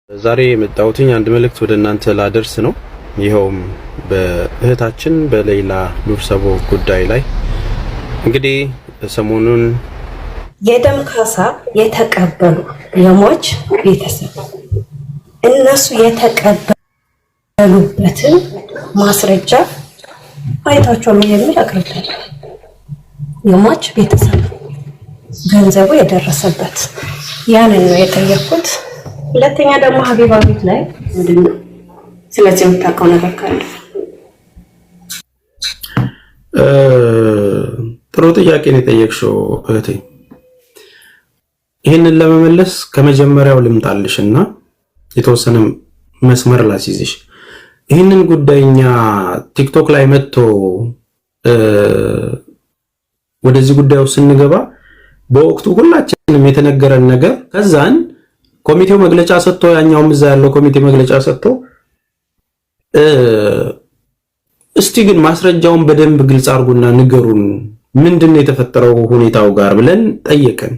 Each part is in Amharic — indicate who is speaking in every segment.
Speaker 1: ዛሬ የመጣሁትኝ አንድ መልእክት ወደ እናንተ ላደርስ ነው። ይሄውም በእህታችን በሌይላ ኑርሰቦ ጉዳይ ላይ እንግዲህ ሰሞኑን
Speaker 2: የደም ካሳ የተቀበሉ የሟች ቤተሰብ እነሱ የተቀበሉበትን ማስረጃ አይታችሁ ምን የሚል አቅርብልኝ። የሟች ቤተሰብ ገንዘቡ የደረሰበት ያንን ነው የጠየኩት። ሁለተኛ ደግሞ ሀቢባ ቤት ላይ ምንድነው ስለዚህ የምታውቀው ነገር ካለ?
Speaker 1: ጥሩ ጥያቄ ነው የጠየቅሽው እህቴ። ይህንን ለመመለስ ከመጀመሪያው ልምጣልሽና የተወሰነ መስመር ላስይዝሽ። ይህንን ጉዳይኛ ቲክቶክ ላይ መጥቶ ወደዚህ ጉዳዩ ስንገባ በወቅቱ ሁላችንም የተነገረን ነገር ከዛን ኮሚቴው መግለጫ ሰጥቶ ያኛውም እዛ ያለው ኮሚቴ መግለጫ ሰጥቶ እስቲ ግን ማስረጃውን በደንብ ግልጽ አድርጉና ንገሩን ምንድነው የተፈጠረው ሁኔታው ጋር ብለን ጠየቀን።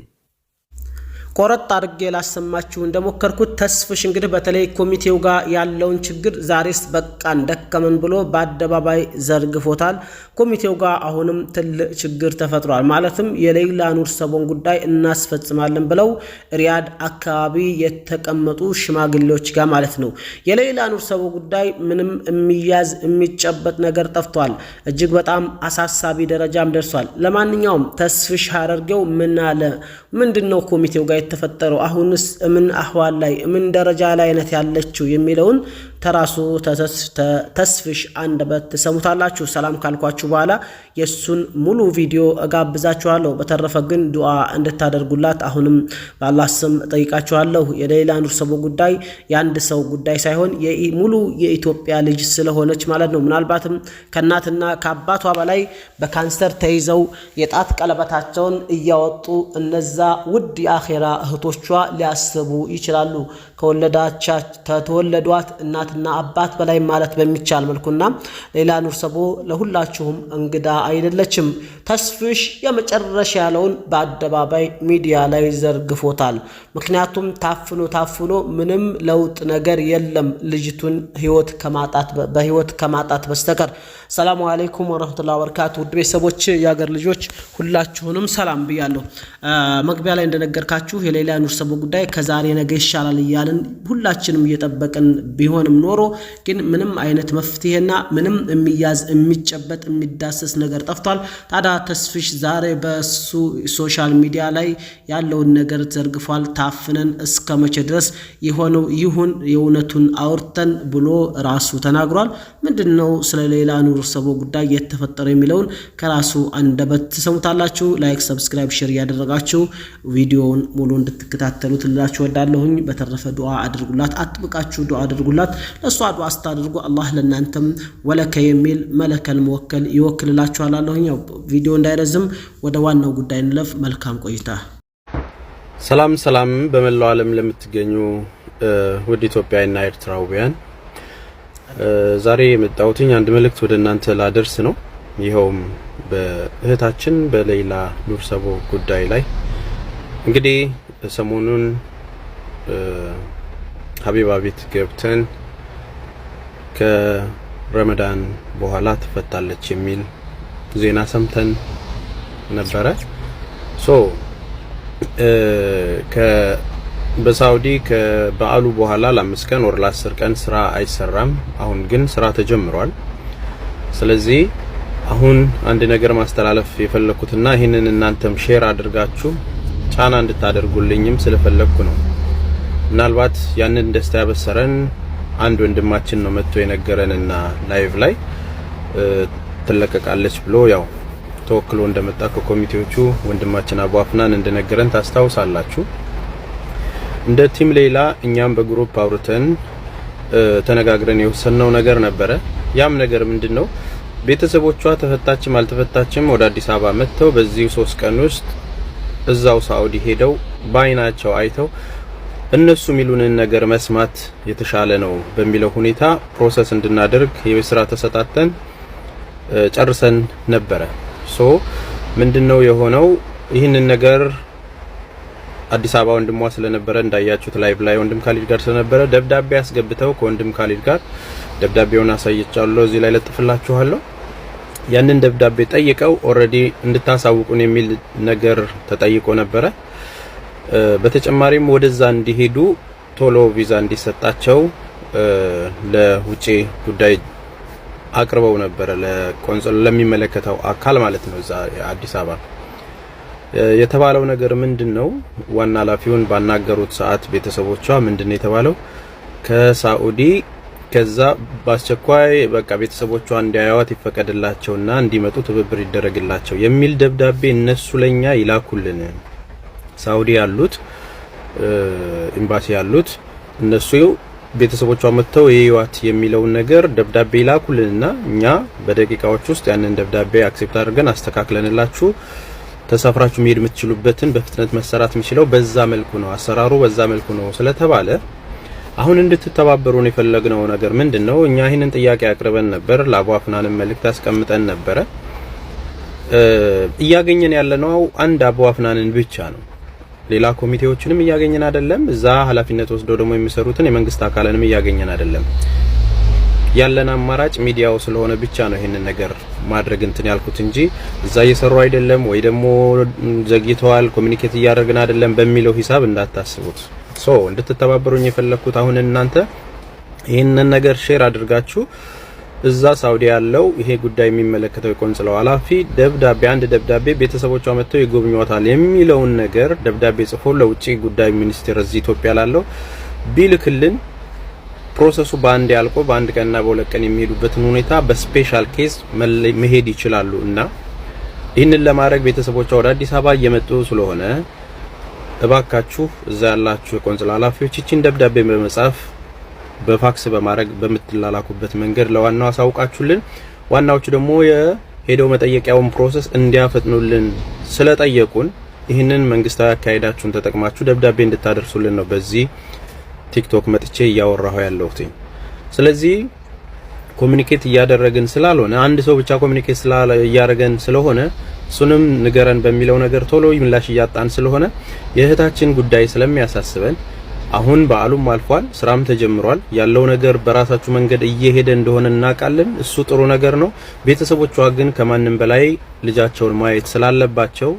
Speaker 3: ቆረጥ አድርጌ ላሰማችሁ እንደሞከርኩት ተስፍሽ እንግዲህ በተለይ ኮሚቴው ጋር ያለውን ችግር ዛሬስ በቃን ደከመን ብሎ በአደባባይ ዘርግፎታል። ኮሚቴው ጋር አሁንም ትልቅ ችግር ተፈጥሯል። ማለትም የሌይላ ኑርሰቦን ጉዳይ እናስፈጽማለን ብለው ሪያድ አካባቢ የተቀመጡ ሽማግሌዎች ጋር ማለት ነው። የሌይላ ኑርሰቦ ጉዳይ ምንም የሚያዝ የሚጨበጥ ነገር ጠፍቷል። እጅግ በጣም አሳሳቢ ደረጃም ደርሷል። ለማንኛውም ተስፍሽ ሀረርጌው ምን አለ? ምንድነው ኮሚቴው ጋር የተፈጠረው? አሁንስ ምን አህዋል ላይ ምን ደረጃ ላይ አይነት ያለችው የሚለውን ተራሱ ተስፍሽ አንደበት ተሰሙታላችሁ። ሰላም ካልኳችሁ በኋላ የሱን ሙሉ ቪዲዮ እጋብዛችኋለሁ። በተረፈ ግን ዱዓ እንድታደርጉላት አሁንም በአላህ ስም ጠይቃችኋለሁ። የሌይላ ኑርሰቦ ጉዳይ የአንድ ሰው ጉዳይ ሳይሆን ሙሉ የኢትዮጵያ ልጅ ስለሆነች ማለት ነው። ምናልባትም ከእናትና ከአባቷ በላይ በካንሰር ተይዘው የጣት ቀለበታቸውን እያወጡ እነዛ ውድ የአኼራ እህቶቿ ሊያስቡ ይችላሉ። ከተወለዷት እናትና አባት በላይ ማለት በሚቻል መልኩና ሌይላ ኑርሰቦ ለሁላችሁም እንግዳ አይደለችም። ተስፍሽ የመጨረሻ ያለውን በአደባባይ ሚዲያ ላይ ዘርግፎታል። ምክንያቱም ታፍኖ ምንም ለውጥ ነገር የለም ልጅቱን በህይወት ከማጣት በስተቀር። ሰላሙ አለይኩም ወራህመቱላሂ ወበረካቱ። ውድ ቤተሰቦች የአገር ልጆች ሁላችሁንም ሰላም ብያለሁ። መግቢያ ላይ እንደነገርካችሁ የሌይላ ኑርሰቦ ጉዳይ ከዛሬ ነገ ይሻላል እያልን ሁላችንም እየጠበቅን ቢሆንም ኖሮ ግን ምንም አይነት መፍትሄና ምንም የሚያዝ የሚጨበጥ የሚዳሰስ ነገር ጠፍቷል። ታዲያ ተስፍሽ ዛሬ በሱ ሶሻል ሚዲያ ላይ ያለውን ነገር ዘርግፏል። ታፍነን እስከ መቼ ድረስ የሆነው ይሁን የእውነቱን አውርተን ብሎ ራሱ ተናግሯል። ምንድነው ስለ ሌይላ ኑርሰቦ ጉዳይ የተፈጠረው የሚለውን ከራሱ አንደበት ተሰሙታላችሁ። ላይክ፣ ሰብስክራይብ፣ ሼር ያደረጋችሁ ቪዲዮውን ሙሉ እንድትከታተሉት ልላችሁ ወዳለሁኝ። በተረፈ ዱዓ አድርጉላት፣ አጥብቃችሁ ዱዓ አድርጉላት። ለሷ ዱዓ ስታደርጉ አላህ ለናንተም ወለከ የሚል መለከል መወከል ይወክልላችኋል። ያው ቪዲዮ እንዳይረዝም ወደ ዋናው ጉዳይ እንለፍ። መልካም ቆይታ።
Speaker 1: ሰላም በመላው ዓለም ለምትገኙ ውድ ኢትዮጵያውያንና ኤርትራውያን ዛሬ የመጣሁትኝ አንድ መልእክት ወደ እናንተ ላደርስ ነው። ይሄውም በእህታችን በሌይላ ኑርሰቦ ጉዳይ ላይ እንግዲህ ሰሞኑን ሀቢባ ቤት ገብተን ከረመዳን በኋላ ትፈታለች የሚል ዜና ሰምተን ነበረ። በሳውዲ ከበዓሉ በኋላ ለ5 ቀን ወር ለ10 ቀን ስራ አይሰራም። አሁን ግን ስራ ተጀምሯል። ስለዚህ አሁን አንድ ነገር ማስተላለፍ የፈለኩትና ይሄንን እናንተም ሼር አድርጋችሁ ጫና እንድታደርጉልኝም ስለፈለኩ ነው። ምናልባት ያንን ደስታ ያበሰረን አንድ ወንድማችን ነው መጥቶ የነገረንና ላይቭ ላይ ትለቀቃለች ብሎ ያው ተወክሎ እንደመጣ ከኮሚቴዎቹ ወንድማችን አቡ አፍናን እንደነገረን ታስታውሳላችሁ። እንደ ቲም ሌይላ እኛም በግሩፕ አውርተን ተነጋግረን የወሰነው ነገር ነበረ። ያም ነገር ምንድነው? ቤተሰቦቿ ተፈታችም አልተፈታችም ወደ አዲስ አበባ መጥተው በዚህ 3 ቀን ውስጥ እዛው ሳውዲ ሄደው ባይናቸው አይተው እነሱ ሚሉንን ነገር መስማት የተሻለ ነው በሚለው ሁኔታ ፕሮሰስ እንድናደርግ የስራ ተሰጣተን ጨርሰን ነበረ። ምንድነው የሆነው? ይህንን ነገር አዲስ አበባ ወንድሟ ስለነበረ እንዳያችሁት ላይቭ ላይ ወንድም ካሊድ ጋር ስለነበረ ደብዳቤ አስገብተው ከወንድም ካሊድ ጋር ደብዳቤውን አሳይቻለሁ እዚህ ላይ ለጥፍላችኋለሁ ያንን ደብዳቤ ጠይቀው ኦሬዲ እንድታሳውቁን የሚል ነገር ተጠይቆ ነበረ በተጨማሪም ወደዛ እንዲሄዱ ቶሎ ቪዛ እንዲሰጣቸው ለውጪ ጉዳይ አቅርበው ነበር ለኮንሱል ለሚመለከተው አካል ማለት ነው እዛ አዲስ አበባ የተባለው ነገር ምንድነው ዋና ኃላፊውን ባናገሩት ሰዓት ቤተሰቦቿ ምንድነው የተባለው ከሳኡዲ ከዛ ባስቸኳይ በቃ ቤተሰቦቿ እንዲያዩት ይፈቀድላቸውና እንዲመጡ ትብብር ይደረግላቸው የሚል ደብዳቤ እነሱ ለኛ ይላኩልን ሳኡዲ ያሉት ኤምባሲ ያሉት እነሱ ቤተሰቦቿ መጥተው የህይወት የሚለው ነገር ደብዳቤ ይላኩልንና እኛ በደቂቃዎች ውስጥ ያንን ደብዳቤ አክሴፕት አድርገን አስተካክለንላችሁ ተሳፍራችሁ መሄድ የምትችሉበትን በፍጥነት መሰራት የሚችለው በዛ መልኩ ነው አሰራሩ በዛ መልኩ ነው ስለተባለ አሁን እንድትተባበሩን የፈለግነው ነገር ምንድነው እኛ ይሄንን ጥያቄ አቅርበን ነበር ለአቡ አፍናንም መልእክት አስቀምጠን ነበር እያገኘን ያለነው አንድ አቡ አፍናንን ብቻ ነው ሌላ ኮሚቴዎችንም እያገኘን አይደለም እዛ ኃላፊነት ወስደው ደግሞ የሚሰሩትን የመንግስት አካላንም እያገኘን አይደለም ያለና አማራጭ ሚዲያው ስለሆነ ብቻ ነው ይሄንን ነገር ማድረግ እንትን ያልኩት እንጂ እዛ እየሰሩ አይደለም ወይ ደግሞ ዘግይተዋል ኮሙኒኬት እያደረግን አይደለም በሚለው ሂሳብ እንዳታስቡት እንድትተባበሩኝ የፈለኩት አሁን እናንተ ይሄንን ነገር ሼር አድርጋችሁ እዛ ሳውዲ ያለው ይሄ ጉዳይ የሚመለከተው የቆንጽላው ኃላፊ አንድ ደብዳቤ ቤተሰቦቿ መጥተው ይጎብኙዋታል የሚለውን ነገር ደብዳቤ ጽፎ ለውጪ ጉዳይ ሚኒስቴር እዚህ ኢትዮጵያ ላለው ቢልክልን ፕሮሰሱ ባንድ ያልቆ ባንድ ቀንና በሁለት ቀን የሚሄዱበትን ሁኔታ በስፔሻል ኬዝ መሄድ ይችላሉ እና ይህንን ለማድረግ ቤተሰቦቿ ወደ አዲስ አበባ እየመጡ ስለሆነ እባካችሁ እዛ ያላችሁ የቆንጽላ ኃላፊዎች እቺን ደብዳቤ በመጻፍ በፋክስ በማድረግ በመትላላኩበት መንገድ ለዋናው አሳውቃችሁልን ዋናዎቹ ደግሞ የሄደው መጠየቂያውን ፕሮሰስ እንዲያፈጥኑልን ስለጠየቁን ይህንን መንግስታዊ አካሄዳችሁን ተጠቅማችሁ ደብዳቤ እንድታደርሱልን ነው በዚህ ቲክቶክ መጥቼ ያወራሁ ያለሁት ስለዚህ ኮሙኒኬት እያደረግን ስላልሆነ አንድ ሰው ብቻ ኮሙኒኬት እያደረገን ስለሆነ ሱንም ንገረን በሚለው ነገር ቶሎ ምላሽ እያጣን ስለሆነ የእህታችን ጉዳይ ስለሚያሳስበን አሁን በዓሉም አልፏል ስራም ተጀምሯል ያለው ነገር በራሳችሁ መንገድ እየሄደ እንደሆነ እናቃለን እሱ ጥሩ ነገር ነው ቤተሰቦቿ ግን ከማንም በላይ ልጃቸውን ማየት ስላለባቸው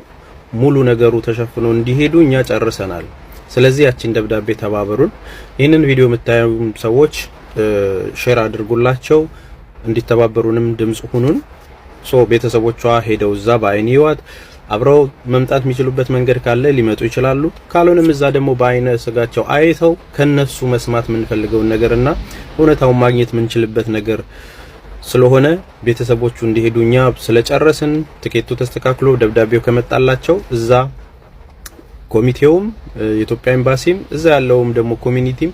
Speaker 1: ሙሉ ነገሩ ተሸፍኖ እንዲሄዱ እኛ ጨርሰናል ስለዚህ ያችን ደብዳቤ ተባበሩን ይሄንን ቪዲዮ የምታዩ ሰዎች ሼር አድርጉላቸው እንዲተባበሩንም ድምጽ ሁኑን ቤተሰቦቿ ሄደው እዛ በአይን ይዋት አብረው መምጣት የሚችሉበት መንገድ ካለ ሊመጡ ይችላሉ ካልሆነም እዛ ደግሞ በአይነ ስጋቸው አይተው ከነሱ መስማት የምንፈልገውን ነገርና እውነታውን ማግኘት የምንችልበት ነገር ስለሆነ ቤተሰቦቹ እንዲሄዱኛ ስለጨረስን ትኬቱ ተስተካክሎ ደብዳቤው ከመጣላቸው እዛ ኮሚቴውም የኢትዮጵያ ኤምባሲም እዛ ያለውም ደግሞ ኮሚኒቲም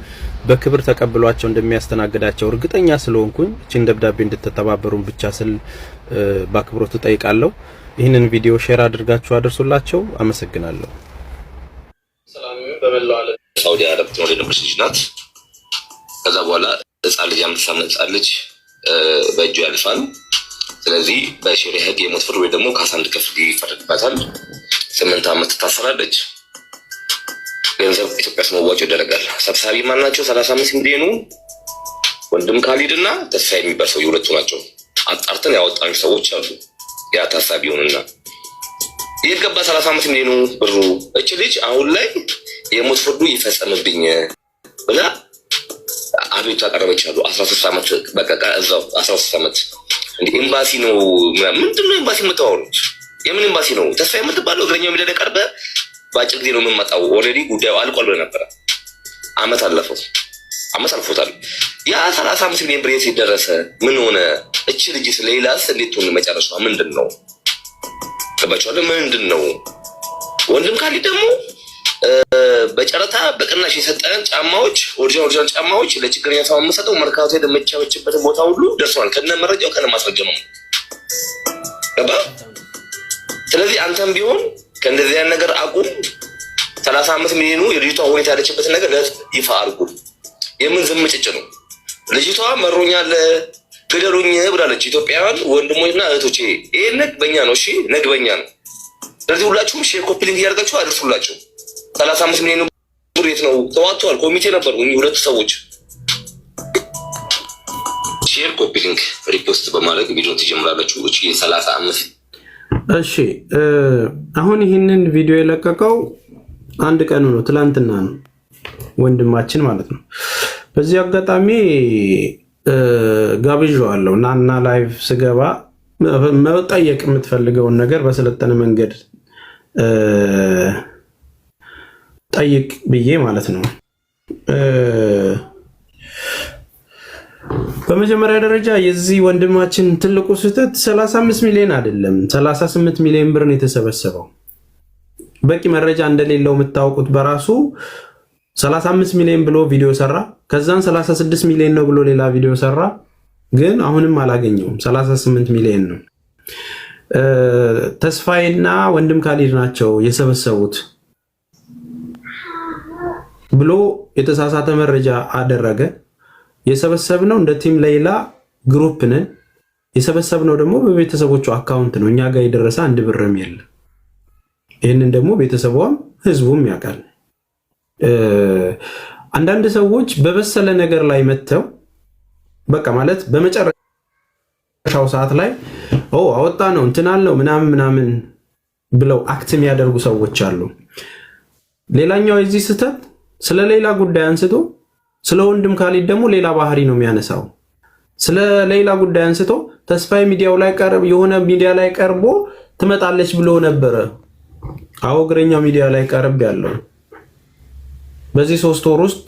Speaker 1: በክብር ተቀብሏቸው እንደሚያስተናግዳቸው እርግጠኛ ስለሆንኩኝ እቺን ደብዳቤ እንድትተባበሩን ብቻ ስል በአክብሮት ተጠይቃለሁ ይህንን ቪዲዮ ሼር አድርጋችሁ አድርሱላቸው አመሰግናለሁ
Speaker 4: ሰላም በመላው ዓለም ሳውዲ አረብ ነው ለነብሽ ልጅ ናት ከዛ በኋላ ህፃን ልጅ አምጥታ ልጅ በእጁ ያልፋል ስለዚህ በሸሪዓ ህግ የሞት ፍርድ ወይ ደግሞ ካሳ እንድትከፍል ይፈረድባታል 8 ዓመት ታሰራለች ገንዘብ ኢትዮጵያ ስመዋጭ ይደረጋል ሰብሳቢ ማናቸው 35 ሚሊዮን ወንድም ካሊድና ተስፋ የሚባል ሰው የሁለቱ ናቸው አጣርተን ያወጣን ሰዎች አሉ ያ ታሳቢውንና ይገባ 35 ሚሊዮን ብሩ እቺ ልጅ አሁን ላይ የሞት ፍርዱ ይፈጸምብኝ ብላ አቤት አቀረበቻሉ 13 ዓመት በቃ እዛው 13 ዓመት እንዴ ኤምባሲ ነው ምንድነው ኤምባሲ መጣውሩት የምን ኤምባሲ ነው ተስፋ የምትባለው እግረኛው ሚደደ ቀርበ ባጭር ጊዜ ነው የምመጣው ኦሬዲ ጉዳዩ አልቋል ብለ ነበር አመት አልፎታል ያ 35 ሚሊዮን ብር ሲደረሰ ምን ሆነ እቺ ልጅ ስለሌላስ እንዴት ሆነ መጨረሻው ምንድነው ተባቻለ ምንድነው ወንድም ካሊ ደግሞ በጨረታ በቅናሽ የሰጠን ጫማዎች ኦሪጂናል ጫማዎች ለችግረኛ ሰው መስጠው መርካቶ የደመቻችበት ቦታ ሁሉ ደርሷል ከነ መረጃው ከነ ማስረጃው ገባ ስለዚህ አንተም ቢሆን ከእንደዚህ አይነት ነገር አቁም 35 ሚሊዮኑ የልጅቷ ሁኔታ ያለችበት ነገር ይፋ አድርጉ የምን ዝምጭጭ ነው ልጅቷ መሮኛል ገደሉኝ ብላለች ኢትዮጵያውያን ወንድሞችና እህቶቼ ይሄ ነግበኛ ነው እሺ ነግበኛ ነው ስለዚህ ሁላችሁም ሼር ኮፒ ሊንክ ያርጋችሁ አድርሱላችሁ 35 ሚሊዮን ብር የት ነው ተዋጥቷል? ኮሚቴ ነበሩ ሁለት ሰዎች። ሼር ኮፒ ሊንክ ሪፖስት በማድረግ ቪዲዮ ትጀምራላችሁ። እቺ 35
Speaker 1: እሺ አሁን ይህንን ቪዲዮ የለቀቀው አንድ ቀን ነው፣ ትላንትና ነው ወንድማችን ማለት ነው። በዚህ አጋጣሚ ጋብዣዋለሁ እና ላይቭ ስገባ መጠየቅ የምትፈልገውን ነገር በሰለጠነ መንገድ ጠይቅ ብዬ ማለት ነው። በመጀመሪያ ደረጃ የዚህ ወንድማችን ትልቁ ስህተት 35 ሚሊዮን አይደለም 38 ሚሊዮን ብር ነው የተሰበሰበው። በቂ መረጃ እንደሌለው የምታውቁት በራሱ 35 ሚሊዮን ብሎ ቪዲዮ ሰራ። ከዛን 36 ሚሊዮን ነው ብሎ ሌላ ቪዲዮ ሰራ። ግን አሁንም አላገኘውም፣ 38 ሚሊዮን ነው። ተስፋዬና ወንድም ካሊድ ናቸው የሰበሰቡት ብሎ የተሳሳተ መረጃ አደረገ። የሰበሰብነው እንደ ቲም ሌላ ግሩፕ ነን። የሰበሰብነው ደግሞ በቤተሰቦቹ አካውንት ነው። እኛ ጋር የደረሰ አንድ ብርም የለም። ይህንን ደግሞ ቤተሰቧም ህዝቡም ያውቃል። አንዳንድ ሰዎች በበሰለ ነገር ላይ መተው በቃ ማለት በመጨረሻው ሰዓት ላይ አወጣ ነው እንትናል ነው ምናምን ብለው አክት የሚያደርጉ ሰዎች አሉ። ሌላኛው የዚህ ስህተት ስለ ሌላ ጉዳይ አንስቶ ስለ ወንድም ካሊድ ደግሞ ሌላ ባህሪ ነው የሚያነሳው። ስለ ሌላ ጉዳይ አንስቶ ተስፋዬ ሚዲያው ላይ የሆነ ሚዲያ ላይ ቀርቦ ትመጣለች ብሎ ነበረ። አዎ እግረኛው ሚዲያ ላይ ቀርብ ያለው በዚህ 3 ወር ውስጥ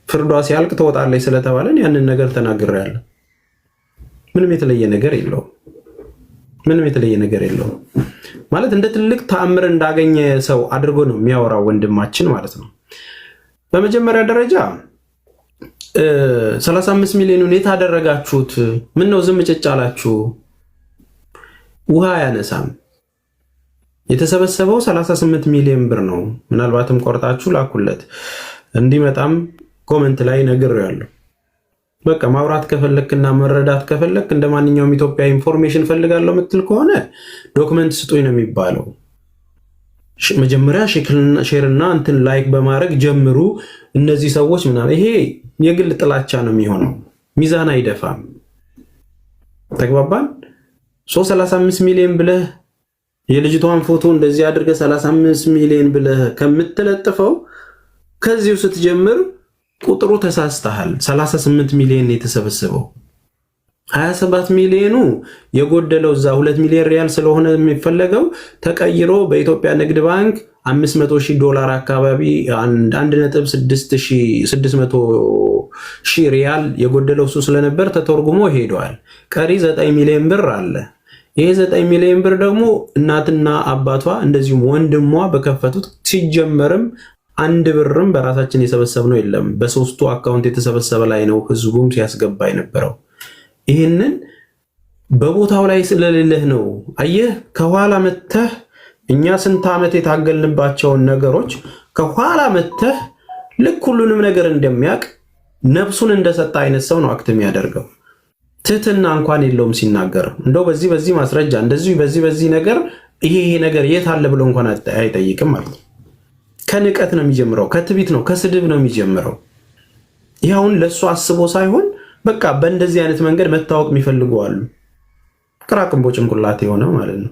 Speaker 1: ፍርዷ ሲያልቅ ትወጣለች ስለተባለን ያንን ነገር ተናግሬያለሁ። ምንም የተለየ ነገር የለውም። ምንም የተለየ ነገር የለውም ማለት እንደ ትልቅ ተአምር እንዳገኘ ሰው አድርጎ ነው የሚያወራው ወንድማችን ማለት ነው። በመጀመሪያ ደረጃ 35 ሚሊዮኑን የታደረጋችሁት ምን ነው ዝም ጭጭ አላችሁ? ውሃ ያነሳም የተሰበሰበው 38 ሚሊዮን ብር ነው። ምናልባትም ቆርጣችሁ ላኩለት እንዲመጣም ኮሜንት ላይ ነግሬያለሁ። በቃ ማውራት ከፈለክና መረዳት ከፈለክ እንደማንኛውም ኢትዮጵያ ኢንፎርሜሽን ፈልጋለሁ ምትል ከሆነ ዶክመንት ስጡኝ ነው የሚባለው። መጀመሪያ ሼርና እንትን ላይክ በማድረግ ጀምሩ። እነዚህ ሰዎች ምናምን ይሄ የግል ጥላቻ ነው የሚሆነው፣ ሚዛን አይደፋም። ተግባባን? 35 ሚሊዮን ብለህ የልጅቷን ፎቶ እንደዚህ አድርገህ 35 ሚሊዮን ብለህ ከምትለጥፈው ከዚሁ ስትጀምር ቁጥሩ ተሳስተሃል። 38 ሚሊዮን የተሰበሰበው 27 ሚሊዮኑ የጎደለው እዛ 2 ሚሊዮን ሪያል ስለሆነ የሚፈለገው ተቀይሮ በኢትዮጵያ ንግድ ባንክ $500,000 አካባቢ 1.600,000 ሪያል የጎደለው እሱ ስለነበር ተተርጉሞ ሄዷል። ቀሪ 9 ሚሊዮን ብር አለ። ይሄ 9 ሚሊዮን ብር ደግሞ እናትና አባቷ እንደዚሁም ወንድሟ በከፈቱት ሲጀመርም አንድ ብርም በራሳችን የሰበሰብነው የለም። በሶስቱ አካውንት የተሰበሰበ ላይ ነው ህዝቡም ሲያስገባ የነበረው። ይህንን በቦታው ላይ ስለሌለህ ነው። አየህ ከኋላ መተህ እኛ ስንት ዓመት የታገልንባቸውን ነገሮች ከኋላ መተህ ልክ ሁሉንም ነገር እንደሚያውቅ ነፍሱን እንደሰጠ አይነት ሰው ነው አክት የሚያደርገው። ትህትና እንኳን የለውም ሲናገር። እንደው በዚህ ማስረጃ እንደዚህ በዚህ ነገር ይሄ ነገር የት አለ ብሎ እንኳን አይጠይቅም ማለት ነው። ከንቀት ነው የሚጀምረው፣ ከትቢት ነው፣ ከስድብ ነው የሚጀምረው። ይኸውን ለሱ አስቦ ሳይሆን በቃ በእንደዚህ አይነት መንገድ መታወቅ የሚፈልጉ አሉ። ቅራቅንቦ ጭንቅላት የሆነ ማለት ነው።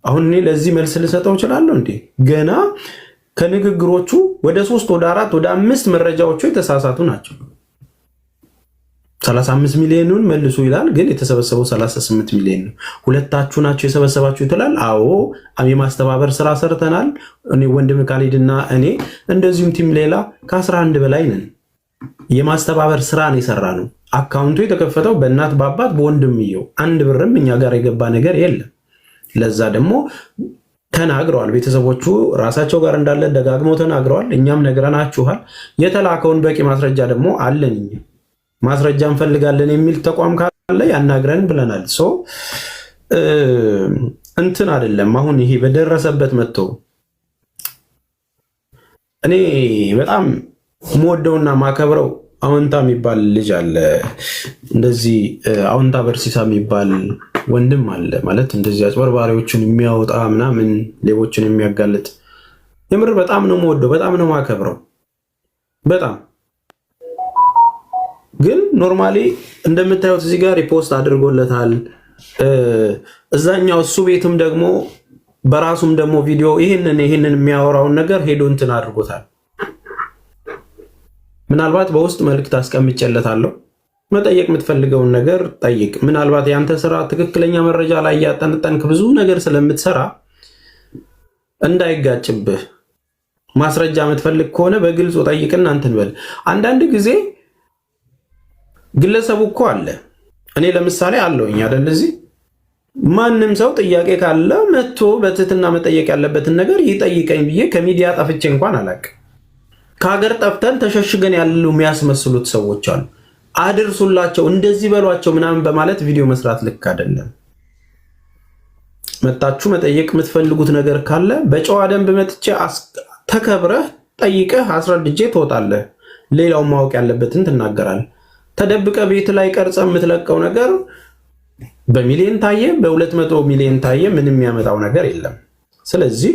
Speaker 1: አሁን እኔ ለዚህ መልስ ልሰጠው እችላለሁ እንዴ? ገና ከንግግሮቹ ወደ 3 ወደ 4 ወደ 5 መረጃዎቹ የተሳሳቱ ናቸው። 35 ሚሊዮኑን መልሱ ይላል፣ ግን የተሰበሰበው 38 ሚሊዮን ነው። ሁለታችሁ ናችሁ የሰበሰባችሁ ይላል። አዎ የማስተባበር ስራ ሰርተናል። እኔ ወንድም ካሊድና እኔ እንደዚሁም ቲም ሌላ ከ11 በላይ ነን። የማስተባበር ስራ ነው የሰራነው። አካውንቱ የተከፈተው በእናት በአባት በወንድምየው፣ አንድ ብርም እኛ ጋር የገባ ነገር የለም። ለዛ ደግሞ ተናግረዋል። ቤተሰቦቹ ራሳቸው ጋር እንዳለ ደጋግመው ተናግረዋል። እኛም ነግረናችኋል። የተላከውን በቂ ማስረጃ ደግሞ አለን። ማስረጃ እንፈልጋለን የሚል ተቋም ካለ ያናግረን ብለናል። እንትን አይደለም። አሁን ይሄ በደረሰበት መጥቶ እኔ በጣም የምወደውና ማከብረው አውንታ የሚባል ልጅ አለ። እንደዚህ አውንታ በርሲሳ የሚባል ወንድም አለ። ማለት እንደዚህ አጭበርባሪዎችን የሚያወጣ ምናምን ሌቦችን የሚያጋልጥ የምር በጣም ነው የምወደው፣ በጣም ነው የማከብረው። በጣም ግን ኖርማሊ እንደምታዩት እዚህ ጋር ሪፖስት አድርጎለታል። እዛኛው እሱ ቤትም ደግሞ በራሱም ደግሞ ቪዲዮ ይሄንን የሚያወራውን ነገር ሄዶ እንትን አድርጎታል። ምናልባት በውስጥ መልእክት አስቀምጬለታለሁ። መጠየቅ የምትፈልገውን ነገር ጠይቅ። ምናልባት ያንተ ስራ ትክክለኛ መረጃ ላይ ያጠነጠንክ ብዙ ነገር ስለምትሰራ እንዳይጋጭብህ ማስረጃ የምትፈልግ ከሆነ በግልጽ ጠይቅና እንትን በል። አንዳንድ ጊዜ ግለሰቡ እኮ አለ። እኔ ለምሳሌ አለውኝ አይደል? እዚህ ማንም ሰው ጥያቄ ካለ መጥቶ በትህትና መጠየቅ ያለበትን ነገር ይጠይቀኝ ብዬ ከሚዲያ ጠፍቼ እንኳን አላውቅም። ከሀገር ጠፍተን ተሸሽገን ያሉ የሚያስመስሉት ሰዎች አሉ። አድርሱላቸው፣ እንደዚህ በሏቸው ምናምን በማለት ቪዲዮ መስራት ልክ አይደለም። መጣችሁ መጠየቅ የምትፈልጉት ነገር ካለ በጨዋ ደንብ መጥቼ ተከብረህ ጠይቀህ አስረድጄ ትወጣለህ። ሌላው ማወቅ ያለበትን ትናገራለህ። ተደብቀ ቤት ላይ ቀርጸ የምትለቀው ነገር በሚሊዮን ታየ፣ በ200 ሚሊዮን ታየ፣ ምንም የሚያመጣው ነገር የለም። ስለዚህ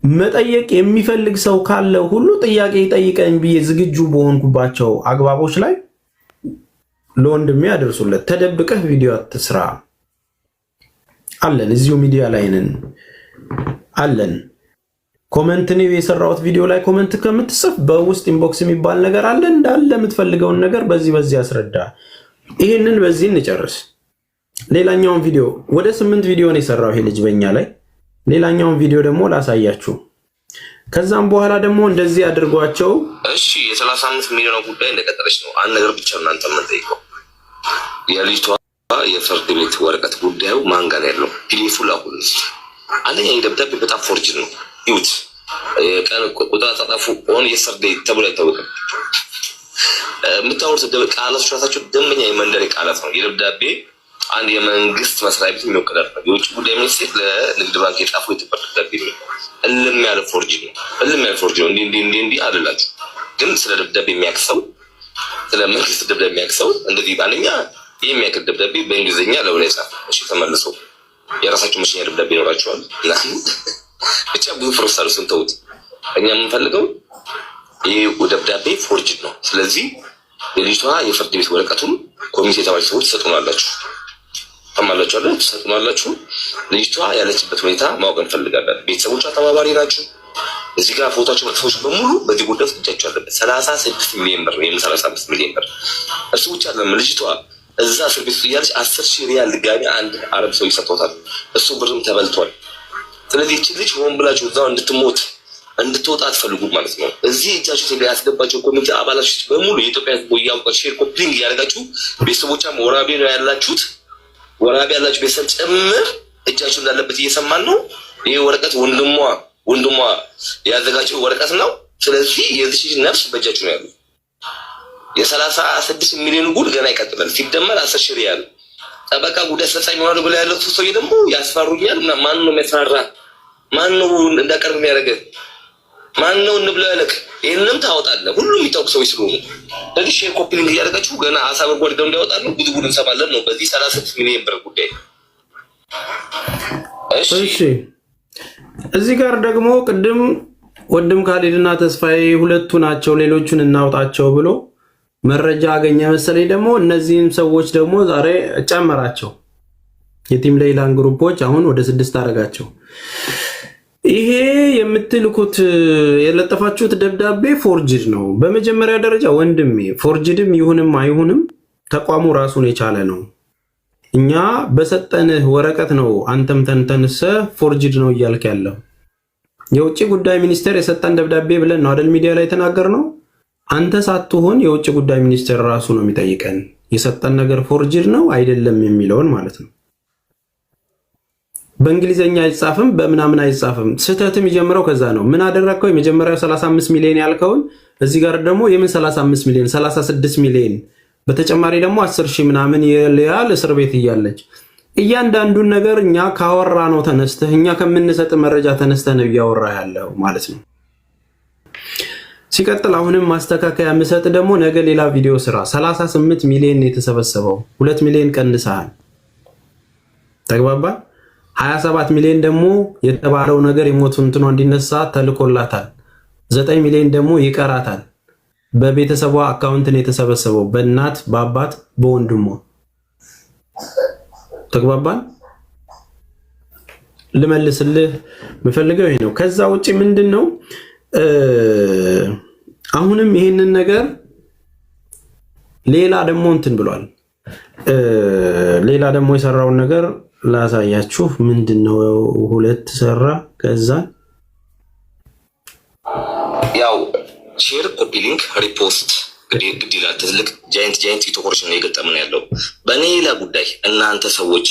Speaker 1: መጠየቅ የሚፈልግ ሰው ካለ ሁሉ ጥያቄ ይጠይቀኝ ብዬ ዝግጁ በሆንኩባቸው አግባቦች ላይ ለወንድሜ ያደርሱለት። ተደብቀህ ቪዲዮ አትስራ። አለን እዚሁ ሚዲያ ላይ ነን አለን። ኮመንት ነው የሰራሁት ቪዲዮ ላይ ኮመንት ከምትጽፍ በውስጥ ኢንቦክስ የሚባል ነገር አለ። እንዳለ የምትፈልገውን ነገር በዚህ ያስረዳ። ይሄንን በዚህ እንጨርስ። ሌላኛውን ቪዲዮ ወደ 8 ቪዲዮ ነው የሰራው ይሄ ልጅ በእኛ ላይ። ሌላኛውን ቪዲዮ ደግሞ ላሳያችሁ። ከዛም በኋላ ደግሞ እንደዚህ አድርጓቸው። እሺ የ35 ሚሊዮን ጉዳይ እንደቀጠለች ነው። አንድ ነገር ብቻ እናንተ የምንጠይቀው የልጅቷ የፍርድ ቤት ወረቀት ጉዳዩ ማን ጋር ያለው ፒዲኤፍ ላኩልኝ። አንደኛ የደብዳቤ በጣም ፎርጅድ ነው። ይሁት የቀን ቁጥር አጻጻፉ ኦን የሰርዴ ተብሎ አይታወቅም። የምታወሩት ቃላት ራሳቸው ደንበኛ የመንደር ቃላት ነው። የደብዳቤ አንድ የመንግስት መስሪያ ቤት የሚወክል ነው። የውጭ ጉዳይ ሚኒስቴር ለንግድ ባንክ የጻፈው የትበት ደብዳቤ ነው። እልም ያለ ፎርጅድ ነው። እንዲህ አይደላችሁ። ግን ስለ ደብዳቤ የሚያክሰው ስለ መንግስት ደብዳቤ የሚያክሰው እንደዚህ አንደኛ ይህ የሚያክል ደብዳቤ በእንግሊዝኛ ለብላይ ጻፈ። እሺ ተመልሰው የራሳቸው መሸኛ ደብዳቤ ይኖራቸዋል። ብቻ ብዙ ፍርሳሉ ስንተውት እኛ የምንፈልገው ይህ ደብዳቤ ፎርጅድ ነው። ስለዚህ የልጅቷ የፍርድ ቤት ወረቀቱን ኮሚቴ ተባባሪ ሰዎች ትሰጡናላችሁ፣ ትሰጡናላችሁ። ልጅቷ ያለችበት ሁኔታ ማወቅ እንፈልጋለን። ቤተሰቦቿ ተባባሪ ናቸው። እዚህ ጋር ፎቶቸው መጥፎች በሙሉ በዚህ ጉዳይ ውስጥ እጃቸው አለበት። 36 ሚሊዮን ብር ወይም 35 ሚሊዮን ብር። እሱ ብቻ አይደለም። ልጅቷ እዛ እስር ቤት እያለች 10,000 ሪያል ድጋሚ አንድ አረብ ሰው ይሰጥቷታል። እሱ ብርም ተበልቷል። ስለዚህ እቺ ልጅ ሆን ብላችሁ እዛው እንድትሞት እንድትወጣ አትፈልጉም ማለት ነው። እዚህ እጃችሁ ላይ ያስገባቸው ኮሚቴ አባላቶች በሙሉ የኢትዮጵያ ሕዝብ ያውቃል። ሼር ኮፒንግ ያደርጋችሁ ቤተሰቦቿም ወራቤ ነው ያላችሁት፣ ወራቤ ያላችሁ ቤተሰብ ጭምር እጃችሁ እንዳለበት እየሰማን ነው። ይሄ ወረቀት ወንድሟ ያዘጋጀው ወረቀት ነው። ስለዚህ የዚህ ነፍስ በእጃችሁ ነው ያለው። የ36 ሚሊዮን ጉድ ገና ይቀጥላል። ሲደመር 10,000 ሪያል ጠበቃ ጉዳይ አስፈጻሚ ሆኖ ብለ ያለው ሰውዬ ደግሞ ያስፈሩኛል። ማን ነው የሚያስፈራ? ማን ነው እንዳቀርብ የሚያደርገ? ማን ነው እንብለው ያለቅ? ይሄንም ታወጣለህ። ሁሉም የሚታወቅ ሰዎች ስለሆኑ ስለዚህ ሼር ኮፒ ሊንክ እያደረጋችሁ ገና ሀሳብ ወርደው እንዲያወጣሉ ብዙ ጉድ እንሰማለን ነው በዚህ 36 ሚሊዮን ብር ጉዳይ። እሺ እዚህ ጋር ደግሞ ቅድም ወንድም ካሊድና ተስፋዬ ሁለቱ ናቸው ሌሎቹን እናውጣቸው ብሎ መረጃ አገኘ መሰለኝ። ደግሞ እነዚህን ሰዎች ደግሞ ዛሬ ጨመራቸው። የቲም ሌይላን ግሩፖች አሁን ወደ 6 አደረጋቸው። ይሄ የምትልኩት የለጠፋችሁት ደብዳቤ ፎርጅድ ነው። በመጀመሪያ ደረጃ ወንድሜ ፎርጅድም ይሁንም አይሁንም ተቋሙ ራሱን የቻለ ነው። እኛ በሰጠንህ ወረቀት ነው አንተም ተንተንሰ ፎርጅድ ነው እያልክ ያለው። የውጭ ጉዳይ ሚኒስቴር የሰጠን ደብዳቤ ብለን ነው አይደል ሚዲያ ላይ የተናገርነው። አንተ ሳትሆን የውጭ ጉዳይ ሚኒስቴር ራሱ ነው የሚጠይቀን የሰጠን ነገር ፎርጅድ ነው አይደለም የሚለውን ማለት ነው። በእንግሊዘኛ አይጻፍም፣ በምናምን አይጻፍም። ስህተትም ይጀምረው ከዛ ነው። ምን አደረግከው? የመጀመሪያው 35 ሚሊዮን ያልከውን እዚህ ጋር ደግሞ የምን 35 ሚሊዮን 36 ሚሊዮን በተጨማሪ ደግሞ 10,000 ምናምን ይላል እስር ቤት እያለች። እያንዳንዱን ነገር እኛ ካወራ ነው ተነስተህ እኛ ከምንሰጥ መረጃ ተነስተህ ነው እያወራ ያለው ማለት ነው። ሲቀጥል አሁንም ማስተካከያ ምሰጥ ደግሞ ነገ ሌላ ቪዲዮ ስራ። 38 ሚሊዮን የተሰበሰበው 2 ሚሊዮን ቀንሰሃል። ተግባባ። 27 ሚሊዮን ደግሞ የተባለው ነገር የሞቱ እንትኗ እንዲነሳ ተልኮላታል። 9 ሚሊዮን ደግሞ ይቀራታል። በቤተሰቧ አካውንት ነው የተሰበሰበው፣ በእናት በአባት በወንድሟ። ተግባባን? ልመልስልህ የምፈልገው ይሄ ነው። ከዛ ውጪ ምንድነው አሁንም ይሄንን ነገር ሌላ ደግሞ እንትን ብሏል። ሌላ ደግሞ የሰራውን ነገር ላሳያችሁ። ምንድነው ሁለት ሰራ። ከዛ
Speaker 4: ያው ሼር፣ ኮፒ ሊንክ፣ ሪፖስት ግድ ይላል። ትልቅ ጃይንት ቲክቶከሮች ነው የገጠመን ያለው። በእኔ ሌላ ጉዳይ እናንተ ሰዎች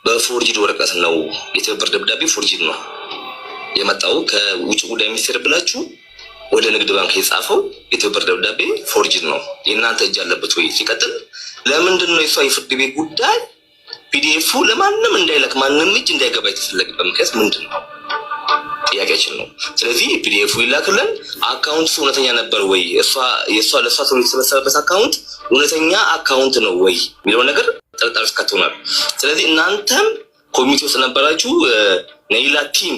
Speaker 4: በፎርጂድ ወረቀት ነው የትብብር ደብዳቤ ፎርጂድ ነው የመጣው ከውጭ ጉዳይ ሚኒስቴር ብላችሁ ወደ ንግድ ባንክ የጻፈው የትብብር ደብዳቤ ፎርጂድ ነው። የእናንተ እጅ አለበት ወይ? ሲቀጥል ለምንድን ነው የሷ የፍርድ ቤት ጉዳይ ፒዲኤፉ ለማንም እንዳይለቅ ማንም እጅ እንዳይገባ የተፈለገበት ምክንያት ምንድን ነው? ጥያቄያችን ነው። ስለዚህ ፒዲኤፉ ይላክልን። አካውንቱ እውነተኛ ነበር ወይ? ለእሷ ተብሎ የተሰበሰበበት አካውንት እውነተኛ አካውንት ነው ወይ የሚለው ነገር ጥርጣሬ ውስጥ ከቶናል። ስለዚህ እናንተም ኮሚቴ ውስጥ ነበራችሁ፣ ነይላ ቲም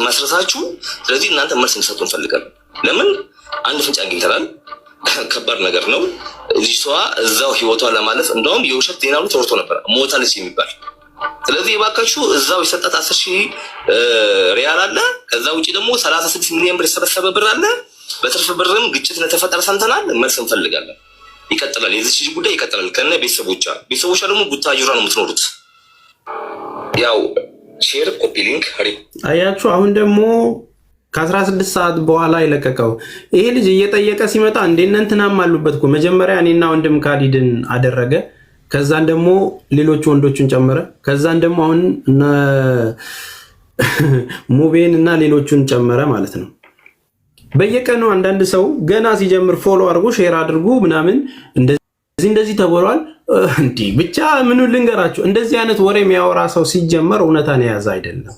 Speaker 4: መስረታችሁ። ስለዚህ እናንተ መልስ እንድሰጡ እንፈልጋለን። ለምን አንድ ፍንጭ አግኝተናል። ከባድ ነገር ነው። እሷ እዛው ህይወቷ ለማለፍ እንደውም የውሸት ዜና ሁሉ ተወርቶ ነበር ሞታለች የሚባል። ስለዚህ የባካችሁ እዛው የሰጣት 10,000 ሪያል አለ። ከዛ ውጪ ደግሞ 36 ሚሊዮን ብር የሰበሰበ ብር አለ። በትርፍ ብርም ግጭት እንደተፈጠረ ሰምተናል። መልስ እንፈልጋለን። ይቀጥላል። የዚህ ጉዳይ ይቀጥላል። ከነ ቤተሰቦቿ ደግሞ ቡታጅራ ነው የምትኖሩት። ያው ሼር፣ ኮፒ ሊንክ
Speaker 1: አያችሁ። አሁን ደግሞ ከ16 ሰዓት በኋላ የለቀቀው ይሄ ልጅ እየጠየቀ ሲመጣ እንደነንትናም አሉበት እኮ። መጀመሪያ እኔና ወንድም ካሊድን አደረገ። ከዛን ደግሞ ሌሎች ወንዶችን ጨመረ። ከዛን ደግሞ አሁን ሙቤን እና ሌሎቹን ጨመረ ማለት ነው። በየቀኑ አንዳንድ ሰው ገና ሲጀምር ፎሎ አድርጉ፣ ሼር አድርጉ ምናምን እንደዚህ ተብሏል። እንዲህ ብቻ ምኑ ልንገራችሁ፣ እንደዚህ አይነት ወሬ የሚያወራ ሰው ሲጀመር እውነታን የያዘ አይደለም።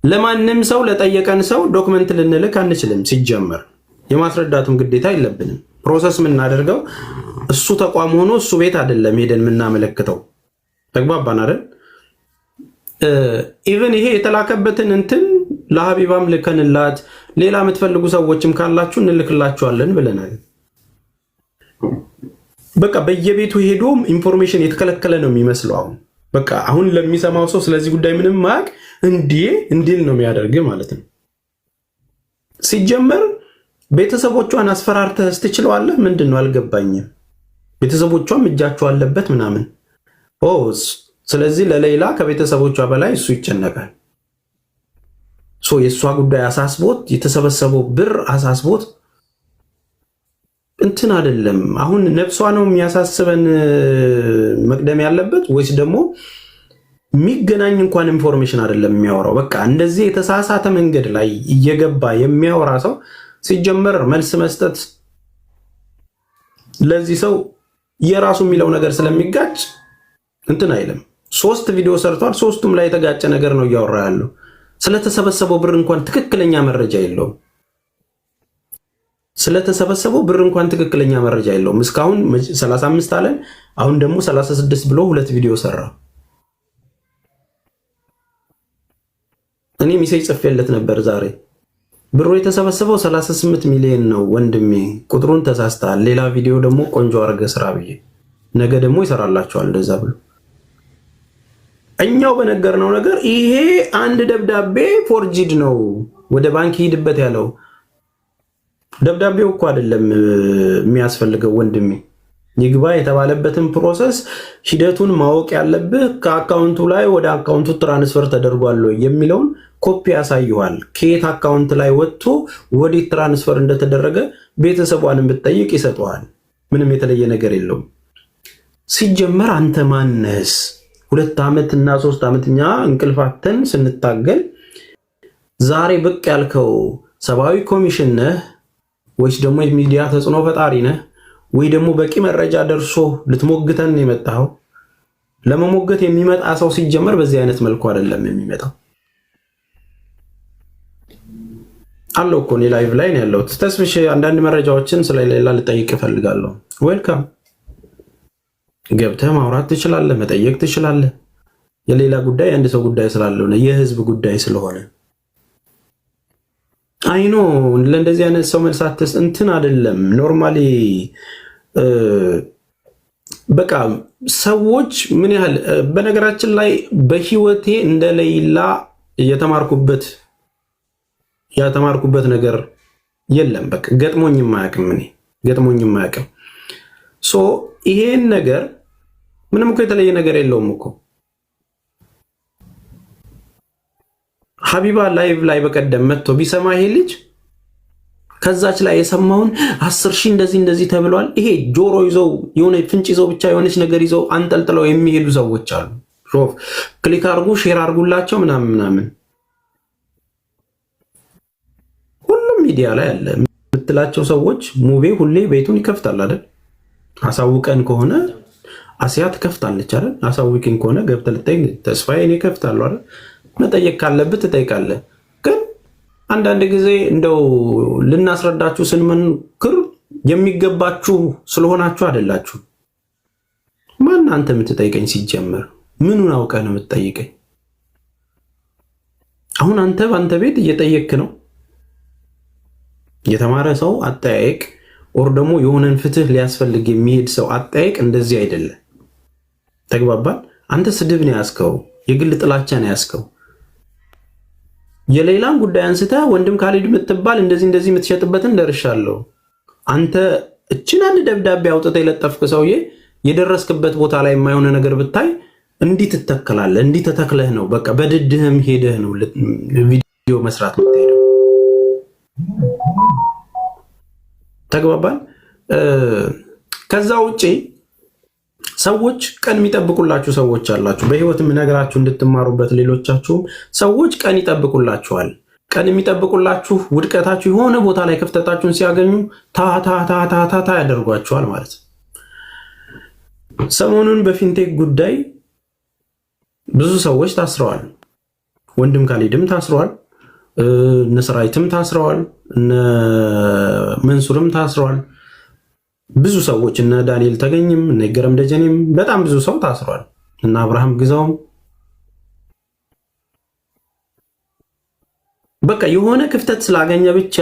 Speaker 1: ለማንም ሰው ለጠየቀን ሰው ዶክመንት ልንልክ አንችልም። ሲጀመር የማስረዳቱም ግዴታ የለብንም። ፕሮሰስ የምናደርገው እሱ ተቋም ሆኖ እሱ ቤት አይደለም ሄደን የምናመለክተው። ተግባባን አይደል? ኢቭን ይሄ የተላከበትን እንትን ለሀቢባም ልከንላት ሌላ የምትፈልጉ ሰዎችም ካላችሁ እንልክላችኋለን ብለናል። በቃ በየቤቱ ሄዶ ኢንፎርሜሽን የተከለከለ ነው የሚመስለው። በቃ አሁን ለሚሰማው ሰው ስለዚህ ጉዳይ ምንም ማቅ እንዲል ነው የሚያደርግ ማለት ነው። ሲጀመር ቤተሰቦቿን አስፈራርተህ ትችለዋለህ? ምንድን ነው አልገባኝም። ቤተሰቦቿም እጃቸው አለበት ምናምን። ስለዚህ ለሌላ ከቤተሰቦቿ በላይ እሱ ይጨነቃል። የእሷ ጉዳይ አሳስቦት የተሰበሰበው ብር አሳስቦት እንትን አይደለም። አሁን ነፍሷ ነው የሚያሳስበን መቅደም ያለበት ወይስ ደግሞ የሚገናኝ እንኳን ኢንፎርሜሽን አይደለም የሚያወራው? በቃ እንደዚህ የተሳሳተ መንገድ ላይ እየገባ የሚያወራ ሰው ሲጀመር መልስ መስጠት ለዚህ ሰው የራሱ የሚለው ነገር ስለሚጋጭ እንትን አይልም። 3 ቪዲዮ ሰርቷል። 3ቱም ላይ የተጋጨ ነገር ነው እያወራ ያለው። ስለተሰበሰበው ብር እንኳን ትክክለኛ መረጃ የለውም። ስለተሰበሰበው ብር እንኳን ትክክለኛ መረጃ የለውም። እስካሁን 35 አለን። አሁን ደግሞ 36 ብሎ 2 ቪዲዮ ሰራ። እኔ ሚሴጅ ጽፌለት ነበር ዛሬ። ብሩ የተሰበሰበው 38 ሚሊዮን ነው ወንድሜ፣ ቁጥሩን ተሳስተሃል። ሌላ ቪዲዮ ደግሞ ቆንጆ አድርገህ ስራ ብዬ ነገ ደግሞ ይሰራላችኋል እንደዛ ብሎ እኛው በነገርነው ነገር ይሄ አንድ ደብዳቤ ፎርጂድ ነው ወደ ባንክ ሂድበት ያለው ደብዳቤው እኮ አይደለም የሚያስፈልገው ወንድሜ። ይግባ የተባለበትን ፕሮሰስ ሂደቱን ማወቅ ያለብህ ከአካውንቱ ላይ ወደ አካውንቱ ትራንስፈር ተደርጓል የሚለውን ኮፒ ያሳዩሃል። ከየት አካውንት ላይ ወጥቶ ወዴት ትራንስፈር እንደተደረገ ቤተሰቧንም ብትጠይቅ ይሰጡሃል። ምንም የተለየ ነገር የለውም። ሲጀመር አንተ ማነስ? 2 ዓመት እና 3 ዓመት እኛ እንቅልፋተን ስንታገል ዛሬ ብቅ ያልከው ሰብአዊ ኮሚሽን ነህ ወይስ ደግሞ የሚዲያ ተጽዕኖ ፈጣሪ ነህ ወይ ደግሞ በቂ መረጃ ደርሶ ልትሞግተን የመጣው? ለመሞገት የሚመጣ ሰው ሲጀመር በዚህ አይነት መልኩ አይደለም የሚመጣው። አለው እኮ እኔ ላይቭ ላይ ነው ያለሁት። ተስፍሽ አንዳንድ መረጃዎችን ስለሌላ ልጠይቅ እፈልጋለሁ። ዌልካም። ገብተህ ማውራት ትችላለህ፣ መጠየቅ ትችላለህ። የሌላ ጉዳይ አንድ ሰው ጉዳይ ስላልሆነ የህዝብ ጉዳይ ስለሆነ አይኖ ለእንደዚህ አይነት ሰው መልሳትስ እንትን አይደለም። ኖርማሊ በቃ ሰዎች ምን ያህል በነገራችን ላይ በህይወቴ እንደ ሌላ የተማርኩበት ነገር የለም። በቃ ገጥሞኝም አያውቅም። ሶ ይሄን ነገር ምንም እኮ የተለየ ነገር የለውም እኮ ሀቢባ ላይቭ ላይ በቀደም መጥቶ ቢሰማ ይሄ ልጅ ከዛች ላይ የሰማውን 10,000 እንደዚህ ተብሏል። ይሄ ጆሮ ይዘው የሆነ ፍንጭ ይዘው ብቻ የሆነች ነገር ይዘው አንጠልጥለው የሚሄዱ ሰዎች አሉ። ሾፍ ክሊክ አርጉ፣ ሼር አርጉላቸው ምናምን ሁሉም ሚዲያ ላይ አለ የምትላቸው ሰዎች። ሙቤ ሁሌ ቤቱን ይከፍታል አይደል? አሳውቀን ከሆነ አሲያ ትከፍታለች አይደል? አሳውቀን ከሆነ ገብተህ ልጠይቅ ተስፋዬ እኔ እከፍታለሁ አይደል? መጠየቅ ካለብህ ትጠይቃለህ። ግን አንዳንድ ጊዜ እንደው ልናስረዳችሁ ስንመክር የሚገባችሁ ስለሆናችሁ አይደላችሁ። ማን አንተ የምትጠይቀኝ? ሲጀመር ምኑን አውቀህ ነው የምትጠይቀኝ? አሁን አንተ በአንተ ቤት እየጠየክ ነው። የተማረ ሰው አጠያየቅ ኦር ደግሞ የሆነን ፍትህ ሊያስፈልግ የሚሄድ ሰው አጠያየቅ እንደዚህ አይደለም። ተግባባን? አንተ ስድብ ነው ያዝከው፣ የግል ጥላቻ ነው ያዝከው። የሌላን ጉዳይ አንስተ ወንድም ካሊድ የምትባል እንደዚህ የምትሸጥበትን ደርሻለሁ። አንተ እችን አንድ ደብዳቤ አውጥተህ የለጠፍክ ሰውዬ የደረስክበት ቦታ ላይ የማይሆነ ነገር ብታይ እንዲህ ትተከላለህ። እንዲህ ተተክለህ ነው በቃ በድድህም ሄደህ ነው ቪዲዮ መስራት የምትሄደው። ተግባባን? ከዛ ውጪ ሰዎች ቀን የሚጠብቁላችሁ ሰዎች አላችሁ። በህይወት የምነግራችሁ እንድትማሩበት። ሌሎቻችሁም ሰዎች ቀን ይጠብቁላችኋል። ቀን የሚጠብቁላችሁ ውድቀታችሁ የሆነ ቦታ ላይ ክፍተታችሁን ሲያገኙ ታታታታታ ያደርጓችኋል ማለት ነው። ሰሞኑን በፊንቴክ ጉዳይ ብዙ ሰዎች ታስረዋል። ወንድም ካሊድም ታስረዋል፣ እነ ሰራዊትም ታስረዋል፣ እነ መንሱርም ታስረዋል። ብዙ ሰዎች እነ ዳንኤል ተገኝም እነ ገረም ደጀኔም በጣም ብዙ ሰው ታስሯል። እና አብርሃም ግዛውም በቃ የሆነ ክፍተት ስላገኘ ብቻ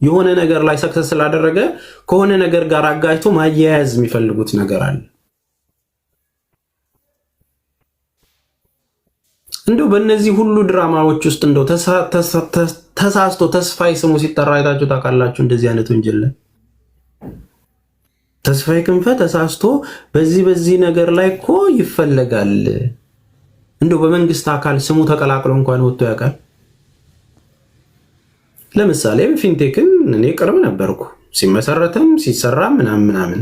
Speaker 1: የሆነ ነገር ላይ ሰክሰስ ስላደረገ ከሆነ ነገር ጋር አጋጭቶ ማያያዝ የሚፈልጉት ነገር አለ። እንደው በእነዚህ ሁሉ ድራማዎች ውስጥ እንደው ተሳስቶ ተስፋዬ ስሙ ሲጠራ አይታችሁ ታውቃላችሁ? እንደዚህ አይነት ወንጀል ተስፋዬ ክንፈ ተሳስቶ በዚህ ነገር ላይ እኮ ይፈለጋል። እንደው በመንግስት አካል ስሙ ተቀላቅሎ እንኳን ወጥቶ ያውቃል? ለምሳሌ ፊንቴክን እኔ ቅርብ ነበርኩ ሲመሰረትም ሲሰራ ምናምን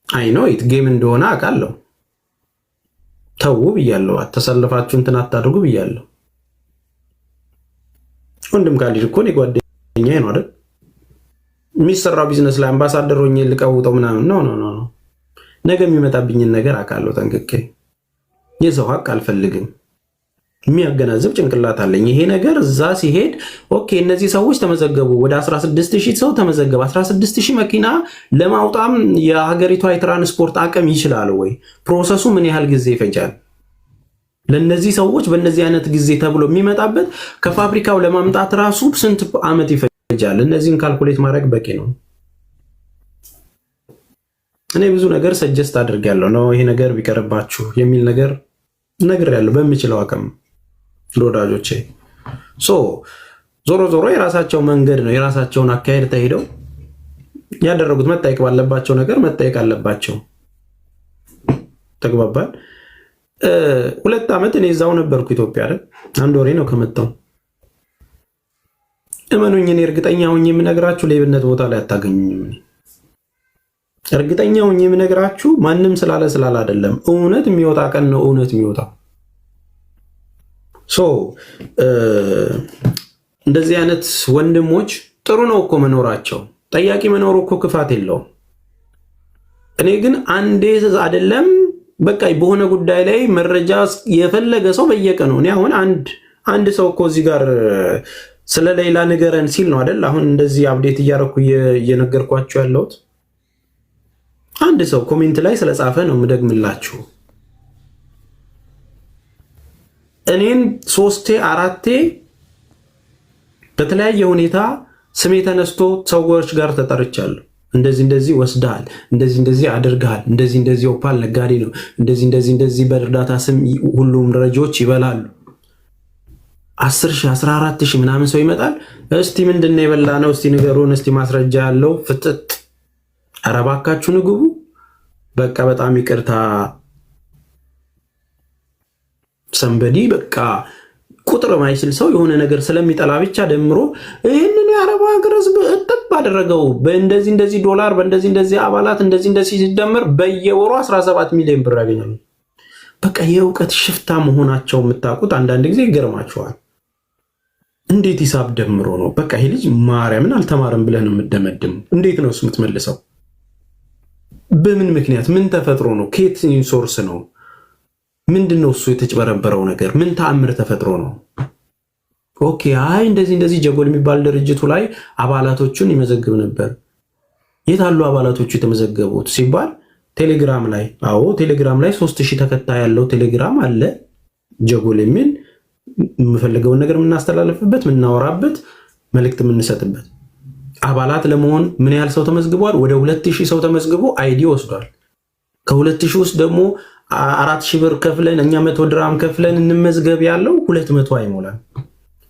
Speaker 1: አይ ኖ ኢት ጌም እንደሆነ አውቃለሁ። ተው ብያለሁ። አተሰልፋችሁ እንትን አታድርጉ ብያለሁ። ወንድም ካሊድ እኮ እኔ ጓደኛዬ ነው አይደል? የሚሰራው ቢዝነስ ላይ አምባሳደር ሆኜ ልቀውጠው ምናምን ነው። ነገ የሚመጣብኝን ነገር አውቃለሁ ጠንቅቄ። የሰው ሀቅ አልፈልግም። የሚያገናዝብ ጭንቅላት አለኝ። ይሄ ነገር እዛ ሲሄድ ኦኬ፣ እነዚህ ሰዎች ተመዘገቡ፣ ወደ 16000 ሰው ተመዘገበ። 16000 መኪና ለማውጣም የሀገሪቷ የትራንስፖርት አቅም ይችላል ወይ? ፕሮሰሱ ምን ያህል ጊዜ ይፈጃል? ለነዚህ ሰዎች በእነዚህ አይነት ጊዜ ተብሎ የሚመጣበት ከፋብሪካው ለማምጣት ራሱ ስንት ዓመት ይፈጃል? እነዚህን ካልኩሌት ማድረግ በቂ ነው። እኔ ብዙ ነገር ሰጀስት አድርጋለሁ ነው ይሄ ነገር ቢቀርባችሁ የሚል ነገር ነግሬያለሁ በሚችለው አቅም ለወዳጆቼ። ዞሮ የራሳቸው መንገድ ነው፣ የራሳቸውን አካሄድ ተሄደው ያደረጉት መጠየቅ ባለባቸው ነገር መጠየቅ አለባቸው። ተግባባል። 2 ዓመት እኔ እዛው ነበርኩ ኢትዮጵያ አይደል? 1 ወሬ ነው ከመጣሁ። እመኑኝ፣ እኔ እርግጠኛ ሆኜ የምነግራችሁ ሌብነት ቦታ ላይ አታገኙኝም። እርግጠኛ ሆኜ የምነግራችሁ ማንም ስላለ አይደለም። እውነት የሚወጣ ቀን ነው እውነት የሚወጣው። እንደዚህ አይነት ወንድሞች ጥሩ ነው እኮ መኖራቸው። ጠያቂ መኖሩ እኮ ክፋት የለውም። እኔ ግን አንዴ አይደለም በቃ በሆነ ጉዳይ ላይ መረጃ የፈለገ ሰው በየቀኑ እኔ አሁን አንድ ሰው እኮ እዚህ ጋር ስለ ሌላ ንገረን ሲል ነው አይደል? አሁን እንደዚህ አፕዴት እያደረኩ እየነገርኳችሁ ያለሁት። አንድ ሰው ኮሜንት ላይ ስለጻፈ ነው የምደግምላችሁ። እኔን 3 4 በተለያየ ሁኔታ ስሜ ተነስቶ ሰዎች ጋር ተጠርቻለሁ። እንደዚህ ወስደሃል፣ እንደዚህ አድርገሃል፣ እንደዚህ ኦፓል ነጋዴ ነው፣ እንደዚህ በእርዳታ ስም ሁሉም ደረጃዎች ይበላሉ። 10,000 14,000 ምናምን ሰው ይመጣል። እስቲ ምንድነው የበላነው? እስቲ ንገሩን፣ እስቲ ማስረጃ ያለው ፍጥጥ። ኧረ እባካችሁ ንግቡ። በቃ በጣም ይቅርታ ሰንበዲ በቃ ቁጥር ማይችል ሰው የሆነ ነገር ስለሚጠላ ብቻ ደምሮ ይህንን የአረብ ሀገር ህዝብ እጥብ አደረገው። በእንደዚህ ዶላር በእንደዚህ አባላት እንደዚህ ሲደመር በየወሩ 17 ሚሊዮን ብር ያገኛሉ። በቃ የእውቀት ሽፍታ መሆናቸው የምታውቁት አንዳንድ ጊዜ ይገርማቸዋል። እንዴት ሂሳብ ደምሮ ነው? በቃ ይሄ ልጅ ማርያምን አልተማረም ብለህ ነው የምትደመድም። እንዴት ነው እሱ የምትመልሰው? በምን ምክንያት? ምን ተፈጥሮ ነው? ከየት ሶርስ ነው? ምንድነው እሱ የተጭበረበረው ነገር? ምን ተአምር ተፈጥሮ ነው? ኦኬ አይ እንደዚህ ጀጎል የሚባል ድርጅቱ ላይ አባላቶቹን ይመዘግብ ነበር። የት አሉ አባላቶቹ የተመዘገቡት ሲባል ቴሌግራም ላይ። አዎ ቴሌግራም ላይ 3000 ተከታይ ያለው ቴሌግራም አለ ጀጎል የሚል የምፈልገውን ነገር የምናስተላልፍበት የምናወራበት መልእክት የምንሰጥበት። አባላት ለመሆን ምን ያህል ሰው ተመዝግቧል? ወደ 2000 ሰው ተመዝግቦ አይዲ ወስዷል። ከ2000 ውስጥ ደግሞ 4000 ብር ከፍለን እኛ 100 ድራም ከፍለን እንመዝገብ ያለው 200 አይሞላም።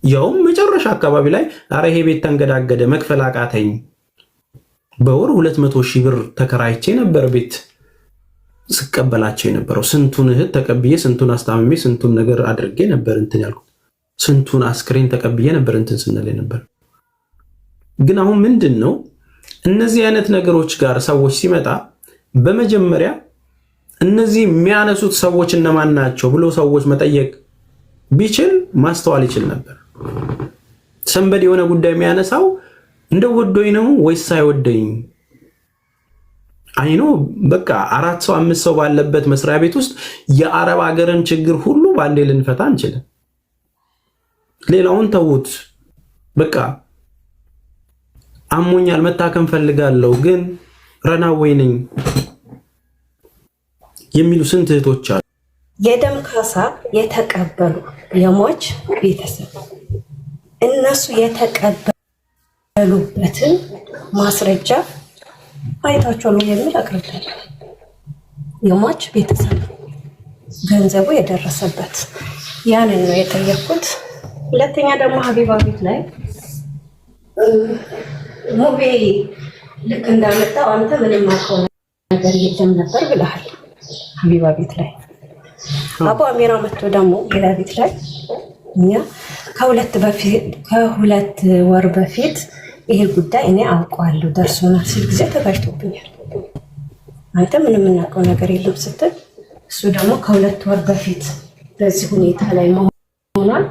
Speaker 1: ያውም መጨረሻ አካባቢ ላይ አረ ይሄ ቤት ተንገዳገደ መክፈል አቃተኝ። በወር 200,000 ብር ተከራይቼ ነበር ቤት ስቀበላቸው የነበረው። ስንቱን እህት ተቀብዬ ስንቱን አስታምሜ ስንቱን ነገር አድርጌ ነበር እንትን ያልኩት። ስንቱን አስክሬን ተቀብዬ ነበር እንትን ስንል ነበር። ግን አሁን ምንድነው እነዚህ አይነት ነገሮች ጋር ሰዎች ሲመጣ በመጀመሪያ እነዚህ የሚያነሱት ሰዎች እነማን ናቸው ብሎ ሰዎች መጠየቅ ቢችል ማስተዋል ይችል ነበር። ሰንበድ የሆነ ጉዳይ የሚያነሳው እንደው ወዶኝ ነው ወይስ አይወደኝ? አይኖ በቃ 4 ሰው 5 ሰው ባለበት መስሪያ ቤት ውስጥ የአረብ ሀገርን ችግር ሁሉ ባንዴ ልንፈታ አንችልም። ሌላውን ተውት። በቃ አሞኛል መታከም ፈልጋለሁ ግን ረናዌይ ነኝ የሚሉ ስንት እህቶች አሉ።
Speaker 2: የደም ካሳ የተቀበሉ የሟች ቤተሰብ እነሱ የተቀበሉበትን ማስረጃ አይታችኋል የሚል አቅርቤያለሁ። የሟች ቤተሰብ ገንዘቡ የደረሰበት ያንን ነው የጠየኩት። ሁለተኛ ደግሞ ሀቢባ ቤት ላይ ሙቤ ልክ እንዳመጣው አንተ ምንም አውቀው ነገር የለም ነበር ብለሃል። ሀቢባ ቤት ላይ አቡ አሚራ መጥቶ ደግሞ ሌላ ቤት ላይ እኛ ከሁለት ወር በፊት ይሄ ጉዳይ እኔ አውቀዋለሁ ደርሶናል ሲል ጊዜ ተጋጭቶብኛል። አንተ ምንም የምናውቀው ነገር የለም ስትል እሱ ደግሞ ከ2 ወር በፊት በዚህ ሁኔታ ላይ መሆኗን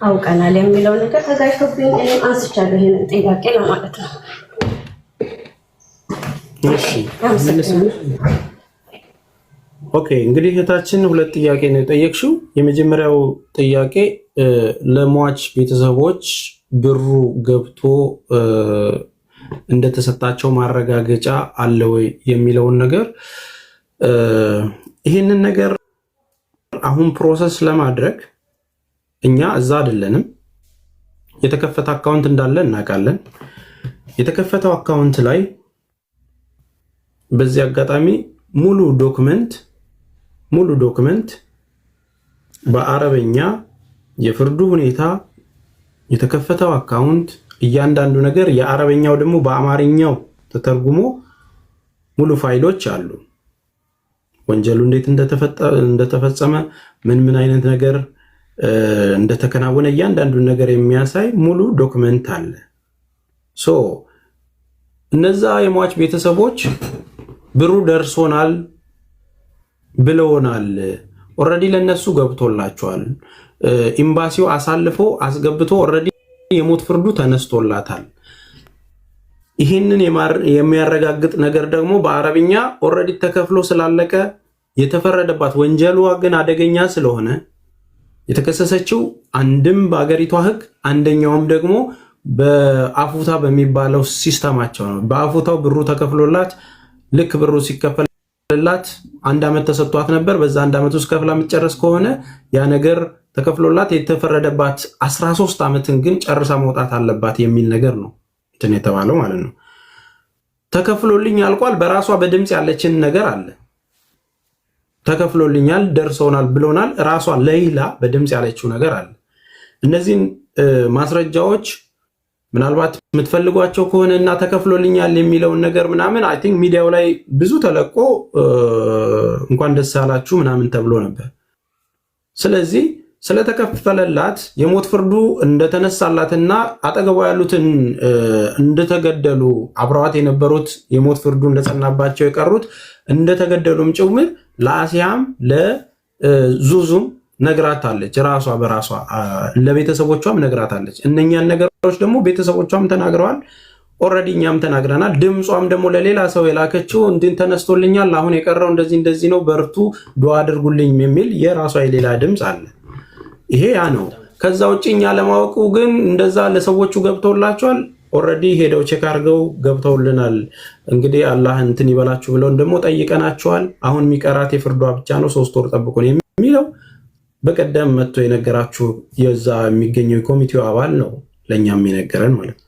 Speaker 2: አውቀናል የሚለው ነገር ተጋጭቶብኝ እኔም አንስቻለሁ ይሄንን ጥያቄ ለማለት ነው።
Speaker 1: እሺ ኦኬ እንግዲህ እህታችን 2 ጥያቄ ነው የጠየቅሽው። የመጀመሪያው ጥያቄ ለሟች ቤተሰቦች ብሩ ገብቶ እንደተሰጣቸው ማረጋገጫ አለ ወይ የሚለውን ነገር ይህንን ነገር አሁን ፕሮሰስ ለማድረግ እኛ እዛ አይደለንም። የተከፈተ አካውንት እንዳለ እናውቃለን። የተከፈተው አካውንት ላይ በዚህ አጋጣሚ ሙሉ ዶክመንት በአረበኛ የፍርዱ ሁኔታ የተከፈተው አካውንት እያንዳንዱ ነገር የአረበኛው ደግሞ በአማርኛው ተተርጉሞ ሙሉ ፋይሎች አሉ። ወንጀሉ እንዴት እንደተፈጸመ ምን አይነት ነገር እንደተከናወነ እያንዳንዱ ነገር የሚያሳይ ሙሉ ዶክመንት አለ። እነዛ የሟች ቤተሰቦች ብሩ ደርሶናል ብለውናል። ኦልሬዲ ለነሱ ገብቶላቸዋል። ኤምባሲው አሳልፎ አስገብቶ ኦልሬዲ የሞት ፍርዱ ተነስቶላታል። ይህንን የሚያረጋግጥ ነገር ደግሞ በአረብኛ ኦልሬዲ ተከፍሎ ስላለቀ የተፈረደባት ወንጀሏ ግን አደገኛ ስለሆነ የተከሰሰችው አንድም በአገሪቷ ሕግ አንደኛውም ደግሞ በአፉታ በሚባለው ሲስተማቸው ነው። በአፉታው ብሩ ተከፍሎላት ልክ ብሩ ሲከፈል ተከፍሎላት 1 ዓመት ተሰጥቷት ነበር። በዛ 1 ዓመት ውስጥ ከፍላ የምትጨርስ ከሆነ ያ ነገር ተከፍሎላት የተፈረደባት 13 ዓመትን ግን ጨርሳ መውጣት አለባት የሚል ነገር ነው እንትን የተባለው ማለት ነው። ተከፍሎልኝ አልቋል። በራሷ በድምጽ ያለችን ነገር አለ። ተከፍሎልኛል ደርሶናል ብሎናል። ራሷ ሌይላ በድምጽ ያለችው ነገር አለ። እነዚህን ማስረጃዎች ምናልባት የምትፈልጓቸው ከሆነ እና ተከፍሎልኛል የሚለውን ነገር ምናምን አይ ቲንክ ሚዲያው ላይ ብዙ ተለቆ እንኳን ደስ አላችሁ ምናምን ተብሎ ነበር። ስለዚህ ስለተከፈለላት የሞት ፍርዱ እንደተነሳላትና አጠገቧ ያሉትን እንደተገደሉ አብረዋት የነበሩት የሞት ፍርዱ እንደጸናባቸው የቀሩት እንደተገደሉም ጭምር ለአሲያም ለዙዙም ነግራታለች። ራሷ በራሷ ለቤተሰቦቿም ነግራታለች። እነኛን ነገሮች ደግሞ ቤተሰቦቿም ተናግረዋል። ኦልሬዲ እኛም ተናግረናል። ድምጿም ደግሞ ለሌላ ሰው የላከችው እንድን ተነስቶልኛል፣ አሁን የቀረው እንደዚህ ነው፣ በርቱ ዱዓ አድርጉልኝ የሚል የራሷ የሌላ ድምፅ አለ። ይሄ ያ ነው። ከዛ ውጭ እኛ ለማወቁ ግን እንደዛ ለሰዎቹ ገብተውላቸዋል። ኦልሬዲ ሄደው ቼክ አድርገው ገብተውልናል። እንግዲህ አላህ እንትን ይበላችሁ ብለውን ደግሞ ጠይቀናቸዋል። አሁን የሚቀራት የፍርዷ ብቻ ነው፣ 3 ወር ጠብቁን የሚለው በቀደም መጥቶ የነገራችሁ የዛ የሚገኘው የኮሚቴው አባል ነው ለእኛም የነገረን ማለት ነው።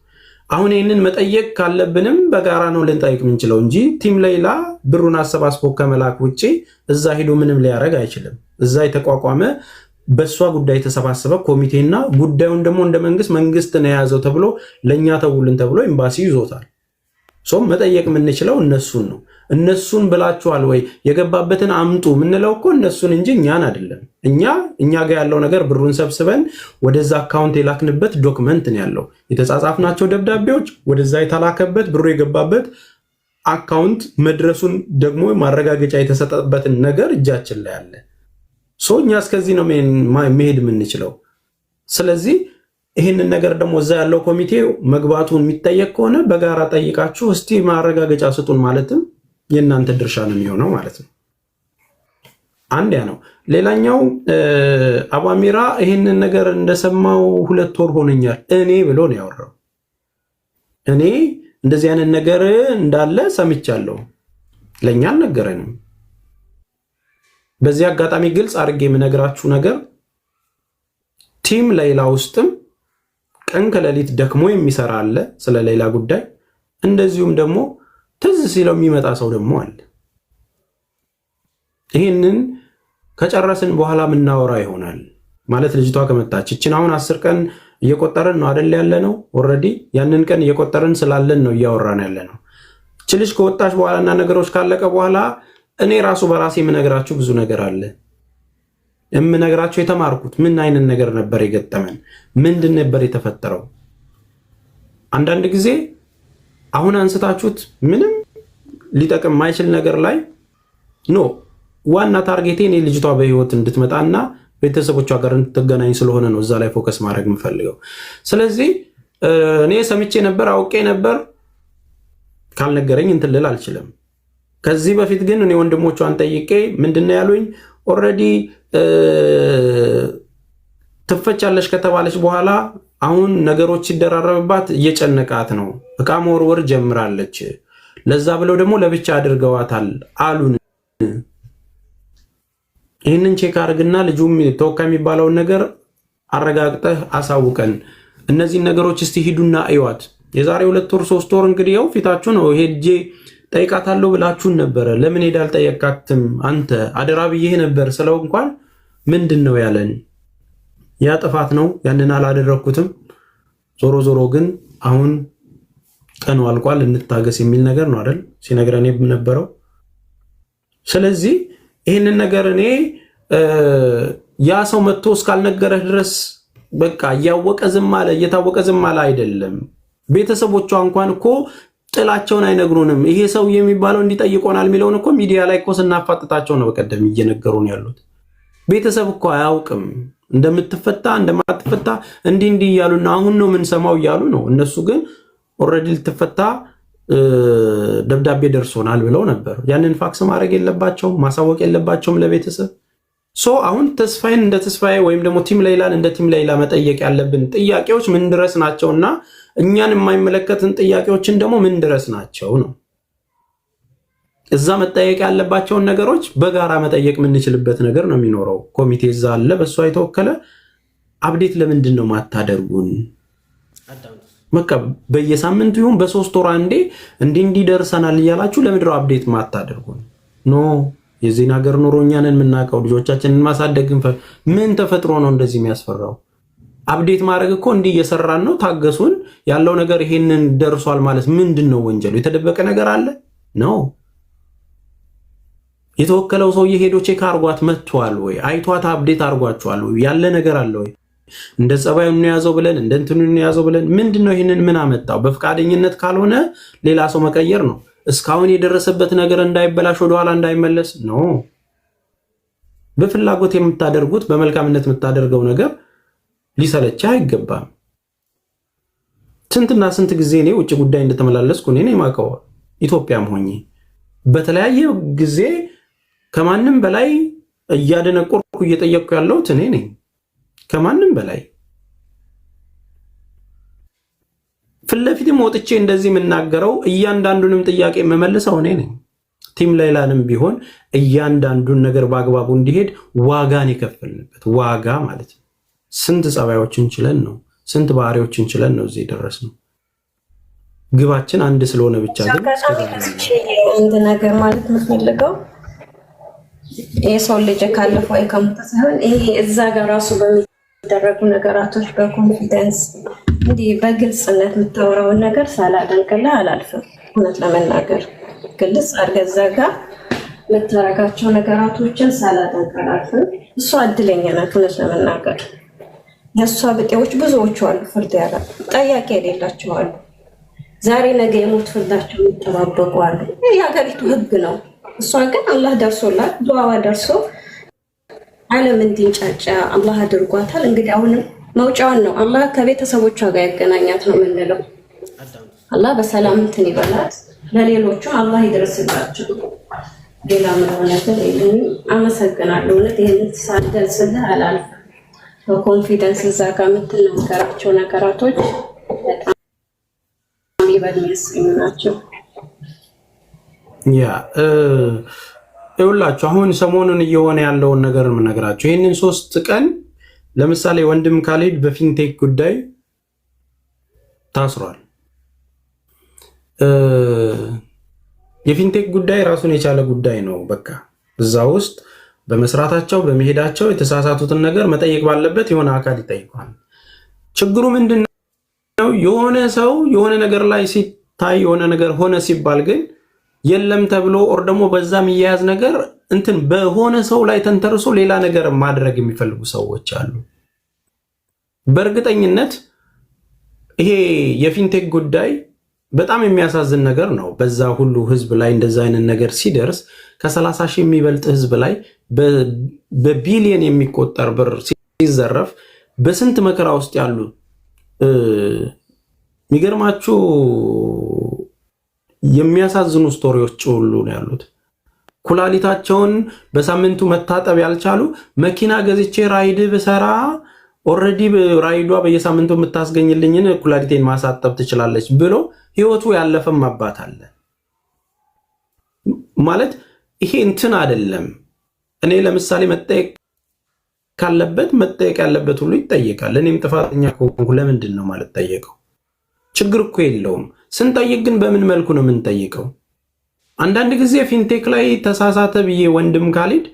Speaker 1: አሁን ይህንን መጠየቅ ካለብንም በጋራ ነው ልንጠይቅ የምንችለው እንጂ ቲም ሌላ ብሩን አሰባስቦ ከመላክ ውጭ እዛ ሄዶ ምንም ሊያደርግ አይችልም። እዛ የተቋቋመ በእሷ ጉዳይ የተሰባሰበ ኮሚቴና ጉዳዩን ደግሞ እንደ መንግስት ነው የያዘው ተብሎ ለእኛ ተውልን ተብሎ ኤምባሲ ይዞታል። ሶም መጠየቅ የምንችለው እነሱን ነው። እነሱን ብላችኋል ወይ የገባበትን አምጡ የምንለው እኮ እነሱን እንጂ እኛን አይደለም። እኛ ጋር ያለው ነገር ብሩን ሰብስበን ወደዛ አካውንት የላክንበት ዶክመንት ነው ያለው። የተጻጻፍናቸው ደብዳቤዎች ወደዛ የተላከበት ብሩ የገባበት አካውንት መድረሱን ደግሞ ማረጋገጫ የተሰጠበትን ነገር እጃችን ላይ አለ። እኛ እስከዚህ ነው መሄድ የምንችለው። ስለዚህ ይህንን ነገር ደግሞ እዛ ያለው ኮሚቴ መግባቱን የሚጠየቅ ከሆነ በጋራ ጠይቃችሁ እስቲ ማረጋገጫ ስጡን ማለትም የእናንተ ድርሻ ነው የሚሆነው ማለት ነው። አንድ ያ ነው። ሌላኛው አባሚራ ይህንን ነገር እንደሰማው 2 ወር ሆነኛል እኔ ብሎ ነው ያወራው። እኔ እንደዚህ አይነት ነገር እንዳለ ሰምቻለሁ፣ ለኛ አልነገረንም። በዚህ አጋጣሚ ግልጽ አድርጌ የምነግራችሁ ነገር ቲም ሌላ ውስጥም ቀን ከሌሊት ደክሞ የሚሰራ አለ ስለ ሌላ ጉዳይ፣ እንደዚሁም ደግሞ ትዝ ሲለው የሚመጣ ሰው ደግሞ አለ። ይህንን ከጨረስን በኋላ የምናወራ ይሆናል ማለት ልጅቷ ከመጣች እችን አሁን 10 ቀን እየቆጠረን ነው አይደል ያለ ነው። ኦልሬዲ ያንን ቀን እየቆጠረን ስላለን ነው እያወራን ያለ ነው። እች ልጅ ከወጣች በኋላና ነገሮች ካለቀ በኋላ እኔ ራሱ በራሴ የምነግራችሁ ብዙ ነገር አለ። የምነግራችሁ የተማርኩት ምን አይነት ነገር ነበር የገጠመን፣ ምንድን ነበር የተፈጠረው። አንዳንድ ጊዜ አሁን አንስታችሁት ምንም ሊጠቅም ማይችል ነገር ላይ ኖ ዋና ታርጌቴ እኔ ልጅቷ በህይወት እንድትመጣና ቤተሰቦቿ ጋር እንድትገናኝ ስለሆነ ነው እዛ ላይ ፎከስ ማድረግ የምፈልገው። ስለዚህ እኔ ሰምቼ ነበር አውቄ ነበር ካልነገረኝ እንትን ልል አልችልም። ከዚህ በፊት ግን እኔ ወንድሞቿን ጠይቄ ምንድነው ያሉኝ፣ ኦልሬዲ ትፈቻለሽ ከተባለች በኋላ አሁን ነገሮች ሲደራረብባት እየጨነቃት ነው፣ እቃ መወርወር ጀምራለች፣ ለዛ ብለው ደግሞ ለብቻ አድርገዋታል አሉን። ይህንን ቼክ አድርግና ልጁም ተወካይ የሚባለውን ነገር አረጋግጠህ አሳውቀን፣ እነዚህን ነገሮች እስቲ ሂዱና እዩዋት። የዛሬ 2 ወር 3 ወር እንግዲህ ያው ፊታችሁ ነው ሄጄ ጠይቃታለሁ ብላችሁን ነበረ። ለምን ሄዳ አልጠየቃትም አንተ አደራ ብዬ ነበር ስለው እንኳን ምንድን ነው ያለን፣ ያ ጥፋት ነው ያንን አላደረኩትም፣ ዞሮ ዞሮ ግን አሁን ቀኑ አልቋል እንታገስ የሚል ነገር ነው አይደል ሲነግረን የነበረው። ስለዚህ ይህንን ነገር እኔ ያ ሰው መጥቶ እስካልነገረህ ድረስ በቃ እያወቀ ዝም አለ እየታወቀ ዝም አለ አይደለም። ቤተሰቦቿ እንኳን እኮ ጥላቸውን አይነግሩንም። ይሄ ሰው የሚባለው እንዲጠይቆናል የሚለውን እኮ ሚዲያ ላይ እኮ ስናፋጥጣቸው ነው በቀደም እየነገሩን ያሉት። ቤተሰብ እኮ አያውቅም እንደምትፈታ እንደማትፈታ እንዲህ እያሉና አሁን ነው የምንሰማው እያሉ ነው። እነሱ ግን ኦልሬዲ ልትፈታ ደብዳቤ ደርሶናል ብለው ነበር። ያንን ፋክስ ማድረግ የለባቸውም ማሳወቅ የለባቸውም ለቤተሰብ። አሁን ተስፋዬን እንደ ተስፋዬ ወይም ደግሞ ቲም ሌላን እንደ ቲም ሌላ መጠየቅ ያለብን ጥያቄዎች ምን ድረስ ናቸውና እኛን የማይመለከትን ጥያቄዎችን ደግሞ ምን ድረስ ናቸው ነው። እዛ መጠየቅ ያለባቸውን ነገሮች በጋራ መጠየቅ የምንችልበት ነገር ነው የሚኖረው። ኮሚቴ እዛ አለ፣ በእሷ የተወከለ አፕዴት ለምንድን ነው ማታደርጉን? በቃ በየሳምንቱ ይሁን በሶስት ወር አንዴ እንዲህ ደርሰናል እያላችሁ ለምንድነው አፕዴት ማታደርጉን? ኖ የዚህ ነገር ኑሮ እኛ ነን የምናውቀው። ልጆቻችንን ማሳደግ ምን ተፈጥሮ ነው እንደዚህ የሚያስፈራው? አፕዴት ማድረግ እኮ እንዲህ እየሰራን ነው፣ ታገሱን። ያለው ነገር ይሄንን ደርሷል ማለት ምንድን ነው ወንጀሉ? የተደበቀ ነገር አለ ነው? የተወከለው ሰውዬ ሄዶ ቼክ አርጓት መጥቷል ወይ? አይቷት አፕዴት አርጓቸዋል ወይ? ያለ ነገር አለ ወይ? እንደ ጸባዩ እንያዘው ብለን እንደ እንትኑ እንያዘው ብለን ምንድነው? ይሄንን ምን አመጣው? በፍቃደኝነት ካልሆነ ሌላ ሰው መቀየር ነው። እስካሁን የደረሰበት ነገር እንዳይበላሽ ወደኋላ እንዳይመለስ ነው። በፍላጎት የምታደርጉት በመልካምነት የምታደርገው ነገር ሊሰለቻ አይገባም። ስንትና ስንት ጊዜ እኔ ውጭ ጉዳይ እንደተመላለስኩ እኔ የማውቀው ኢትዮጵያም ሆኜ በተለያየ ጊዜ ከማንም በላይ እያደነቆርኩ እየጠየቅኩ ያለሁት እኔ ነኝ። ከማንም በላይ ፊት ለፊትም ወጥቼ እንደዚህ የምናገረው እያንዳንዱንም ጥያቄ የምመልሰው እኔ ነኝ። ቲም ሌላንም ቢሆን እያንዳንዱን ነገር በአግባቡ እንዲሄድ ዋጋን የከፈልንበት ዋጋ ማለት ነው። ስንት ጸባዮችን ችለን ነው፣ ስንት ባህሪዎችን ችለን ነው እዚህ የደረስነው። ግባችን አንድ ስለሆነ ብቻ ግን
Speaker 2: አንድ ነገር ማለት የምፈልገው የሰው ልጅ ካለፈው ወይ ከሞተ ሳይሆን ይሄ እዛ ጋር ራሱ በሚደረጉ ነገራቶች በኮንፊደንስ እንዲህ በግልጽነት የምታወራውን ነገር ሳላደንቅልህ አላልፍም። እውነት ለመናገር ግልጽ አድርገህ እዛ ጋር የምታረጋቸው ነገራቶችን ሳላደንቅ አላልፍም። እሷ እድለኛ ናት። እውነት ለመናገር የእሷ ብጤዎች ብዙዎቹ አሉ፣ ፍርድ ያለ ጠያቂ የሌላቸው አሉ። ዛሬ ነገ የሞት ፍርዳቸው የሚጠባበቁ አሉ። ይህ የሀገሪቱ ሕግ ነው። እሷ ግን አላህ ደርሶላት ዱዓዋ ደርሶ ዓለም እንዲንጫጫ አላህ አድርጓታል። እንግዲህ አሁንም መውጫውን ነው አላህ ከቤተሰቦቿ ጋር ያገናኛት ነው የምንለው። አላህ በሰላም እንትን ይበላት፣ ለሌሎቹም አላህ ይድረስላቸው። ሌላ ምንም ነገር የለኝም። አመሰግናለሁ። እውነት ይህን ሳልገልጽልህ አላልፍም። በኮንፊደንስ እዛ ጋር የምትናገራቸው ነገራቶች በጣም የሚያሰኙ ናቸው።
Speaker 1: ያ ይኸውላችሁ አሁን ሰሞኑን እየሆነ ያለውን ነገር የምነግራችሁ ይህንን 3 ቀን ለምሳሌ ወንድም ካሌድ በፊንቴክ ጉዳይ ታስሯል። የፊንቴክ ጉዳይ ራሱን የቻለ ጉዳይ ነው። በቃ እዛ ውስጥ በመስራታቸው በመሄዳቸው የተሳሳቱትን ነገር መጠየቅ ባለበት የሆነ አካል ይጠይቋል። ችግሩ ምንድን ነው? የሆነ ሰው የሆነ ነገር ላይ ሲታይ የሆነ ነገር ሆነ ሲባል ግን የለም ተብሎ ኦር ደግሞ በዛ የሚያያዝ ነገር እንትን በሆነ ሰው ላይ ተንተርሶ ሌላ ነገር ማድረግ የሚፈልጉ ሰዎች አሉ። በእርግጠኝነት ይሄ የፊንቴክ ጉዳይ በጣም የሚያሳዝን ነገር ነው። በዛ ሁሉ ህዝብ ላይ እንደዛ አይነት ነገር ሲደርስ ከ30 ሺህ የሚበልጥ ህዝብ ላይ በቢሊየን የሚቆጠር ብር ሲዘረፍ በስንት መከራ ውስጥ ያሉ የሚገርማችሁ የሚያሳዝኑ ስቶሪዎች ሁሉ ነው ያሉት። ኩላሊታቸውን በሳምንቱ መታጠብ ያልቻሉ መኪና ገዝቼ ራይድ ብሰራ ኦልሬዲ ራይዷ በየሳምንቱ የምታስገኝልኝን ኩላሊቴን ማሳጠብ ትችላለች ብሎ ህይወቱ ያለፈም አባት አለ። ማለት ይሄ እንትን አይደለም። እኔ ለምሳሌ መጠየቅ ካለበት መጠየቅ ያለበት ሁሉ ይጠየቃል። እኔም ጥፋተኛ ከሆንኩ ለምንድን ነው ማለት ጠየቀው? ችግር እኮ የለውም። ስንጠይቅ ግን በምን መልኩ ነው የምንጠይቀው? አንዳንድ ጊዜ ፊንቴክ ላይ ተሳሳተ ብዬ ወንድም ካሌድ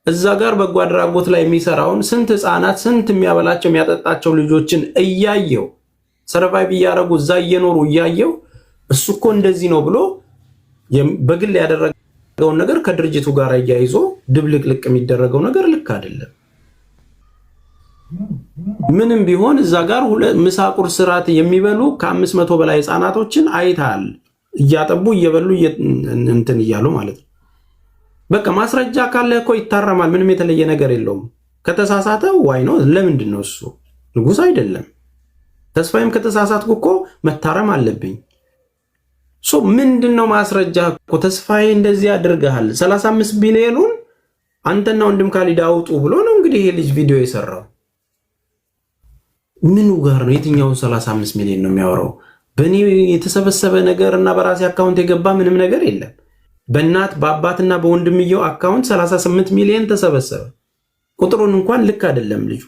Speaker 1: እዛ ጋር በጎ አድራጎት ላይ የሚሰራውን ስንት ህፃናት ስንት የሚያበላቸው የሚያጠጣቸው ልጆችን እያየው ሰርቫይቭ እያደረጉ እዛ እየኖሩ እያየው እሱ እኮ እንደዚህ ነው ብሎ በግል ያደረገውን ነገር ከድርጅቱ ጋር እያይዞ ድብልቅልቅ የሚደረገው ነገር ልክ አይደለም። ምንም ቢሆን እዛ ጋር ምሳ ቁርስ ራት የሚበሉ ከ500 በላይ ህፃናቶችን አይታል እያጠቡ እየበሉ እንትን እያሉ ማለት ነው። በቃ ማስረጃ ካለ እኮ ይታረማል። ምንም የተለየ ነገር የለውም። ከተሳሳተ ዋይ ነው። ለምንድን ነው እሱ ንጉስ አይደለም? ተስፋዬም ከተሳሳትኩ እኮ መታረም አለብኝ። ምንድነው ማስረጃ እኮ ተስፋዬ እንደዚህ አድርገሃል 35 ቢሊዮኑን አንተና ወንድም ካሌድ አውጡ ብሎ ነው እንግዲህ ይሄ ልጅ ቪዲዮ የሰራው። ምኑ ጋር ነው? የትኛውን 35 ሚሊዮን ነው የሚያወራው? በእኔ የተሰበሰበ ነገር እና በራሴ አካውንት የገባ ምንም ነገር የለም። በእናት በአባትና በወንድምየው አካውንት 38 ሚሊዮን ተሰበሰበ። ቁጥሩን እንኳን ልክ አይደለም ልጁ።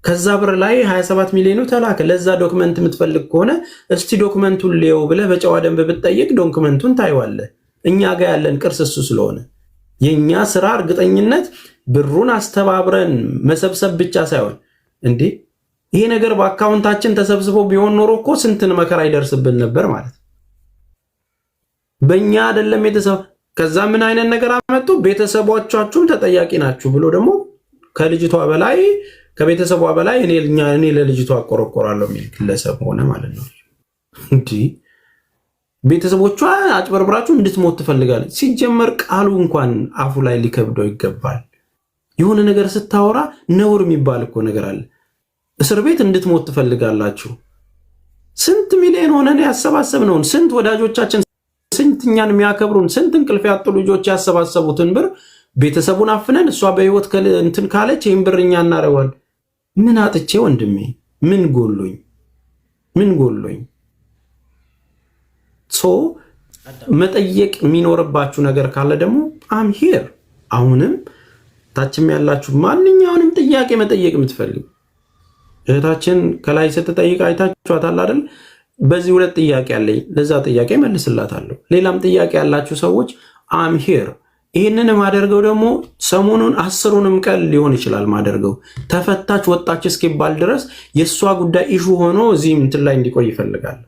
Speaker 1: ከዛ ብር ላይ 27 ሚሊዮኑ ተላከ። ለዛ ዶክመንት የምትፈልግ ከሆነ እስቲ ዶክመንቱን ሊየው ብለህ በጨዋ ደንብ ብትጠይቅ ዶክመንቱን ታይዋለህ። እኛ ጋር ያለን ቅርስ እሱ ስለሆነ የኛ ስራ እርግጠኝነት ብሩን አስተባብረን መሰብሰብ ብቻ ሳይሆን እንዴ ይሄ ነገር በአካውንታችን ተሰብስቦ ቢሆን ኖሮ እኮ ስንትን መከራ ይደርስብን ነበር ማለት በእኛ አይደለም የተሰበ ከዛ ምን አይነት ነገር አመጡ? ቤተሰቦቻችሁም ተጠያቂ ናችሁ ብሎ ደግሞ ከልጅቷ በላይ ከቤተሰቧ በላይ እኔ ለልጅቷ አቆረቆራለሁ የሚል ግለሰብ ሆነ ማለት ነው። እንዴ ቤተሰቦቿ አጭበርብራችሁ እንድትሞት ትፈልጋለች። ሲጀመር ቃሉ እንኳን አፉ ላይ ሊከብደው ይገባል። የሆነ ነገር ስታወራ ነውር የሚባል እኮ ነገር አለ። እስር ቤት እንድትሞት ትፈልጋላችሁ። ስንት ሚሊዮን ሆነን ያሰባሰብነውን ስንት ወዳጆቻችን ስንትኛን የሚያከብሩን ስንት እንቅልፍ ያጡ ልጆች ያሰባሰቡትን ብር ቤተሰቡን አፍነን እሷ በህይወት እንትን ካለች ይህን ብር እኛ እናረዋል። ምን አጥቼ ወንድሜ? ምን ጎሎኝ? መጠየቅ የሚኖርባችሁ ነገር ካለ ደግሞ አም ሂር። አሁንም ታችም ያላችሁ ማንኛውንም ጥያቄ መጠየቅ የምትፈልጉ እህታችን ከላይ ስትጠይቅ አይታችኋታል አይደል? በዚህ ሁለት ጥያቄ አለኝ፣ ለዛ ጥያቄ መልስላታለሁ። ሌላም ጥያቄ ያላችሁ ሰዎች አም ሂር። ይህንን ማደርገው ደግሞ ሰሞኑን 10ሩንም ቀን ሊሆን ይችላል ማደርገው ተፈታች ወጣች እስኪባል ድረስ የእሷ ጉዳይ ኢሹ ሆኖ እዚህ እንትን ላይ እንዲቆይ ይፈልጋል።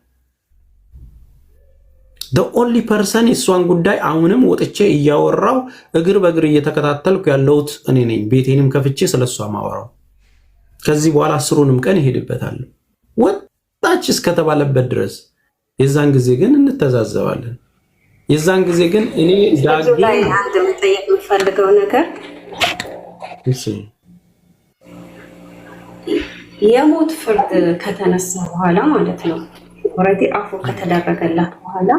Speaker 1: the only person የእሷን ጉዳይ አሁንም ወጥቼ እያወራው እግር በእግር እየተከታተልኩ ያለሁት እኔ ነኝ። ቤቴንም ከፍቼ ስለሷ ማወራው ከዚህ በኋላ 10ሩንም ቀን ይሄድበታል ወጣች እስከተባለበት ድረስ። የዛን ጊዜ ግን እንተዛዘባለን። የዛን ጊዜ ግን እኔ ዳግም
Speaker 2: ላይ አንድ መጠየቅ የምፈልገው ነገር የሞት ፍርድ ከተነሳ በኋላ ማለት ነው ኦልሬዲ አፉ ከተደረገላት በኋላ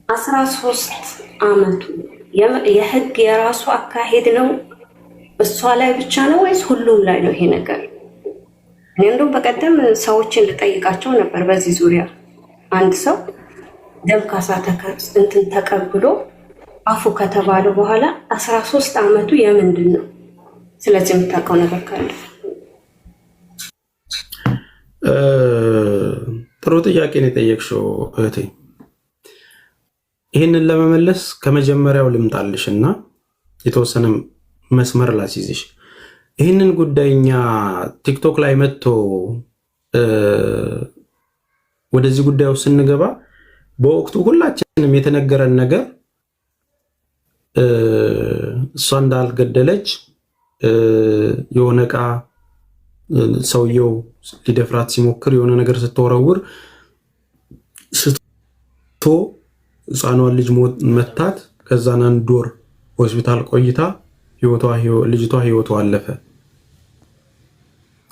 Speaker 2: 13 ዓመቱ የህግ የራሱ አካሄድ ነው እሷ ላይ ብቻ ነው ወይስ ሁሉም ላይ ነው ይሄ ነገር? እኔ እንደውም በቀደም ሰዎችን ልጠይቃቸው ነበር በዚህ ዙሪያ። አንድ ሰው ደም ካሳ እንትን ተቀብሎ አፉ ከተባለ በኋላ 13 ዓመቱ የምንድን ነው? ስለዚህ የምታውቀው ነገር ካለ
Speaker 1: ጥሩ ጥያቄ ነው የጠየቅሽው እህቴ። ይህንን ለመመለስ ከመጀመሪያው ልምጣልሽና የተወሰነ መስመር ላስይዝሽ። ይህንን ጉዳይኛ ቲክቶክ ላይ መጥቶ ወደዚህ ጉዳዩ ስንገባ በወቅቱ ሁላችንም የተነገረን ነገር እሷ እንዳልገደለች የሆነ ዕቃ ሰውየው ሊደፍራት ሲሞክር የሆነ ነገር ስትወረውር ስቶ ሕፃኗን ልጅ መታት። ከዛን 1 ወር ሆስፒታል ቆይታ ልጅቷ ህይወቷ አለፈ።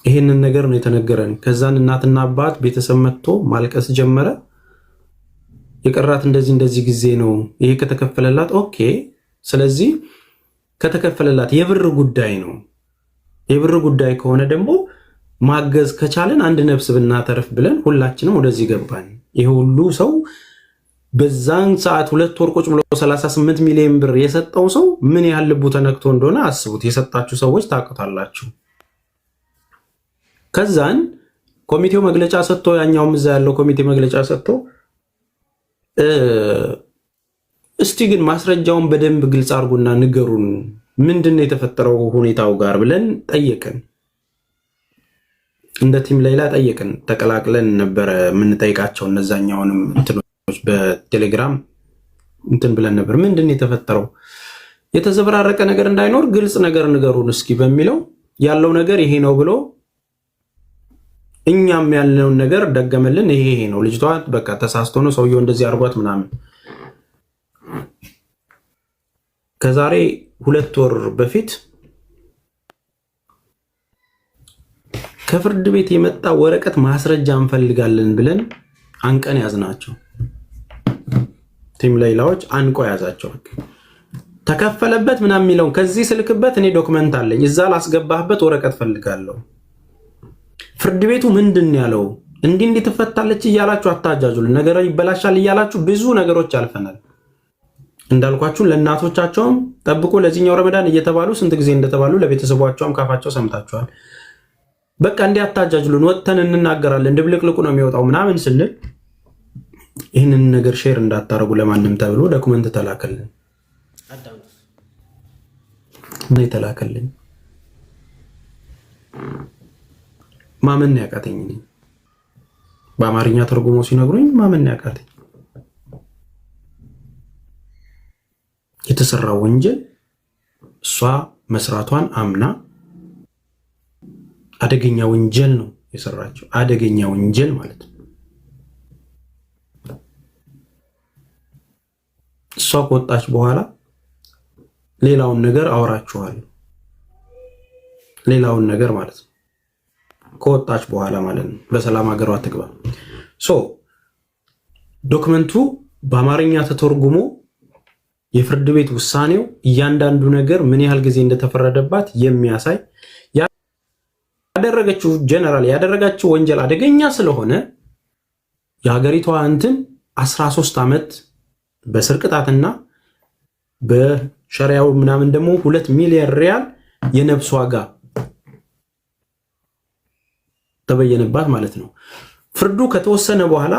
Speaker 1: ይሄንን ነገር ነው የተነገረን። ከዛን እናትና አባት ቤተሰብ መጥቶ ማልቀስ ጀመረ። የቀራት እንደዚህ ጊዜ ነው ይሄ ከተከፈለላት ኦኬ። ስለዚህ ከተከፈለላት የብር ጉዳይ ነው። የብር ጉዳይ ከሆነ ደግሞ ማገዝ ከቻለን አንድ ነፍስ ብናተርፍ ብለን ሁላችንም ወደዚህ ገባን። ይሄ ሁሉ ሰው በዛን ሰዓት 2 ወር ቁጭ ብሎ 38 ሚሊዮን ብር የሰጠው ሰው ምን ያህል ልቡ ተነክቶ እንደሆነ አስቡት። የሰጣችሁ ሰዎች ታውቁታላችሁ። ከዛን ኮሚቴው መግለጫ ሰጥቶ ያኛውም እዛ ያለው ኮሚቴ መግለጫ ሰጥቶ እስቲ ግን ማስረጃውን በደንብ ግልጽ አድርጉና ንገሩን፣ ምንድነው የተፈጠረው ሁኔታው ጋር ብለን ጠየቅን። እንደ ቲም ሌላ ጠየቅን። ተቀላቅለን ነበረ የምንጠይቃቸው እነዛኛውንም እንትኖች በቴሌግራም እንትን ብለን ነበር። ምንድነው የተፈጠረው? የተዘበራረቀ ነገር እንዳይኖር ግልጽ ነገር ንገሩን እስኪ በሚለው ያለው ነገር ይሄ ነው ብሎ እኛም ያለውን ነገር ደገመልን። ይሄ ነው ልጅቷ በቃ ተሳስቶ ነው ሰውየው እንደዚህ አርጓት ምናምን። ከዛሬ 2 ወር በፊት ከፍርድ ቤት የመጣ ወረቀት ማስረጃ እንፈልጋለን ብለን አንቀን ያዝናቸው። ቲም ሌላዎች አንቆ ያዛቸው። ተከፈለበት ምናምን የሚለውን ከዚህ ስልክበት እኔ ዶክመንት አለኝ እዛ ላስገባህበት ወረቀት ፈልጋለሁ። ፍርድ ቤቱ ምንድን ያለው እንዲህ ትፈታለች እያላችሁ አታጃጁልን፣ ነገር ይበላሻል እያላችሁ ብዙ ነገሮች አልፈናል። እንዳልኳችሁ ለእናቶቻቸውም ጠብቁ ለዚህኛው ረመዳን እየተባሉ ስንት ጊዜ እንደተባሉ ለቤተሰቦቻቸውም ካፋቸው ሰምታችኋል። በቃ እንዲያታጃጅሉን ወጥተን እንናገራለን ድብልቅልቁ ነው የሚወጣው ምናምን ስንል ይህንን ነገር ሼር እንዳታረጉ ለማንም ተብሎ ዶክመንት ተላከልን። ምን ተላከልን? ማመን ያቃተኝ ነኝ። በአማርኛ ተርጉሞ ሲነግሩኝ ማመን ያቃተኝ። የተሰራው ወንጀል እሷ መስራቷን አምና አደገኛ ወንጀል ነው የሰራችው። አደገኛ ወንጀል ማለት ነው። እሷ ከወጣች በኋላ ሌላውን ነገር አወራችኋለሁ። ሌላውን ነገር ማለት ነው ከወጣች በኋላ ማለት ነው። በሰላም ሀገሯ ትግባ። ዶክመንቱ በአማርኛ ተተርጉሞ የፍርድ ቤት ውሳኔው እያንዳንዱ ነገር ምን ያህል ጊዜ እንደተፈረደባት የሚያሳይ ያደረገችው ጀነራል ያደረጋችው ወንጀል አደገኛ ስለሆነ የሀገሪቷ እንትን 13 ዓመት በስር ቅጣትና በሸሪያው ምናምን ደግሞ 2 ሚሊዮን ሪያል የነፍስ ዋጋ ተበየነባት ማለት ነው። ፍርዱ ከተወሰነ በኋላ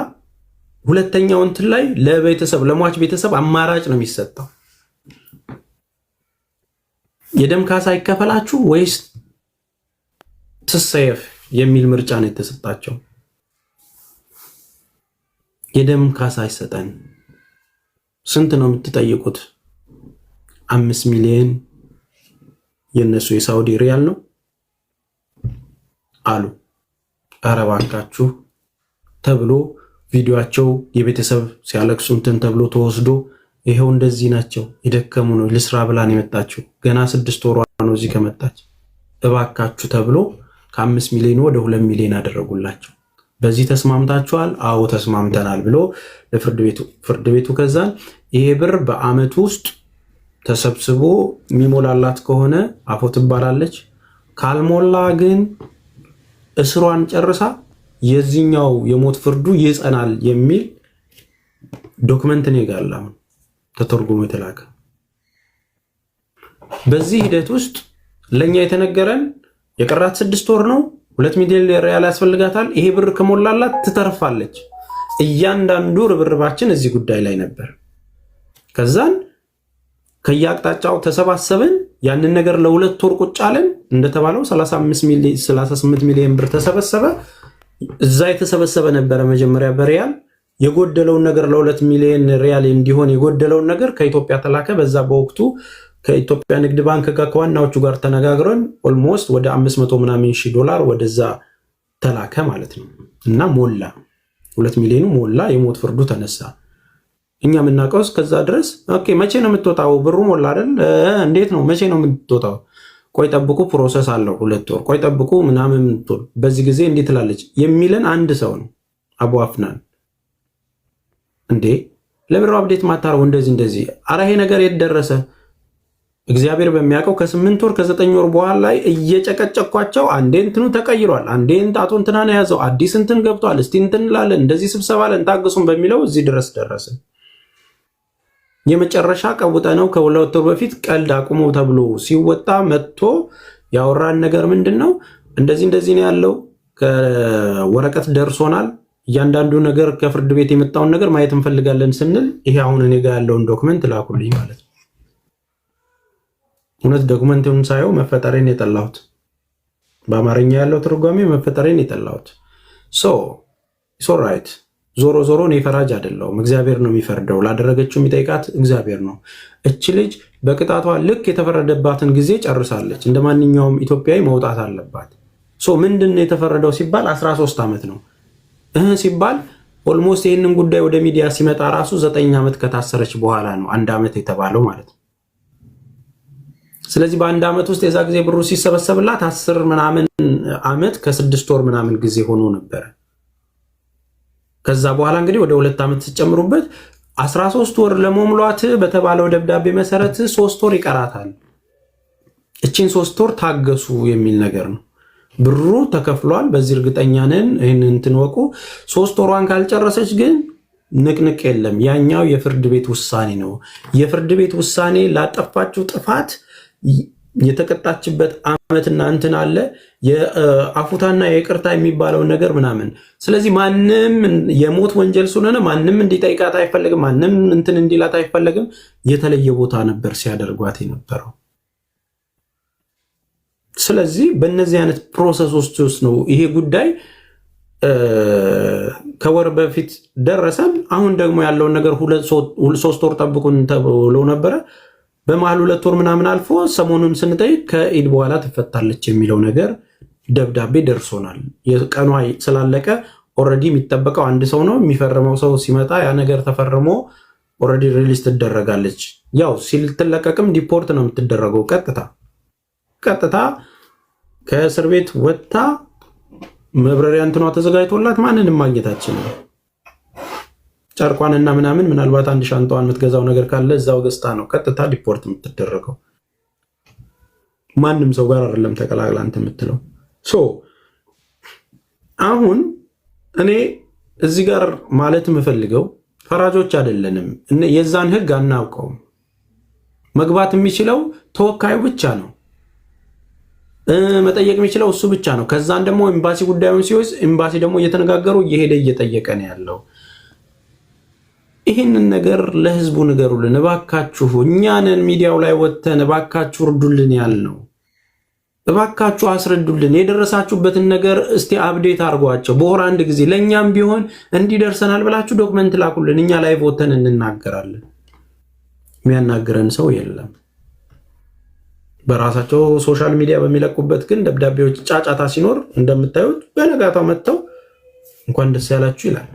Speaker 1: ሁለተኛው እንትን ላይ ለቤተሰብ ለሟች ቤተሰብ አማራጭ ነው የሚሰጠው። የደም ካሳ ይከፈላችሁ ወይስ ትሰየፍ የሚል ምርጫ ነው የተሰጣቸው። የደም ካሳ ይሰጠን። ስንት ነው የምትጠይቁት? 5 ሚሊዮን የነሱ የሳውዲ ሪያል ነው አሉ። ኧረ እባካችሁ ተብሎ ቪዲዮአቸው የቤተሰብ ሲያለቅሱ እንትን ተብሎ ተወስዶ ይሄው እንደዚህ ናቸው የደከሙ ነው ልስራ ብላን የመጣችው ገና 6 ወሯ ነው እዚህ ከመጣች እባካችሁ ተብሎ ከ5 ሚሊዮን ወደ 2 ሚሊዮን አደረጉላቸው። በዚህ ተስማምታችኋል? አዎ ተስማምተናል ብሎ ለፍርድ ቤቱ ከዛን ይሄ ብር በአመት ውስጥ ተሰብስቦ የሚሞላላት ከሆነ አፎ ትባላለች፣ ካልሞላ ግን እስሯን ጨርሳ የዚህኛው የሞት ፍርዱ ይጸናል የሚል ዶክመንት ነው ይጋላው ተተርጉሞ የተላከ። በዚህ ሂደት ውስጥ ለኛ የተነገረን የቀራት 6 ወር ነው፣ 2 ሚሊዮን ሪያል ያስፈልጋታል። ይሄ ብር ከሞላላት ትተርፋለች። እያንዳንዱ ርብርባችን እዚህ ጉዳይ ላይ ነበር። ከዛን ከያቅጣጫው ተሰባሰብን። ያንን ነገር ለ2 ወር ቁጭ አለን። እንደተባለው 38 ሚሊዮን ብር ተሰበሰበ። እዛ የተሰበሰበ ነበረ መጀመሪያ በሪያል የጎደለውን ነገር ለ2 ሚሊዮን ሪያል እንዲሆን የጎደለውን ነገር ከኢትዮጵያ ተላከ። በዛ በወቅቱ ከኢትዮጵያ ንግድ ባንክ ጋር ከዋናዎቹ ጋር ተነጋግረን ኦልሞስት ወደ 500 ምናምን ሺህ ዶላር ወደዛ ተላከ ማለት ነው። እና ሞላ 2 ሚሊዮኑ ሞላ። የሞት ፍርዱ ተነሳ። እኛ የምናውቀው እስከዛ ድረስ ኦኬ፣ መቼ ነው የምትወጣው? ብሩ ሞላ አይደል? እንዴት ነው መቼ ነው የምትወጣው? ቆይ ጠብቁ፣ ፕሮሰስ አለው 2 ወር፣ ቆይ ጠብቁ ምናምን፣ በዚህ ጊዜ እንዴት ትላለች የሚለን አንድ ሰው ነው አቡ አፍናን። እንዴ ለብሩ አፕዴት ማታረው እንደዚህ አረ ይሄ ነገር የት ደረሰ? እግዚአብሔር በሚያውቀው ከ8 ወር ከ9 ወር በኋላ ላይ እየጨቀጨኳቸው አንዴ እንትኑ ተቀይሯል፣ አንዴ አቶ እንትና ነው ያዘው፣ አዲስ እንትን ገብቷል፣ እስቲ እንትን እንላለን፣ እንደዚህ ስብሰባ ለን ታገሱን በሚለው እዚህ ድረስ ደረሰ። የመጨረሻ ቀውጠ ነው ከ2 ወር በፊት ቀልድ አቁሙ ተብሎ ሲወጣ መጥቶ ያወራን ነገር ምንድነው? እንደዚህ ነው ያለው፣ ከወረቀት ደርሶናል፣ እያንዳንዱ ነገር ከፍርድ ቤት የመጣውን ነገር ማየት እንፈልጋለን ስንል ይሄ አሁን እኔ ጋር ያለውን ዶክመንት ላኩልኝ ማለት ነው። እውነት ዶክመንቱን ሳየው መፈጠሬን የጠላሁት፣ በአማርኛ ያለው ትርጓሜ መፈጠሬን የጠላሁት። ኢትስ ኦልራይት። ዞሮ እኔ ፈራጅ አይደለሁም፣ እግዚአብሔር ነው የሚፈርደው። ላደረገችው የሚጠይቃት እግዚአብሔር ነው። እች ልጅ በቅጣቷ ልክ የተፈረደባትን ጊዜ ጨርሳለች። እንደ ማንኛውም ኢትዮጵያዊ መውጣት አለባት። ምንድን ነው የተፈረደው ሲባል 13 ዓመት ነው ሲባል ኦልሞስት ይህንን ጉዳይ ወደ ሚዲያ ሲመጣ ራሱ 9 ዓመት ከታሰረች በኋላ ነው 1 ዓመት የተባለው ማለት ነው። ስለዚህ በ1 ዓመት ውስጥ የዛ ጊዜ ብሩ ሲሰበሰብላት 10 ምናምን ዓመት ከ6 ወር ምናምን ጊዜ ሆኖ ነበር። ከዛ በኋላ እንግዲህ ወደ 2 ዓመት ሲጨምሩበት 13 ወር ለመሙላት በተባለው ደብዳቤ መሰረት 3 ወር ይቀራታል። እቺን 3 ወር ታገሱ የሚል ነገር ነው። ብሩ ተከፍሏል፣ በዚህ እርግጠኛ ነን። ይሄን እንትን ወቁ። 3 ወሯን ካልጨረሰች ግን ንቅንቅ የለም። ያኛው የፍርድ ቤት ውሳኔ ነው። የፍርድ ቤት ውሳኔ ላጠፋችሁ ጥፋት የተቀጣችበት ዓመትና እንትን አለ የአፉታና የይቅርታ የሚባለው ነገር ምናምን። ስለዚህ ማንም የሞት ወንጀል ስለሆነ ማንም እንዲጠይቃት አይፈልግም፣ ማንም እንትን እንዲላት አይፈልግም። የተለየ ቦታ ነበር ሲያደርጓት የነበረው። ስለዚህ በእነዚህ አይነት ፕሮሰሶች ውስጥ ነው ይሄ ጉዳይ ከወር በፊት ደረሰን። አሁን ደግሞ ያለውን ነገር 2-3 ወር ጠብቁን ተብሎ ነበረ። በመሃል 2 ወር ምናምን አልፎ ሰሞኑን ስንጠይቅ ከኢድ በኋላ ትፈታለች የሚለው ነገር ደብዳቤ ደርሶናል። የቀኗ ስላለቀ ኦልሬዲ የሚጠበቀው አንድ ሰው ነው። የሚፈርመው ሰው ሲመጣ ያ ነገር ተፈርሞ ኦልሬዲ ሪሊዝ ትደረጋለች። ያው ሲልትለቀቅም ዲፖርት ነው የምትደረገው። ቀጥታ ከእስር ቤት ወጥታ መብረሪያ እንትኗ ተዘጋጅቶላት ማንንም ማግኘታችን ነው። ጨርቋንና ምናልባት አንድ ሻንጣዋን የምትገዛው ነገር ካለ እዛው ገዝታ ነው ቀጥታ ዲፖርት የምትደረገው። ማንም ሰው ጋር አይደለም ተቀላቅላ እንትን የምትለው። አሁን እኔ እዚህ ጋር ማለት የምፈልገው ፈራጆች አይደለንም። የዛን ህግ አናውቀውም። መግባት የሚችለው ተወካዩ ብቻ ነው። መጠየቅ የሚችለው እሱ ብቻ ነው። ከዛን ደግሞ ኤምባሲ ጉዳዩን ሲወስ ኤምባሲ ደግሞ እየተነጋገሩ እየሄደ እየጠየቀ ነው ያለው። ይህንን ነገር ለህዝቡ ንገሩልን እባካችሁ። እኛንን ሚዲያው ላይ ወጥተን እባካችሁ እርዱልን ያልነው፣ እባካችሁ አስረዱልን። የደረሳችሁበትን ነገር እስቲ አፕዴት አድርጓቸው በወር አንድ ጊዜ። ለእኛም ቢሆን እንዲደርሰናል ብላችሁ ዶክመንት ላኩልን። እኛ ላይ ወጥተን እንናገራለን። የሚያናግረን ሰው የለም። በራሳቸው ሶሻል ሚዲያ በሚለቁበት ግን ደብዳቤዎች ጫጫታ ሲኖር እንደምታዩት በነጋታው መጥተው እንኳን ደስ ያላችሁ ይላል።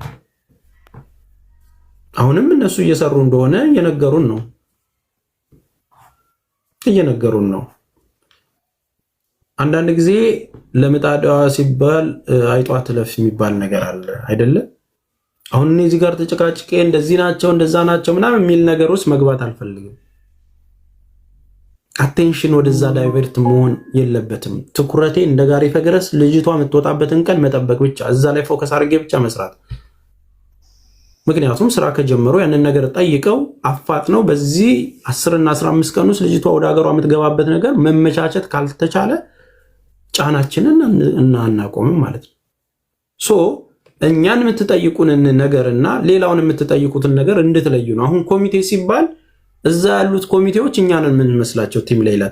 Speaker 1: አሁንም እነሱ እየሰሩ እንደሆነ እየነገሩን ነው። አንዳንድ ጊዜ ለምጣዷ ሲባል አይጧ ትለፍ የሚባል ነገር አለ አይደለ? አሁን እኔ እዚህ ጋር ተጨቃጭቄ እንደዚህ ናቸው እንደዛ ናቸው ምናምን የሚል ነገር ውስጥ መግባት አልፈልግም። አቴንሽን ወደዛ ዳይቨርት መሆን የለበትም። ትኩረቴ እንደ ጋሪ ፈገረስ ልጅቷ የምትወጣበትን ቀን መጠበቅ ብቻ፣ እዛ ላይ ፎከስ አድርጌ ብቻ መስራት። ምክንያቱም ስራ ከጀመሩ ያንን ነገር ጠይቀው አፋጥነው በዚህ 10 እና 15 ቀን ውስጥ ልጅቷ ወደ ሀገሯ የምትገባበት ነገር መመቻቸት ካልተቻለ ጫናችንን እናቆምም ማለት ነው። እኛን የምትጠይቁንን ነገርና ሌላውን የምትጠይቁትን ነገር እንድትለዩ ነው። አሁን ኮሚቴ ሲባል እዛ ያሉት ኮሚቴዎች እኛንን የምንመስላቸው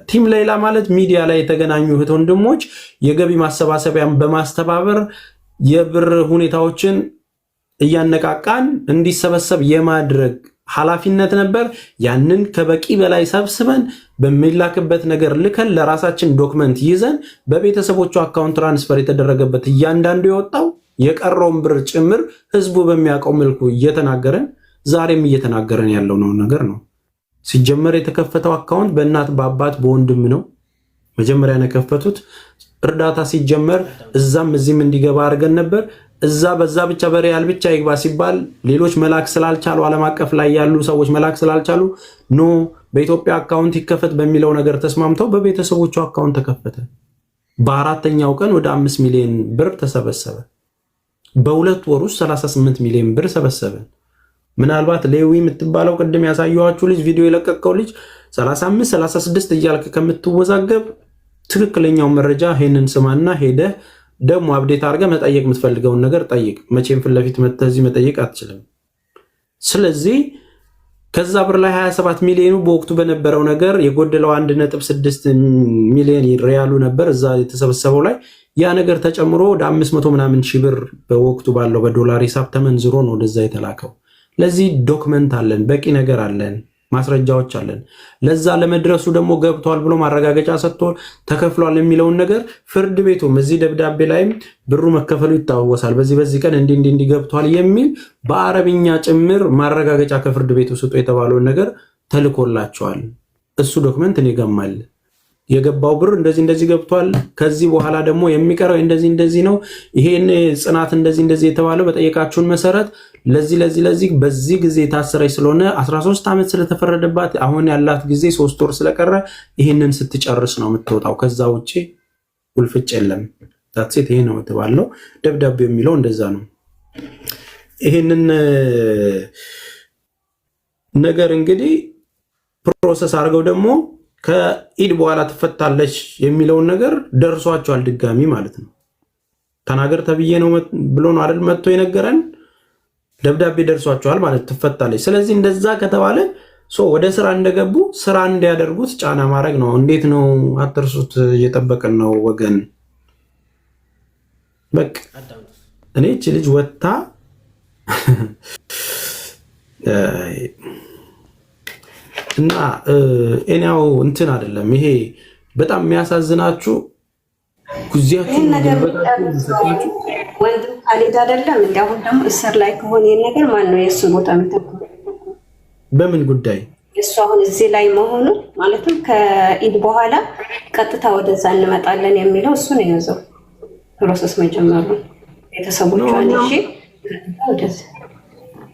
Speaker 1: ቲም ሌላ ማለት ሚዲያ ላይ የተገናኙ እህት ወንድሞች የገቢ ማሰባሰቢያን በማስተባበር የብር ሁኔታዎችን እያነቃቃን እንዲሰበሰብ የማድረግ ኃላፊነት ነበር። ያንን ከበቂ በላይ ሰብስበን በሚላክበት ነገር ልከን ለራሳችን ዶክመንት ይዘን በቤተሰቦቹ አካውንት ትራንስፈር የተደረገበት እያንዳንዱ የወጣው የቀረውን ብር ጭምር ህዝቡ በሚያውቀው መልኩ እየተናገረን ዛሬም እየተናገረን ያለው ነገር ነው። ሲጀመር የተከፈተው አካውንት በእናት በአባት በወንድም ነው መጀመሪያ የከፈቱት። እርዳታ ሲጀመር እዛም እዚህም እንዲገባ አድርገን ነበር። እዛ በዛ ብቻ በሪያል ብቻ ይግባ ሲባል ሌሎች መላክ ስላልቻሉ ዓለም አቀፍ ላይ ያሉ ሰዎች መላክ ስላልቻሉ ኖ በኢትዮጵያ አካውንት ይከፈት በሚለው ነገር ተስማምተው በቤተሰቦቹ አካውንት ተከፈተ። በአራተኛው ቀን ወደ 5 ሚሊዮን ብር ተሰበሰበ። በሁለት ወር ውስጥ 38 ሚሊዮን ብር ሰበሰበን። ምናልባት ሌዊ የምትባለው ቅድም ያሳየኋችሁ ልጅ ቪዲዮ የለቀቀው ልጅ 35 36 እያልክ ከምትወዛገብ ትክክለኛው መረጃ ይሄንን ስማና ሄደህ ደግሞ አፕዴት አድርገህ መጠየቅ የምትፈልገውን ነገር ጠይቅ። መቼም ፊት ለፊት መተዚህ መጠየቅ አትችልም። ስለዚህ ከዛ ብር ላይ 27 ሚሊዮኑ በወቅቱ በነበረው ነገር የጎደለው 1.6 ሚሊዮን ሪያሉ ነበር እዛ የተሰበሰበው ላይ ያ ነገር ተጨምሮ ወደ 500 ምናምን ሺህ ብር በወቅቱ ባለው በዶላር ሂሳብ ተመንዝሮ ነው ወደዛ የተላከው። ለዚህ ዶክመንት አለን፣ በቂ ነገር አለን፣ ማስረጃዎች አለን። ለዛ ለመድረሱ ደግሞ ገብቷል ብሎ ማረጋገጫ ሰጥቶ ተከፍሏል የሚለውን ነገር ፍርድ ቤቱም እዚህ ደብዳቤ ላይም ብሩ መከፈሉ ይታወሳል፣ በዚህ ቀን እንዲህ ገብቷል የሚል በአረብኛ ጭምር ማረጋገጫ ከፍርድ ቤቱ ስጡ የተባለውን ነገር ተልኮላቸዋል። እሱ ዶክመንት እኔ ገማል የገባው ብር እንደዚህ ገብቷል፣ ከዚህ በኋላ ደግሞ የሚቀረው እንደዚህ ነው፣ ይሄን ጽናት እንደዚህ የተባለው በጠየቃችሁን መሰረት ለዚህ በዚህ ጊዜ ታሰረች ስለሆነ 13 ዓመት ስለተፈረደባት አሁን ያላት ጊዜ 3 ወር ስለቀረ ይሄንን ስትጨርስ ነው የምትወጣው። ከዛ ውጪ ውልፍጭ የለም። ታትሴት ይሄ ነው የተባለው። ደብዳቤው የሚለው እንደዛ ነው። ይሄንን ነገር እንግዲህ ፕሮሰስ አድርገው ደግሞ ከኢድ በኋላ ትፈታለች የሚለውን ነገር ደርሷቸዋል ድጋሚ ማለት ነው። ተናገር ተብዬ ነው ብሎ ነው አይደል መጥቶ የነገረን። ደብዳቤ ደርሷቸዋል ማለት ትፈታለች። ስለዚህ እንደዛ ከተባለ ወደ ስራ እንደገቡ ስራ እንዲያደርጉት ጫና ማድረግ ነው። እንዴት ነው አትርሱት፣ እየጠበቅን ነው ወገን። በቃ እኔ እቺ ልጅ ወጣ እና እኔው እንትን አይደለም ይሄ በጣም የሚያሳዝናችሁ ጉዚያችሁ
Speaker 2: ነገር ወንድም ካሊድ አይደለም እንዴ? አሁን ደግሞ እስር ላይ ከሆነ ይሄን ነገር ማን ነው የሱ ቦታ የሚተካው?
Speaker 1: በምን ጉዳይ
Speaker 2: እሱ አሁን እዚህ ላይ መሆኑ ማለትም ከኢድ በኋላ ቀጥታ ወደዛ እንመጣለን የሚለው እሱ ነው የያዘው ፕሮሰስ መጀመሩ ቤተሰቦቿን እሺ ወደዛ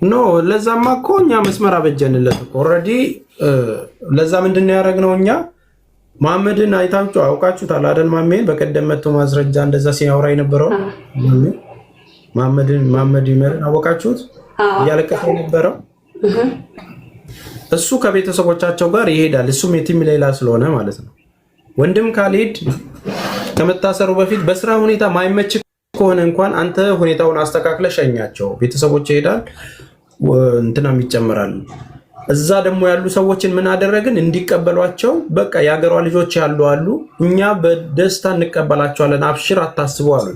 Speaker 1: ኖ ለዛማ እኮ እኛ መስመር አበጀንለት እኮ ኦልሬዲ። ለዛ ምንድነው ያደረግነው እኛ መሐመድን አይታችሁ አውቃችሁታል አይደል? ማሜን በቀደም መጥቶ ማስረጃ እንደዛ ሲያወራ የነበረው መሐመድ ይመርን አወቃችሁት? እያለቀሰ የነበረው እሱ ከቤተሰቦቻቸው ጋር ይሄዳል። እሱም የቲም ሌላ ስለሆነ ማለት ነው። ወንድም ካሊድ ከመታሰሩ በፊት በስራ ሁኔታ ማይመች ከሆነ እንኳን አንተ ሁኔታውን አስተካክለ ሸኛቸው። ቤተሰቦች ይሄዳል እንትናም ይጨምራል። እዛ ደግሞ ያሉ ሰዎችን ምን አደረግን? እንዲቀበሏቸው በቃ የሀገሯ ልጆች ያሉ አሉ፣ እኛ በደስታ እንቀበላቸዋለን፣ አብሽር አታስቡ አሉ።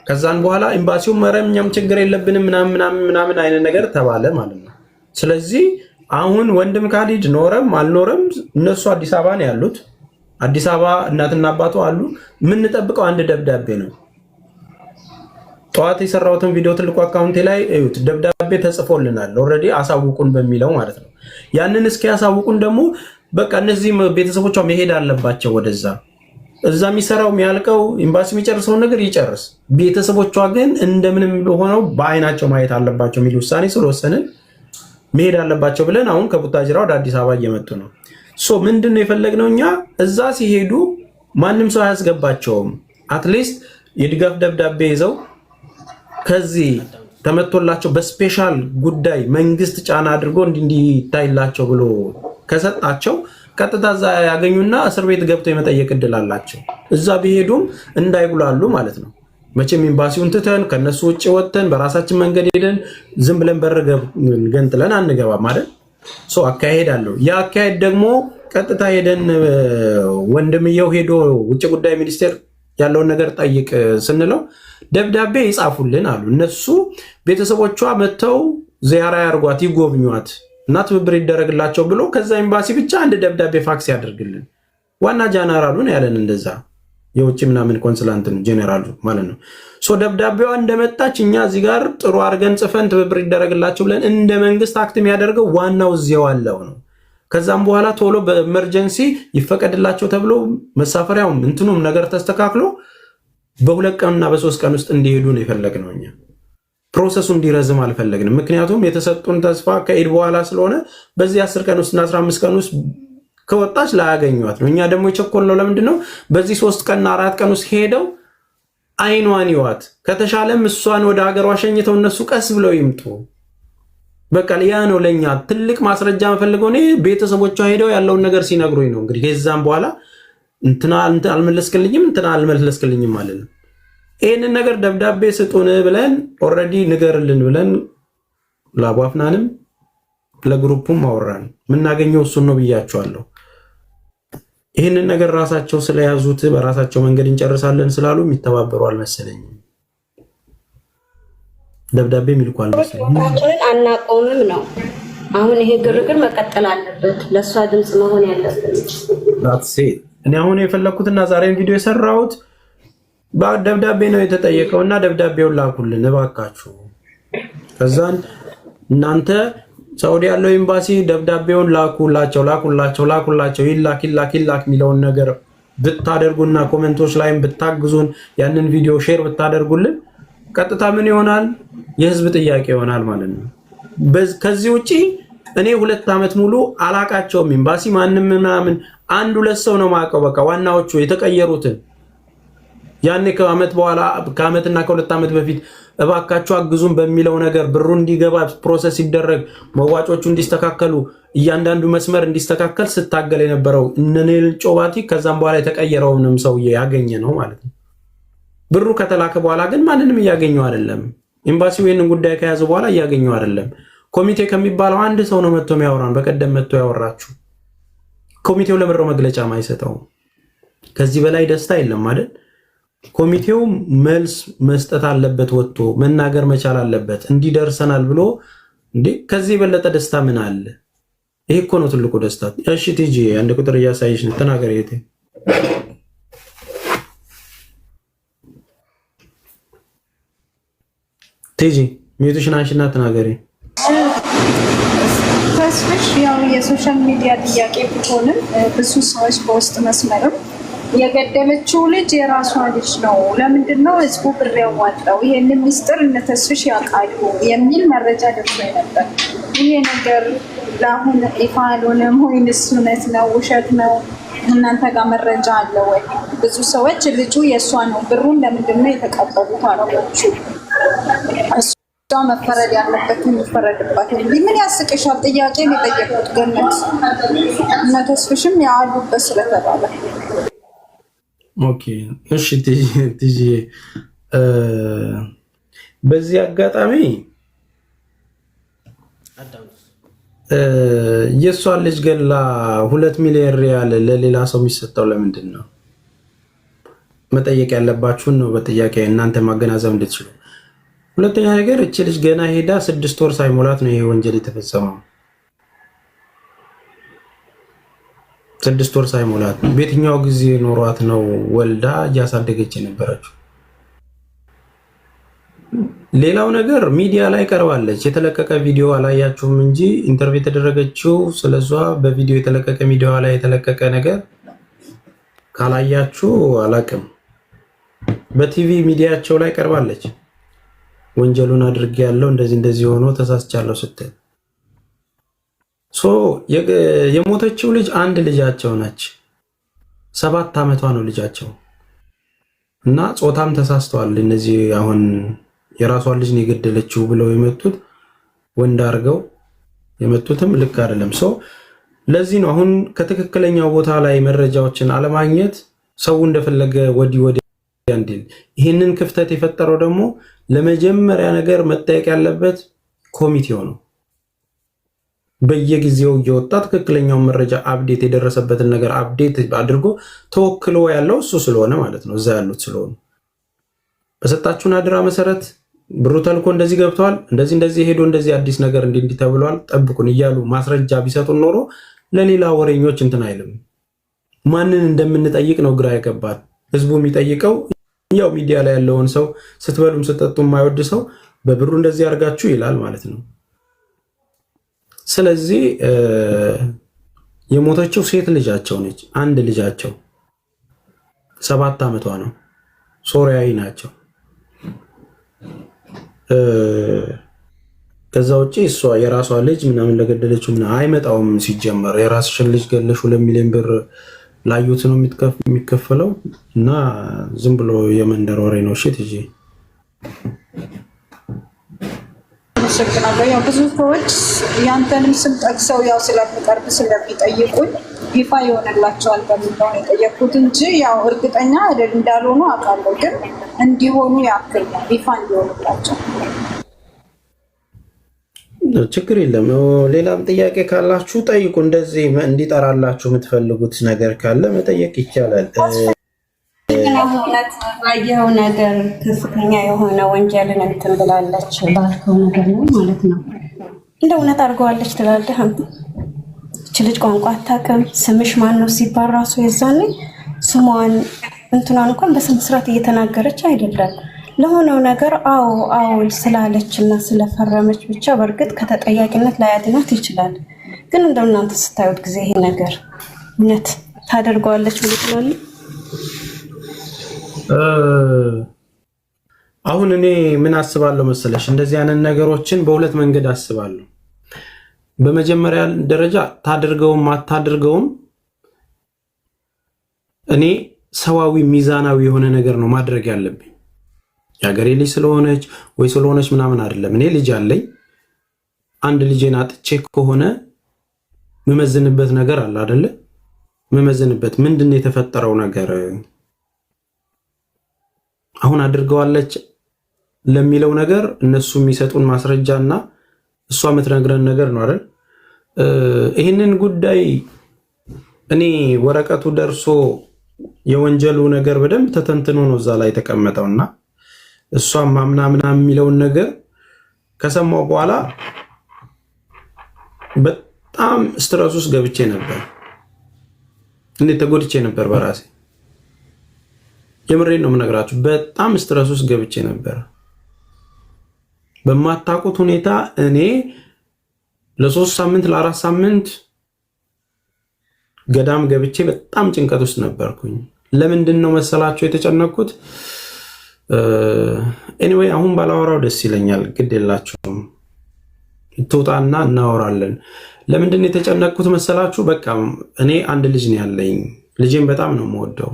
Speaker 1: ከዛን በኋላ ኤምባሲው መረም እኛም ችግር የለብንም ምናምን አይነት ነገር ተባለ ማለት ነው። ስለዚህ አሁን ወንድም ካሊድ ኖረም አልኖረም እነሱ አዲስ አበባ ነው ያሉት። አዲስ አበባ እናትና አባቱ አሉ። የምንጠብቀው አንድ ደብዳቤ ነው። ጠዋት የሰራሁትን ቪዲዮ ትልቁ አካውንቴ ላይ እዩት። ደብዳቤ ተጽፎልናል ኦልሬዲ አሳውቁን በሚለው ማለት ነው። ያንን እስኪ ያሳውቁን ደግሞ በቃ እነዚህ ቤተሰቦቿ መሄድ አለባቸው ወደዛ። እዛ የሚሰራው የሚያልቀው ኤምባሲ የሚጨርሰውን ነገር ይጨርስ። ቤተሰቦቿ ግን እንደምንም ሆነው በአይናቸው ማየት አለባቸው የሚል ውሳኔ ስለወሰንን መሄድ አለባቸው ብለን አሁን ከቡታጅራ ወደ አዲስ አበባ እየመጡ ነው። ምንድነው የፈለግነው እኛ እዛ ሲሄዱ ማንም ሰው አያስገባቸውም። አትሊስት የድጋፍ ደብዳቤ ይዘው ከዚህ ተመቶላቸው በስፔሻል ጉዳይ መንግስት ጫና አድርጎ እንዲታይላቸው ብሎ ከሰጣቸው ቀጥታ እዛ ያገኙና እስር ቤት ገብተው የመጠየቅ እድል አላቸው። እዛ ቢሄዱም እንዳይጉላሉ ማለት ነው። መቼም ኤምባሲውን ትተን ከነሱ ውጭ ወጥተን በራሳችን መንገድ ሄደን ዝም ብለን በረገብ ገንጥለን አንገባም ማለት አካሄድ አለው። ያ አካሄድ ደግሞ ቀጥታ ሄደን ወንድምየው ሄዶ ውጭ ጉዳይ ሚኒስቴር ያለውን ነገር ጠይቅ ስንለው ደብዳቤ ይጻፉልን አሉ። እነሱ ቤተሰቦቿ መጥተው ዚያራ ያርጓት ይጎብኟት እና ትብብር ይደረግላቸው ብሎ ከዛ ኤምባሲ ብቻ አንድ ደብዳቤ ፋክስ ያደርግልን። ዋና ጀነራሉን ያለን እንደዛ የውጭ ምናምን ኮንስላንትን ጀነራሉ ማለት ነው። ደብዳቤዋ እንደመጣች እኛ እዚህ ጋር ጥሩ አድርገን ጽፈን ትብብር ይደረግላቸው ብለን እንደ መንግስት አክት የሚያደርገው ዋናው እዚያው አለው ነው። ከዛም በኋላ ቶሎ በኤመርጀንሲ ይፈቀድላቸው ተብሎ መሳፈሪያውም እንትኑም ነገር ተስተካክሎ በ2 ቀንና በ3 ቀን ውስጥ እንዲሄዱ ነው የፈለግነው። እኛ ፕሮሰሱ እንዲረዝም አልፈለግንም። ምክንያቱም የተሰጡን ተስፋ ከኢድ በኋላ ስለሆነ በዚህ 10 ቀን ውስጥና 15 ቀን ውስጥ ከወጣች ላያገኟት ነው። እኛ ደግሞ የቸኮልነው ለምንድን ነው? በዚህ 3 ቀንና 4 ቀን ውስጥ ሄደው አይኗን ይዋት፣ ከተሻለም እሷን ወደ ሀገሯ ሸኝተው እነሱ ቀስ ብለው ይምጡ። በቃ ያ ነው ለኛ ትልቅ ማስረጃ የምፈልገው። እኔ ቤተሰቦቿ ሄደው ያለውን ነገር ሲነግሩኝ ነው እንግዲህ ከዛም በኋላ እንትና አልመለስክልኝም ማለት ነው። ይሄንን ነገር ደብዳቤ ስጡን ብለን ኦልሬዲ ንገርልን ብለን ለአቡ አፍናንም ለግሩፑም አወራን። የምናገኘው እሱን ነው ብያቸዋለሁ። ይህንን ነገር ራሳቸው ስለያዙት በራሳቸው መንገድ እንጨርሳለን ስላሉ የሚተባበሩ አልመሰለኝም። ደብዳቤ ሚልኳል መሰለኝ።
Speaker 2: አናቆምም ነው አሁን ይሄ ግርግር መቀጠል አለበት። ለሷ ድምጽ መሆን ያለበት
Speaker 1: እኔ አሁን የፈለኩትና ዛሬን ቪዲዮ የሰራሁት ደብዳቤ ነው የተጠየቀውና ደብዳቤውን ላኩልን እባካችሁ። ከዛን እናንተ ሳውዲ ያለው ኤምባሲ ደብዳቤውን ላኩላቸው ይላክ የሚለውን ነገር ብታደርጉና ኮሜንቶች ላይም ብታግዙን ያንን ቪዲዮ ሼር ብታደርጉልን ቀጥታ ምን ይሆናል? የህዝብ ጥያቄ ይሆናል ማለት ነው። ከዚህ ውጪ እኔ 2 ዓመት ሙሉ አላቃቸውም። ኤምባሲ ማንም ምናምን 1-2 ሰው ነው ማቀው። በቃ ዋናዎቹ የተቀየሩትን ያኔ ከአመትና ከሁለት ዓመት በፊት እባካችሁ አግዙን በሚለው ነገር ብሩ እንዲገባ ፕሮሰስ ሲደረግ መዋጮቹ እንዲስተካከሉ እያንዳንዱ መስመር እንዲስተካከል ስታገል የነበረው እነኔል ጮባቲ ከዛም በኋላ የተቀየረውንም ሰውዬ ያገኘ ነው ማለት ነው። ብሩ ከተላከ በኋላ ግን ማንንም እያገኘው አይደለም። ኤምባሲው ይህንን ጉዳይ ከያዘ በኋላ እያገኘው አይደለም። ኮሚቴ ከሚባለው አንድ ሰው ነው መጥቶ የሚያወራን። በቀደም መጥቶ ያወራችሁ ኮሚቴው ለምረው መግለጫ ማይሰጠው። ከዚህ በላይ ደስታ የለም አይደል? ኮሚቴው መልስ መስጠት አለበት፣ ወጥቶ መናገር መቻል አለበት። እንዲደርሰናል ብሎ እንዴ ከዚህ የበለጠ ደስታ ምን አለ? ይሄ እኮ ነው ትልቁ ደስታ። እሺ ቲጂ አንድ ቁጥር እያሳየሽ ነው፣ ተናገር። የቴ ቲጂ ሚዩትሽን አንሺና ተናገሪ።
Speaker 5: ተስፍሽ ያው የሶሻል ሚዲያ ጥያቄ ቢሆንም ብዙ ሰዎች በውስጥ መስመርም የገደለችው ልጅ የራሷ ልጅ ነው፣ ለምንድን ነው ህዝቡ ብር ያዋጣው? ይሄንን ሚስጥር እነ ተስፍሽ ያውቃሉ የሚል መረጃ ደርሶ ነበር። ይሄ ነገር ለአሁን ይፋ አልሆነም ወይንስ እውነት ነው ውሸት ነው? እናንተ ጋር መረጃ አለ ወይ? ብዙ ሰዎች ልጁ የእሷ ነው ብሩን ለምንድን ነው የተቀበሉት አረቦቹ? እሷ መፈረድ ያለበት የሚፈረድባት። እንዲህ ምን ያስቅሻል? ጥያቄ ነው የጠየቁት ገነት። እነ ተስፍሽም ያሉበት ስለተባለ
Speaker 1: ኦኬ እሺ ቲጂ በዚህ አጋጣሚ የሷን ልጅ ገላ 2 ሚሊዮን ሪያል ለሌላ ሰው የሚሰጠው ለምንድን ነው? መጠየቅ ያለባችሁን ነው በጥያቄ እናንተ ማገናዘብ እንድትችሉ። ሁለተኛ ነገር እቺ ልጅ ገና ሄዳ 6 ወር ሳይሞላት ነው ይሄ ወንጀል የተፈጸመው። 6 ወር ሳይሞላት በየትኛው ጊዜ ኖሯት ነው ወልዳ እያሳደገች የነበረችው? ሌላው ነገር ሚዲያ ላይ ቀርባለች። የተለቀቀ ቪዲዮ አላያችሁም እንጂ ኢንተርቪው የተደረገችው ስለሷ በቪዲዮ የተለቀቀ ሚዲያ ላይ የተለቀቀ ነገር ካላያችሁ አላቅም። በቲቪ ሚዲያቸው ላይ ቀርባለች። ወንጀሉን አድርጌያለሁ እንደዚህ ሆኖ ተሳስቻለሁ ስትል የሞተችው ልጅ አንድ ልጃቸው ነች። 7 ዓመቷ ነው ልጃቸው እና ጾታም ተሳስተዋል። እነዚህ አሁን የራሷን ልጅ ነው የገደለችው ብለው የመጡት ወንድ አድርገው የመጡትም ልክ አይደለም። ለዚህ ነው አሁን ከትክክለኛው ቦታ ላይ መረጃዎችን አለማግኘት ሰው እንደፈለገ ወዲህ እንዲል። ይህንን ክፍተት የፈጠረው ደግሞ ለመጀመሪያ ነገር መጠየቅ ያለበት ኮሚቴው ነው። በየጊዜው እየወጣ ትክክለኛውን መረጃ አፕዴት የደረሰበትን ነገር አፕዴት አድርጎ ተወክሎ ያለው እሱ ስለሆነ ማለት ነው፣ እዛ ያሉት ስለሆነ በሰጣችሁን አድራ መሰረት ብሩ ተልኮ እንደዚህ ገብተዋል፣ እንደዚህ ሄዶ እንደዚህ አዲስ ነገር እንዲህ ተብሏል፣ ጠብቁን እያሉ ማስረጃ ቢሰጡን ኖሮ ለሌላ ወሬኞች እንትን አይልም። ማንን እንደምንጠይቅ ነው ግራ ያገባል። ህዝቡ የሚጠይቀው ያው ሚዲያ ላይ ያለውን ሰው ስትበሉም ስትጠጡ የማይወድ ሰው በብሩ እንደዚህ አድርጋችሁ ይላል ማለት ነው። ስለዚህ የሞተችው ሴት ልጃቸው ነች። አንድ ልጃቸው 7 ዓመቷ ነው። ሶሪያዊ ናቸው። ከዛ ውጪ እሷ የራሷ ልጅ ምናምን ለገደለችው አይመጣውም። ሲጀመር የራስሽን ልጅ ገለሽ 2 ሚሊዮን ብር ላዩት ነው የሚከፈለው እና ዝም ብሎ የመንደር ወሬ ነው። እሺ ትጂ
Speaker 5: ያው ብዙ ሰዎች ያንተንም ስም ጠቅሰው ያው ስለሚቀርብ ስለሚጠይቁኝ ይፋ ይሆንላቸዋል በሚል ነው የጠየኩት እንጂ ያው እርግጠኛ አይደል እንዳልሆኑ አውቃለሁ። ግን እንዲሆኑ ያክል ነው ይፋ እንዲሆንላቸው።
Speaker 1: ችግር የለም። ሌላም ጥያቄ ካላችሁ ጠይቁ። እንደዚህ እንዲጠራላችሁ የምትፈልጉት ነገር ካለ መጠየቅ ይቻላል።
Speaker 2: ባየኸው ነገር ከፍተኛ የሆነ ወንጀልን እንትን ብላለች ባልከው ነገር ነው ማለት ነው። እንደ እውነት አድርገዋለች ትላለህ አንተ? እች ልጅ ቋንቋ አታውቅም። ስምሽ ማን ነው ሲባል ራሱ የዛኔ ስሟን እንትኗን እንኳን በስነ ስርዓት እየተናገረች አይደለም። ለሆነው ነገር አዎ ስላለች እና ስለፈረመች ብቻ በእርግጥ ከተጠያቂነት ላያድናት ይችላል። ግን እንደው እናንተ ስታዩት ጊዜ ይሄ ነገር እውነት ታደርገዋለች ብለናል።
Speaker 1: አሁን እኔ ምን አስባለሁ መሰለሽ፣ እንደዚህ አይነት ነገሮችን በሁለት መንገድ አስባለሁ። በመጀመሪያ ደረጃ ታድርገውም አታድርገውም እኔ ሰዋዊ ሚዛናዊ የሆነ ነገር ነው ማድረግ ያለብኝ። የሀገሬ ልጅ ስለሆነች ወይ ስለሆነች ምናምን አይደለም። እኔ ልጅ አለኝ። አንድ ልጄን አጥቼ ከሆነ መመዝንበት ነገር አለ አይደለ? መመዝንበት ምንድነው የተፈጠረው ነገር አሁን አድርገዋለች ለሚለው ነገር እነሱ የሚሰጡን ማስረጃና እሷ የምትነግረን ነገር ነው አይደል? ይህንን ጉዳይ እኔ ወረቀቱ ደርሶ የወንጀሉ ነገር በደንብ ተተንትኖ ነው እዛ ላይ የተቀመጠውና እሷም ማምናምና የሚለውን ነገር ከሰማው በኋላ በጣም ስትረስ ውስጥ ገብቼ ነበር። እንዴት ተጎድቼ ነበር በራሴ የምሬን ነው የምነግራችሁ። በጣም ስትረስ ውስጥ ገብቼ ነበር። በማታውቁት ሁኔታ እኔ ለ3 ሳምንት ለ4 ሳምንት ገዳም ገብቼ በጣም ጭንቀት ውስጥ ነበርኩኝ። ለምንድን ነው መሰላችሁ የተጨነቅኩት? ኤኒዌይ አሁን ባላወራው ደስ ይለኛል። ግድ የላችሁም ትውጣና እናወራለን። ለምንድን ነው የተጨነቅኩት መሰላችሁ? በቃ እኔ አንድ ልጅ ነው ያለኝ። ልጄን በጣም ነው የምወደው።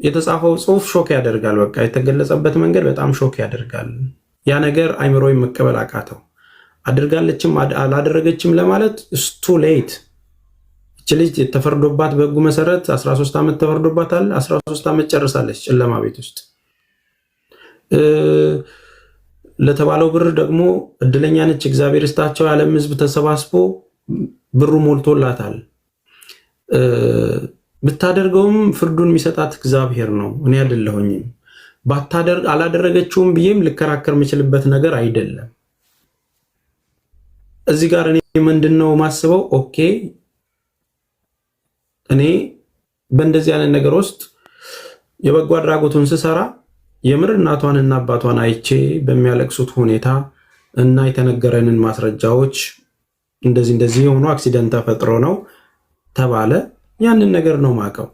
Speaker 1: የተጻፈው ጽሁፍ ሾክ ያደርጋል። በቃ የተገለጸበት መንገድ በጣም ሾክ ያደርጋል። ያ ነገር አይምሮዬ መቀበል አቃተው። አድርጋለችም አላደረገችም ለማለት ቱ ሌት። እቺ ልጅ ተፈርዶባት በህጉ መሰረት 13 ዓመት ተፈርዶባታል። 13 ዓመት ጨርሳለች ጨለማ ቤት ውስጥ። ለተባለው ብር ደግሞ እድለኛ ነች። እግዚአብሔር ይስጣቸው። የዓለም ህዝብ ተሰባስቦ ብሩ ሞልቶላታል። ብታደርገውም ፍርዱን የሚሰጣት እግዚአብሔር ነው፣ እኔ አይደለሁኝም። አላደረገችውም ብዬም ልከራከር የምችልበት ነገር አይደለም። እዚህ ጋር እኔ ምንድነው ማስበው? ኦኬ እኔ በእንደዚህ አይነት ነገር ውስጥ የበጎ አድራጎቱን ስሰራ የምር እናቷንና አባቷን አይቼ በሚያለቅሱት ሁኔታ እና የተነገረንን ማስረጃዎች እንደዚህ የሆኑ አክሲደንት ተፈጥሮ ነው ተባለ። ያንን ነገር ነው ማቀው።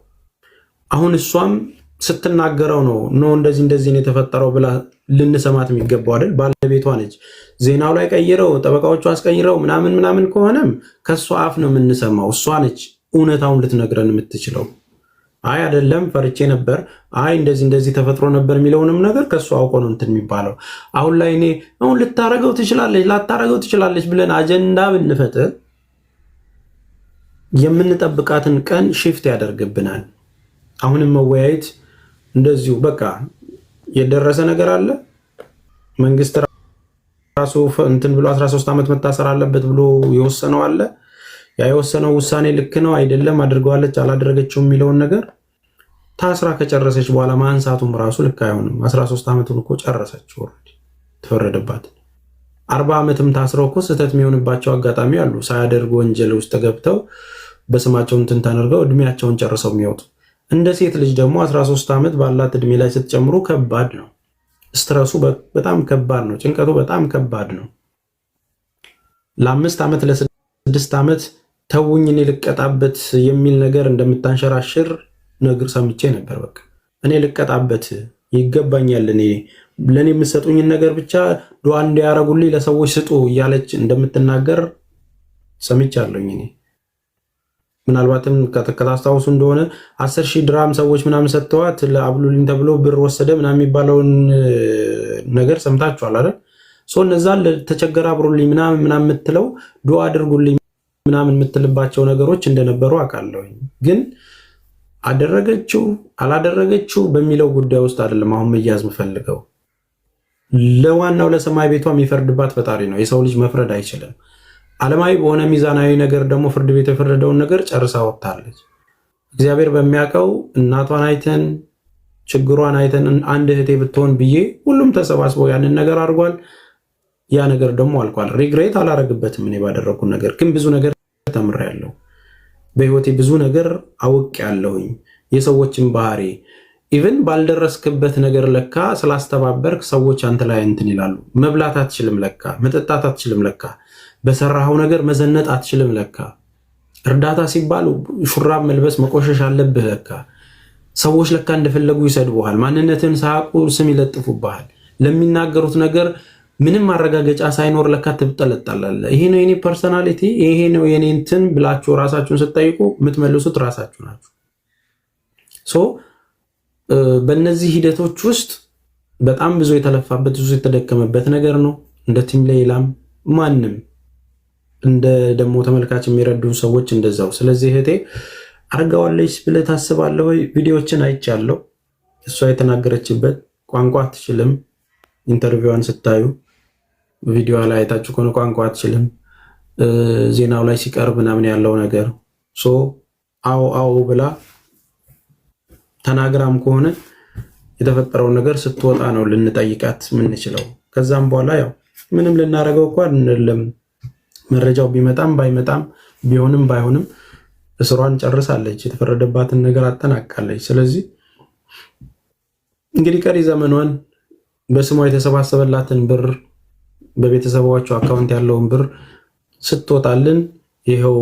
Speaker 1: አሁን እሷም ስትናገረው ነው እንደዚህ ነው የተፈጠረው ብላ ልንሰማት የሚገባው አይደል? ባለቤቷ ነች። ዜናው ላይ ቀይረው ጠበቃዎቹ አስቀይረው ምናምን ከሆነም ከሷ አፍ ነው የምንሰማው። እሷ ነች እውነታውን ልትነግረን የምትችለው። አይ አይደለም ፈርቼ ነበር፣ አይ እንደዚህ ተፈጥሮ ነበር የሚለውንም ነገር ከሷ አውቆ ነው እንትን የሚባለው። አሁን ላይ እኔ አሁን ልታረገው ትችላለች ላታረገው ትችላለች ብለን አጀንዳ ብንፈጥር የምንጠብቃትን ቀን ሽፍት ያደርግብናል። አሁንም መወያየት እንደዚሁ በቃ የደረሰ ነገር አለ። መንግስት ራሱ እንትን ብሎ 13 ዓመት መታሰር አለበት ብሎ የወሰነው አለ። ያ የወሰነው ውሳኔ ልክ ነው አይደለም፣ አድርገዋለች አላደረገችው የሚለውን ነገር ታስራ ከጨረሰች በኋላ ማንሳቱም ራሱ ልክ አይሆንም። 13 ዓመቱን እኮ ጨረሰች፣ ኦልሬዲ ተፈረደባት። 40 ዓመትም ታስረው እኮ ስህተት የሚሆንባቸው አጋጣሚ አሉ። ሳያደርጉ ወንጀል ውስጥ ገብተው በስማቸው እንትን ተደርገው እድሜያቸውን ጨርሰው የሚወጡ። እንደ ሴት ልጅ ደግሞ 13 ዓመት ባላት እድሜ ላይ ስትጨምሩ ከባድ ነው። ስትረሱ በጣም ከባድ ነው። ጭንቀቱ በጣም ከባድ ነው። ለ5 ዓመት ለ6 ዓመት ተውኝ እኔ ልቀጣበት የሚል ነገር እንደምታንሸራሽር ነገር ሰምቼ ነበር። በቃ እኔ ልቀጣበት ይገባኛል፣ እኔ ለኔ የምትሰጡኝን ነገር ብቻ ዱዓ እንዲያረጉልኝ ለሰዎች ስጡ እያለች እንደምትናገር ሰምቻለሁኝ። እኔ ምናልባትም ከታስታውሱ እንደሆነ 10,000 ድራም ሰዎች ምናምን ሰጥተዋት ለአብሉልኝ ተብሎ ብር ወሰደ ምናምን የሚባለውን ነገር ሰምታችኋል አይደል? እነዛን ለተቸገረ አብሩልኝ ምናምን የምትለው ዱዓ አድርጉልኝ ምናምን የምትልባቸው ነገሮች እንደነበሩ አውቃለሁኝ። ግን አደረገችው አላደረገችው በሚለው ጉዳይ ውስጥ አይደለም አሁን መያዝ የምፈልገው። ለዋናው ለሰማይ ቤቷ የሚፈርድባት ፈጣሪ ነው። የሰው ልጅ መፍረድ አይችልም። ዓለማዊ በሆነ ሚዛናዊ ነገር ደግሞ ፍርድ ቤት የፈረደውን ነገር ጨርሳ ወጥታለች። እግዚአብሔር በሚያውቀው እናቷን አይተን ችግሯን አይተን አንድ እህቴ ብትሆን ብዬ ሁሉም ተሰባስበው ያንን ነገር አድርጓል። ያ ነገር ደግሞ አልቋል። ሪግሬት አላረግበትም። እኔ ባደረኩት ነገር ግን ብዙ ነገር ተምሬያለሁ። በህይወቴ ብዙ ነገር አውቄያለሁኝ። የሰዎችን ባህሪ ኢቭን ባልደረስክበት ነገር ለካ ስላስተባበርክ ሰዎች አንተ ላይ እንትን ይላሉ። መብላት አትችልም ለካ፣ መጠጣት አትችልም ለካ፣ በሰራኸው ነገር መዘነጥ አትችልም ለካ፣ እርዳታ ሲባል ሹራብ መልበስ መቆሸሽ አለብህ ለካ። ሰዎች ለካ እንደፈለጉ ይሰድቡሃል። ማንነትን ሳያውቁ ስም ይለጥፉብሃል። ለሚናገሩት ነገር ምንም ማረጋገጫ ሳይኖር ለካ ትብጠለጠላለህ። ይሄ ነው የኔ ፐርሰናሊቲ፣ ይሄ ነው የኔ እንትን ብላችሁ ራሳችሁን ስትጠይቁ የምትመልሱት ራሳችሁ ናችሁ። በእነዚህ ሂደቶች ውስጥ በጣም ብዙ የተለፋበት ብዙ የተደከመበት ነገር ነው። እንደ ቲም ሌላም ማንም እንደ ደግሞ ተመልካች የሚረዱ ሰዎች እንደዛው። ስለዚህ እህቴ አርጋዋለች ብለህ ታስባለህ ወይ? ቪዲዮዎችን አይቻለሁ። እሷ የተናገረችበት ቋንቋ አትችልም። ኢንተርቪዋን ስታዩ ቪዲዮ ላይ አይታችሁ ከሆነ ቋንቋ አትችልም። ዜናው ላይ ሲቀርብ ምናምን ያለው ነገር አዎ ብላ ተናግራም ከሆነ የተፈጠረውን ነገር ስትወጣ ነው ልንጠይቃት የምንችለው። ከዛም በኋላ ያው ምንም ልናደርገው እኮ አይደለም። መረጃው ቢመጣም ባይመጣም ቢሆንም ባይሆንም እስሯን ጨርሳለች። የተፈረደባትን ነገር አጠናቃለች። ስለዚህ እንግዲህ ቀሪ ዘመኗን በስሟ የተሰባሰበላትን ብር በቤተሰቦቿ አካውንት ያለውን ብር ስትወጣልን ይሄው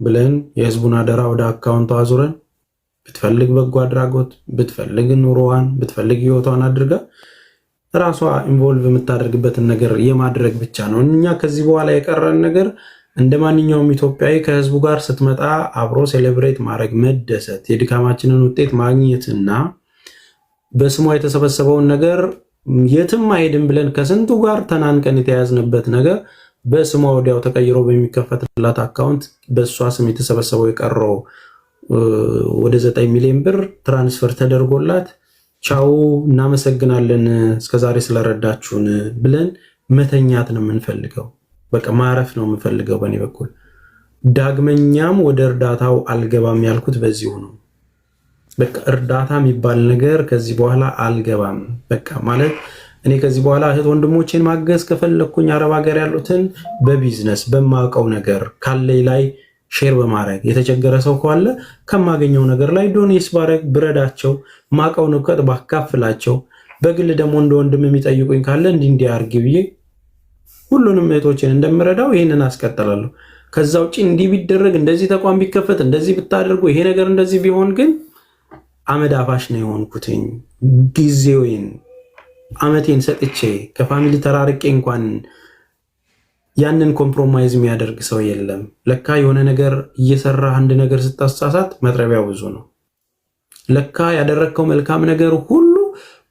Speaker 1: ብለን የህዝቡን አደራ ወደ አካውንቷ አዙረን ብትፈልግ በጎ አድራጎት ብትፈልግ ኑሮዋን ብትፈልግ ህይወቷን አድርጋ ራሷ ኢንቮልቭ የምታደርግበትን ነገር የማድረግ ብቻ ነው። እኛ ከዚህ በኋላ የቀረን ነገር እንደ ማንኛውም ኢትዮጵያዊ ከህዝቡ ጋር ስትመጣ አብሮ ሴሌብሬት ማድረግ፣ መደሰት፣ የድካማችንን ውጤት ማግኘትና በስሟ የተሰበሰበውን ነገር የትም አይሄድም ብለን ከስንቱ ጋር ተናንቀን የተያዝንበት ነገር በስሟ ወዲያው ተቀይሮ በሚከፈትላት አካውንት በእሷ ስም የተሰበሰበው የቀረው ወደ 9 ሚሊዮን ብር ትራንስፈር ተደርጎላት ቻው እናመሰግናለን እስከዛሬ ስለረዳችሁን ብለን መተኛት ነው የምንፈልገው። በቃ ማረፍ ነው የምንፈልገው። በእኔ በኩል ዳግመኛም ወደ እርዳታው አልገባም ያልኩት በዚሁ ነው። በቃ እርዳታ የሚባል ነገር ከዚህ በኋላ አልገባም። በቃ ማለት እኔ ከዚህ በኋላ እህት ወንድሞቼን ማገዝ ከፈለኩኝ አረብ ሀገር ያሉትን በቢዝነስ በማውቀው ነገር ካለኝ ላይ ሼር በማድረግ የተቸገረ ሰው ካለ ከማገኘው ነገር ላይ ዶኔስ ባረግ ብረዳቸው፣ ማውቀውን እውቀት ባካፍላቸው፣ በግል ደግሞ እንደ ወንድም የሚጠይቁኝ ካለ እንዲያርግ ብዬ ሁሉንም እህቶችን እንደምረዳው ይህንን አስቀጥላለሁ። ከዛ ውጪ እንዲህ ቢደረግ እንደዚህ ተቋም ቢከፈት እንደዚህ ብታደርጉ ይሄ ነገር እንደዚህ ቢሆን ግን አመድ አፋሽ ነው የሆንኩትኝ። ጊዜውን አመቴን ሰጥቼ ከፋሚሊ ተራርቄ እንኳን ያንን ኮምፕሮማይዝ የሚያደርግ ሰው የለም። ለካ የሆነ ነገር እየሰራ አንድ ነገር ስታሳሳት መጥረቢያው ብዙ ነው። ለካ ያደረግከው መልካም ነገር ሁሉ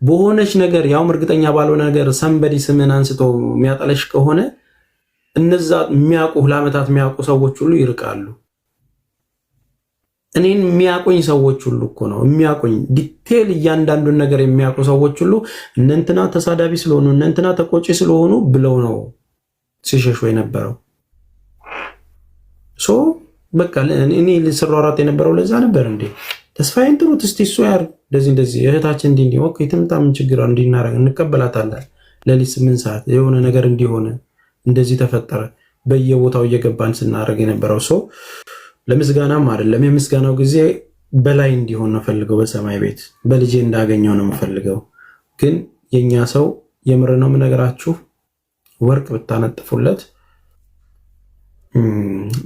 Speaker 1: በሆነች ነገር ያውም እርግጠኛ ባልሆነ ነገር ሰንበዲ ስምን አንስቶ የሚያጠለሽ ከሆነ እነዛ የሚያውቁ ለዓመታት የሚያውቁ ሰዎች ሁሉ ይርቃሉ። እኔን የሚያውቁኝ ሰዎች ሁሉ እኮ ነው የሚያውቁኝ ዲቴል እያንዳንዱን ነገር የሚያውቁ ሰዎች ሁሉ እነንትና ተሳዳቢ ስለሆኑ እነንትና ተቆጪ ስለሆኑ ብለው ነው ሲሸሹ የነበረው። በቃ እኔ ልስሯሯጥ የነበረው ለዛ ነበር እንዴ። ተስፋዬን ጥሩት እስቲ እሱ ያር እንደዚህ እህታችን እንዲህ ኦኬ ትምጣ ምን ችግር አለ እንዲናረግ እንቀበላታለን። ለሊት 8 ሰዓት የሆነ ነገር እንዲሆነ እንደዚህ ተፈጠረ በየቦታው እየገባን ስናደርግ የነበረው ሰው ለምስጋናም አይደለም። የምስጋናው ጊዜ በላይ እንዲሆን ነው ፈልገው በሰማይ ቤት በልጄ እንዳገኘው ነው የምፈልገው። ግን የኛ ሰው የምር ነው የምነግራችሁ ወርቅ ብታነጥፉለት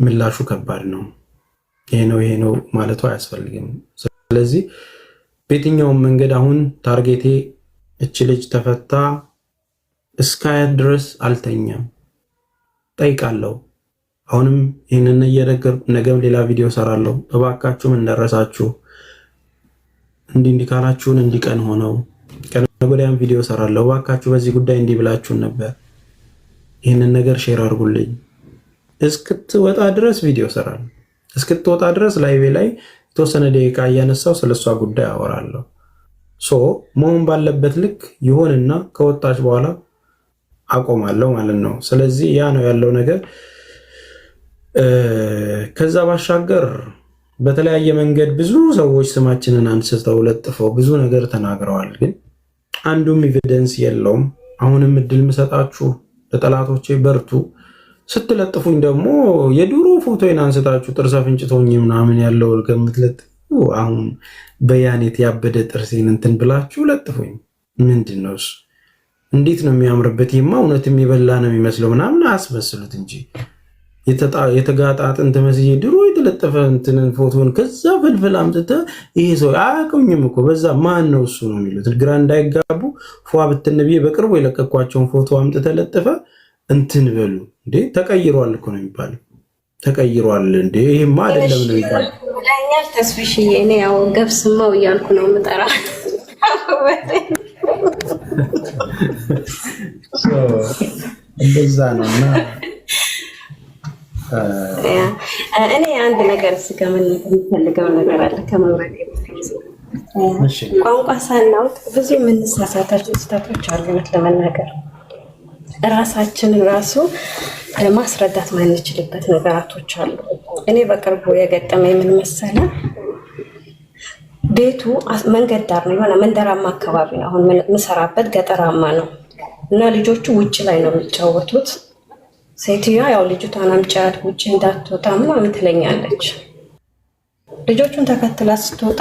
Speaker 1: ምላሹ ከባድ ነው። ይሄ ነው ማለቱ አያስፈልግም። ስለዚህ በየትኛውም መንገድ አሁን ታርጌቴ እች ልጅ ተፈታ እስካያት ድረስ አልተኛም፣ ጠይቃለሁ። አሁንም ይህንን እየነገር ነገም ሌላ ቪዲዮ ሰራለሁ። እባካችሁም እንደረሳችሁ እንዲህ ካላችሁን እንዲቀን ሆነው ከነገወዲያም ቪዲዮ ሰራለሁ። እባካችሁ በዚህ ጉዳይ እንዲህ ብላችሁን ነበር፣ ይህንን ነገር ሼር አድርጉልኝ። እስክትወጣ ድረስ ቪዲዮ ሰራለሁ። እስክትወጣ ድረስ ላይቬ ላይ የተወሰነ ደቂቃ እያነሳው ስለሷ ጉዳይ አወራለሁ። መሆን ባለበት ልክ ይሆንና ከወጣች በኋላ አቆማለሁ ማለት ነው። ስለዚህ ያ ነው ያለው ነገር። ከዛ ባሻገር በተለያየ መንገድ ብዙ ሰዎች ስማችንን አንስተው ለጥፈው ብዙ ነገር ተናግረዋል። ግን አንዱም ኤቪደንስ የለውም። አሁንም እድል ምሰጣችሁ ለጠላቶቼ በርቱ። ስትለጥፉኝ ደግሞ የድሮ ፎቶዬን አንስታችሁ ጥርስ አፍንጭቶኝ ምናምን ያለው ከምትለጥፉ አሁን በያኔት ያበደ ጥርሴን እንትን ብላችሁ ለጥፉኝ። ምንድነው እሱ? እንዴት ነው የሚያምርበት? ይሄማ እውነት የሚበላ ነው የሚመስለው ምናምን አስመስሉት እንጂ የተጋጣ አጥንት መስዬ ድሮ የተለጠፈ እንትንን ፎቶን ከዛ ፍልፍል አምጥተህ ይሄ ሰው አያውቁኝም እኮ በዛ ማን ነው እሱ ነው የሚሉት። ግራ እንዳይጋቡ ፏ ብትነብዬ በቅርቡ የለቀኳቸውን ፎቶ አምጥተህ ለጥፈ እንትን በሉ እንዴ። ተቀይሯል እኮ ነው የሚባለው። ተቀይሯል እንዴ ይሄማ አይደለም ነው የሚባለው።
Speaker 2: ሰምተኛል ተስፍሽዬ። እኔ ያው ገብስማው እያልኩ ነው የምጠራ።
Speaker 1: እንደዛ ነውና
Speaker 2: እኔ አንድ ነገር ስገመን የምፈልገው ነገር አለ ከመውረድ ቋንቋ ሳናውቅ ብዙ የምንሳሳታቸው ስህተቶች አሉ። እውነት ለመናገር ራሳችንን ራሱ ማስረዳት ማንችልበት ነገራቶች አሉ። እኔ በቅርቡ የገጠመኝ ምን መሰለህ? ቤቱ መንገድ ዳር ነው፣ የሆነ መንደራማ አካባቢ ነው። አሁን የምሰራበት ገጠራማ ነው እና ልጆቹ ውጭ ላይ ነው የሚጫወቱት። ሴትዮዋ ያው ልጅቷን አምጫት ውጭ እንዳትወጣ ምናምን ትለኛለች። ልጆቹን ተከትላ ስትወጣ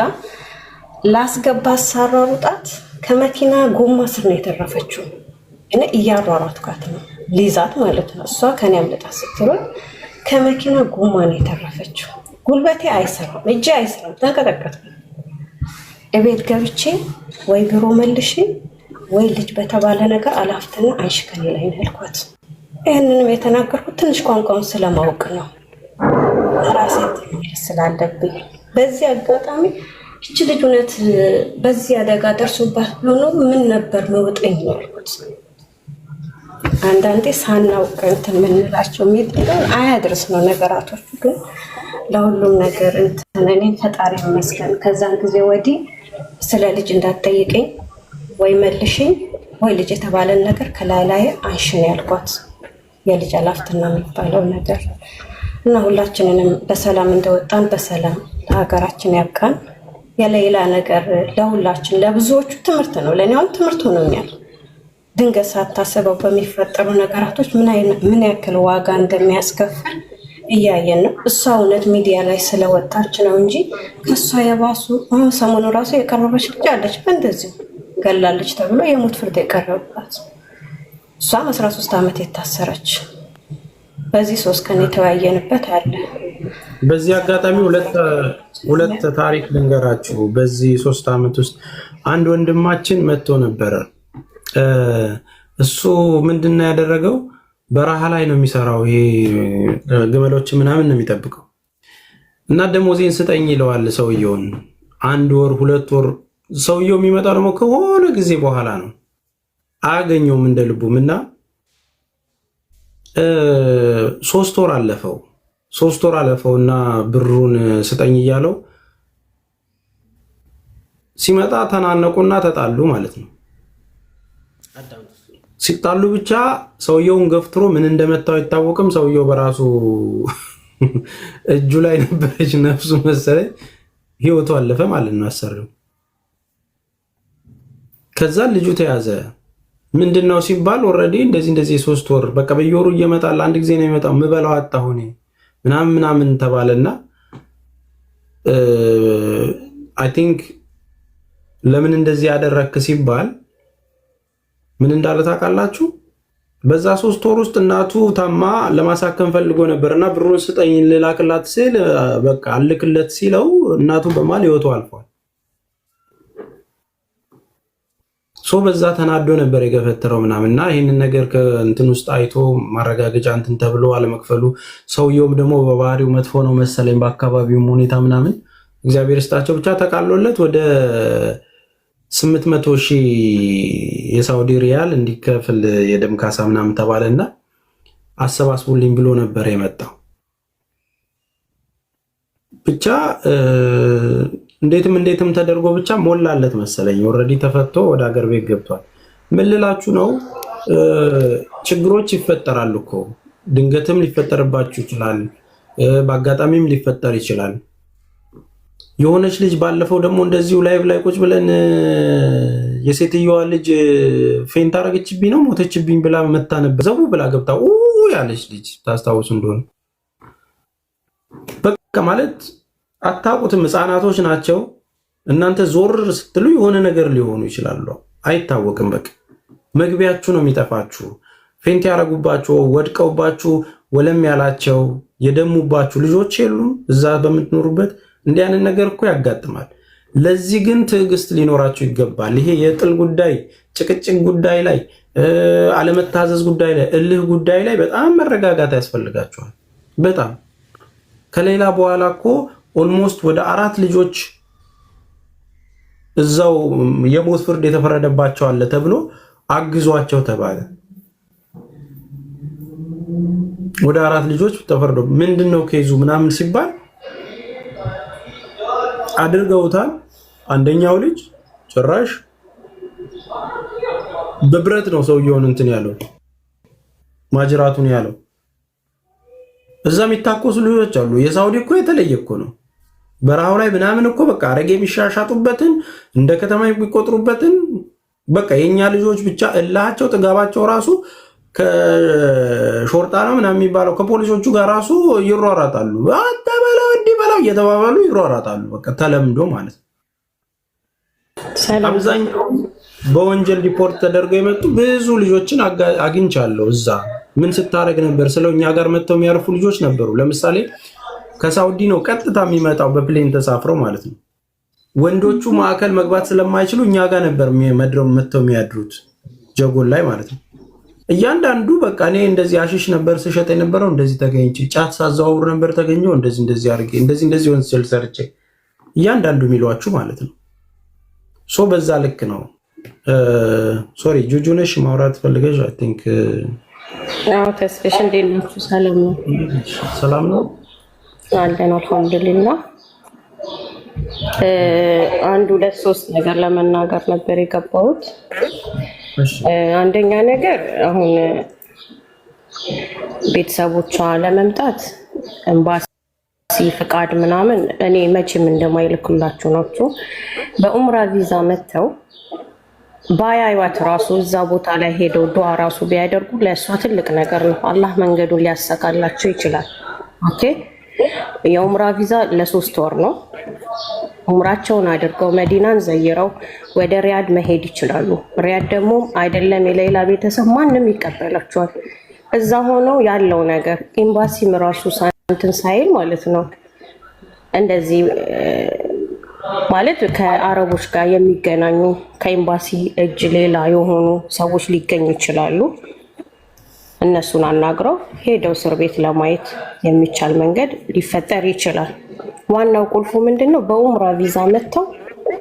Speaker 2: ላስገባት ሳሯሩጣት ከመኪና ጎማ ስር ነው የተረፈችው። እኔ እያሯሯጥኳት ነው ሊዛት ማለት ነው። እሷ ከኔ አምልጣ ስትሮጥ ከመኪና ጎማ ነው የተረፈችው። ጉልበቴ አይሰራም፣ እጄ አይሰራም፣ ተንቀጠቀጥኩ። እቤት ገብቼ ወይ ቢሮ መልሼ ወይ ልጅ በተባለ ነገር አላፍትና አይሽ ከኔ ላይ ነው ያልኳት። ይህንንም የተናገርኩት ትንሽ ቋንቋውን ስለማወቅ ነው፣ ራሴ ስላለብኝ። በዚህ አጋጣሚ እቺ ልጅ እውነት በዚህ አደጋ ደርሶባት ሆኖ ምን ነበር መውጠኝ ያልኩት። አንዳንዴ ሳናውቅ እንትን የምንላቸው የሚጥለን አያድርስ ነው ነገራቶቹ። ግን ለሁሉም ነገር እንትን እኔም ፈጣሪ ይመስገን ከዛን ጊዜ ወዲህ ስለ ልጅ እንዳትጠይቀኝ ወይ መልሽኝ ወይ ልጅ የተባለን ነገር ከላይ አንሽን ያልኳት። የልጅ አላፍትና የሚባለው ነገር እና ሁላችንንም በሰላም እንደወጣን በሰላም ለሀገራችን ያብቃን። የሌላ ነገር ለሁላችን ለብዙዎቹ ትምህርት ነው፣ ለእኔ አሁን ትምህርት ሆኖኛል። ድንገት ሳታስበው በሚፈጠሩ ነገራቶች ምን ያክል ዋጋ እንደሚያስከፍል እያየን ነው። እሷ እውነት ሚዲያ ላይ ስለወጣች ነው እንጂ ከእሷ የባሱ ሰሞኑ ራሱ የቀረበች ልጅ አለች፣ በእንደዚሁ ገላለች ተብሎ የሞት ፍርድ የቀረበባት። እሷም 13 ዓመት የታሰረች። በዚህ 3 ቀን የተወያየንበት አለ።
Speaker 1: በዚህ አጋጣሚ ሁለት ታሪክ ልንገራችሁ። በዚህ 3 ዓመት ውስጥ አንድ ወንድማችን መጥቶ ነበረ። እሱ ምንድነው ያደረገው? በረሃ ላይ ነው የሚሰራው። ይሄ ግመሎች ምናምን ነው የሚጠብቀው እና ደሞዜን ስጠኝ ይለዋል ሰውየውን። 1 ወር 2 ወር ሰውየው የሚመጣው ደግሞ ከሆነ ጊዜ በኋላ ነው። አያገኘውም እንደ ልቡም እና 3 ወር አለፈው። 3 ወር አለፈው እና ብሩን ስጠኝ እያለው ሲመጣ ተናነቁና ተጣሉ ማለት ነው። ሲጣሉ ብቻ ሰውየውን ገፍትሮ ምን እንደመታው አይታወቅም። ሰውየው በራሱ እጁ ላይ ነበረች ነፍሱ መሰለኝ፣ ህይወቱ አለፈ ማለት ነው አሰሪው። ከዛ ልጁ ተያዘ። ምንድነው ሲባል ኦልሬዲ እንደዚህ 3 ወር በቃ በየወሩ እየመጣል፣ አንድ ጊዜ ነው የሚመጣው፣ ምበላው አጣሁ እኔ ምናምን ተባለና አይ ቲንክ ለምን እንደዚህ ያደረክ ሲባል ምን እንዳለ ታውቃላችሁ? በዛ 3 ወር ውስጥ እናቱ ታማ ለማሳከም ፈልጎ ነበርና ብሩን ስጠኝ ልላክላት ሲል በቃ አልክለት ሲለው እናቱ በማል ህይወቱ አልፏል። በዛ ተናዶ ነበር የገፈተረው ምናምንና ይህንን ነገር ከእንትን ውስጥ አይቶ ማረጋገጫ እንትን ተብሎ አለመክፈሉ፣ ሰውየውም ደግሞ በባህሪው መጥፎ ነው መሰለኝ በአካባቢውም ሁኔታ ምናምን እግዚአብሔር ስጣቸው ብቻ ተቃሎለት ወደ 800,000 የሳውዲ ሪያል እንዲከፍል የደም ካሳ ምናምን ተባለና አሰባስቡልኝ ብሎ ነበር የመጣው። ብቻ እንዴትም ተደርጎ ብቻ ሞላለት መሰለኝ። ኦልሬዲ ተፈቶ ወደ ሀገር ቤት ገብቷል። ምን ልላችሁ ነው? ችግሮች ይፈጠራሉ እኮ ድንገትም ሊፈጠርባችሁ ይችላል፣ በአጋጣሚም ሊፈጠር ይችላል። የሆነች ልጅ ባለፈው ደግሞ እንደዚሁ ላይቭ ላይ ቁጭ ብለን የሴትየዋ ልጅ ፌንት አረገችብኝ ነው ሞተችብኝ ብላ መታ ነበር። ዘው ብላ ገብታ ያለች ልጅ ታስታውሱ እንደሆነ በቃ ማለት አታውቁትም። ህፃናቶች ናቸው። እናንተ ዞር ስትሉ የሆነ ነገር ሊሆኑ ይችላሉ፣ አይታወቅም። በቃ መግቢያችሁ ነው የሚጠፋችሁ። ፌንት ያረጉባችሁ፣ ወድቀውባችሁ፣ ወለም ያላቸው የደሙባችሁ ልጆች የሉም እዛ በምትኖሩበት። እንዲህ አይነት ነገር እኮ ያጋጥማል። ለዚህ ግን ትዕግስት ሊኖራችሁ ይገባል። ይሄ የጥል ጉዳይ፣ ጭቅጭቅ ጉዳይ ላይ፣ አለመታዘዝ ጉዳይ ላይ፣ እልህ ጉዳይ ላይ በጣም መረጋጋት ያስፈልጋችኋል። በጣም ከሌላ በኋላ እኮ ኦልሞስት ወደ 4 ልጆች እዛው የሞት ፍርድ የተፈረደባቸው አለ ተብሎ አግዟቸው ተባለ። ወደ 4 ልጆች ተፈርዶ ምንድነው ኬዙ ምናምን ሲባል አድርገውታል። አንደኛው ልጅ ጭራሽ በብረት ነው ሰውየውን እንትን ያለው ማጅራቱን ያለው። እዛ የሚታኮሱ ልጆች አሉ። የሳውዲ እኮ የተለየ እኮ ነው። በረሃው ላይ ምናምን እኮ በቃ አረጌ የሚሻሻጡበትን እንደ ከተማ የሚቆጥሩበትን በቃ የኛ ልጆች ብቻ እላቸው ጥጋባቸው ራሱ ከሾርጣ ነው ምናምን የሚባለው ከፖሊሶቹ ጋር ራሱ ይሯራጣሉ። አተበለው እንዲበለው እየተባባሉ ይሯራጣሉ። በቃ ተለምዶ ማለት ነው። አብዛኛው በወንጀል ሪፖርት ተደርገው የመጡ ብዙ ልጆችን አግኝቻለሁ። እዛ ምን ስታረግ ነበር ስለው እኛ ጋር መጥተው የሚያርፉ ልጆች ነበሩ። ለምሳሌ ከሳውዲ ነው ቀጥታ የሚመጣው በፕሌን ተሳፍረው ማለት ነው። ወንዶቹ ማዕከል መግባት ስለማይችሉ እኛ ጋር ነበር መጥተው የሚያድሩት ጀጎል ላይ ማለት ነው። እያንዳንዱ በቃ እኔ እንደዚህ አሽሽ ነበር ስሸጥ የነበረው እንደዚህ ተገኝቼ፣ ጫት ሳዘዋውር ነበር ተገኘው እንደዚህ አድርጌ እንደዚህ ወንጀል ሰርቼ እያንዳንዱ የሚሏችሁ ማለት ነው። ሶ በዛ ልክ ነው። ሶሪ ጁጁነሽ ማውራት ፈልገሽ አይ ቲንክ
Speaker 6: አዎ ተስፍሽ እንዴት ናችሁ? ሰላም ነው?
Speaker 1: ሰላም ነው
Speaker 6: አለን አልሐምዱሊላህ። 1 2 3 ነገር ለመናገር ነበር የገባሁት። አንደኛ ነገር አሁን ቤተሰቦቿ ለመምጣት ኤምባሲ ፍቃድ ምናምን እኔ መቼም እንደማይልኩላችሁ ናችሁ። በኡምራ ቪዛ መተው ባያዩት ራሱ እዛ ቦታ ላይ ሄደው ዱዓ ራሱ ቢያደርጉ ለእሷ ትልቅ ነገር ነው። አላህ መንገዱን ሊያሰካላቸው ይችላል። ኦኬ የኡምራ ቪዛ ለ3 ወር ነው። ኡምራቸውን አድርገው መዲናን ዘይረው ወደ ሪያድ መሄድ ይችላሉ። ሪያድ ደግሞ አይደለም የሌላ ቤተሰብ ማንም ይቀበላቸዋል። እዛ ሆነው ያለው ነገር ኤምባሲም ራሱ ሳንትን ሳይል ማለት ነው እንደዚህ ማለት ከአረቦች ጋር የሚገናኙ ከኤምባሲ እጅ ሌላ የሆኑ ሰዎች ሊገኙ ይችላሉ። እነሱን አናግረው ሄደው እስር ቤት ለማየት የሚቻል መንገድ ሊፈጠር ይችላል። ዋናው ቁልፉ ምንድነው? በኡምራ ቪዛ መተው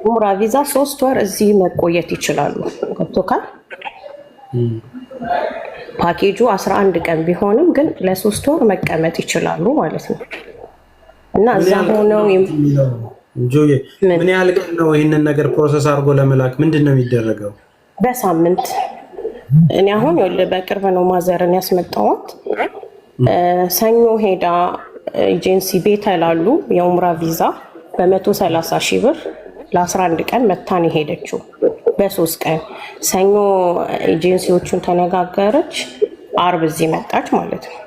Speaker 6: ኡምራ ቪዛ 3 ወር እዚህ መቆየት ይችላሉ። ገብቶካል? ፓኬጁ 11 ቀን ቢሆንም ግን ለ3 ወር መቀመጥ ይችላሉ ማለት ነው። እና እዛ ሆነው
Speaker 1: ጆዬ ምን ያህል ቀን ነው ይሄንን ነገር ፕሮሰስ አድርጎ ለመላክ ምንድነው የሚደረገው?
Speaker 6: በሳምንት እኔ አሁን በቅርብ ነው ማዘርን ያስመጣሁት። ሰኞ ሄዳ ኤጀንሲ ቤት ይላሉ የኡምራ ቪዛ በ130 ሺህ ብር ለ11 ቀን መታን ሄደችው። በ3 ቀን ሰኞ ኤጀንሲዎቹን ተነጋገረች፣ አርብ እዚህ መጣች ማለት ነው።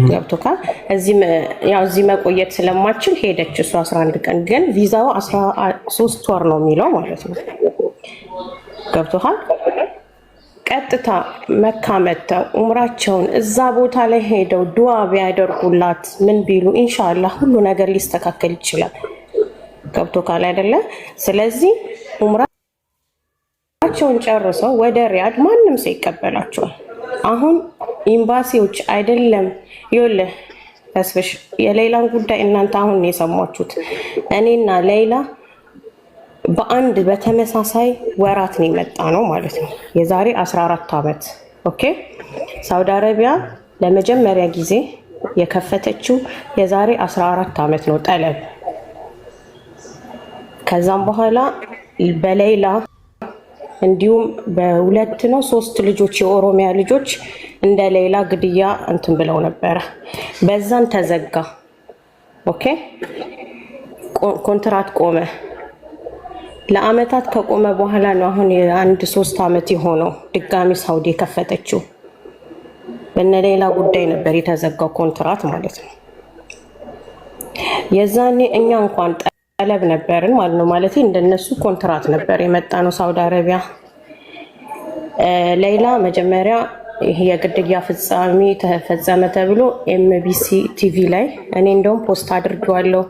Speaker 6: ገብቶካል? እዚህ መቆየት ስለማችል ሄደች እሱ 11 ቀን ግን ቪዛው 13 ወር ነው የሚለው ማለት ነው። ገብቶካል? ቀጥታ መካ መተው ኡምራቸውን እዛ ቦታ ላይ ሄደው ዱዓ ቢያደርጉላት ምን ቢሉ ኢንሻአላህ ሁሉ ነገር ሊስተካከል ይችላል። ገብቶካል አይደለ? ስለዚህ ኡምራቸውን ጨርሰው ወደ ሪያድ ማንም ሰው ይቀበላቸዋል። አሁን ኤምባሲዎች አይደለም ይኸውልህ ተስፍሽ የሌላን ጉዳይ እናንተ አሁን የሰማችሁት እኔና ሌላ በአንድ በተመሳሳይ ወራት ነው የመጣ ነው ማለት ነው። የዛሬ 14 ዓመት ኦኬ። ሳውዲ አረቢያ ለመጀመሪያ ጊዜ የከፈተችው የዛሬ 14 ዓመት ነው ጠለብ። ከዛም በኋላ በሌላ እንዲሁም በ2 ነው 3 ልጆች የኦሮሚያ ልጆች እንደ ሌላ ግድያ እንትን ብለው ነበረ። በዛን ተዘጋ። ኦኬ ኮንትራት ቆመ። ለአመታት ከቆመ በኋላ ነው አሁን 1-3 ዓመት የሆነው ድጋሚ ሳውዲ ከፈተችው። በነሌላ ጉዳይ ነበር የተዘጋው ኮንትራት ማለት ነው። የዛኔ እኛ እንኳን ጠለብ ነበርን ማለት ነው። ማለት እንደነሱ ኮንትራት ነበር የመጣ ነው ሳውዲ አረቢያ። ሌላ መጀመሪያ ይሄ የግድያ ፍጻሜ ተፈጸመ ተብሎ ኤምቢሲ ቲቪ ላይ እኔ እንደውም ፖስት አድርጌዋለሁ።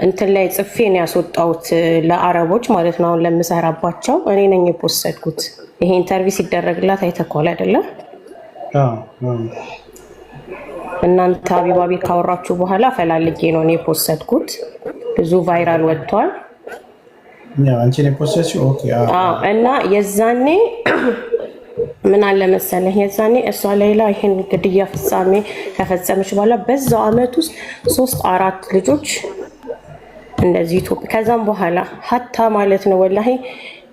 Speaker 6: እንትን ላይ ጽፌ ነው ያስወጣሁት ለአረቦች ማለት ነው። አሁን ለምሰራባቸው እኔ ነኝ የፖስትኩት። ይሄ ኢንተርቪው ሲደረግላት አይተኮል አይደለ? እናንተ ሀቢባ ቤት ካወራችሁ በኋላ ፈላልጌ ነው እኔ ፖስትኩት። ብዙ ቫይራል ወጥቷል።
Speaker 1: አንቺ ነው ፖስትሽው? ኦኬ።
Speaker 6: እና የዛኔ ምን አለ መሰለህ፣ የዛኔ እሷ ሌላ ይሄን ግድያ ፍጻሜ ከፈጸመች በኋላ በዛው አመት ውስጥ 3-4 ልጆች እንደዚህ ኢትዮጵያ ከዛም በኋላ ሀታ ማለት ነው ወላሂ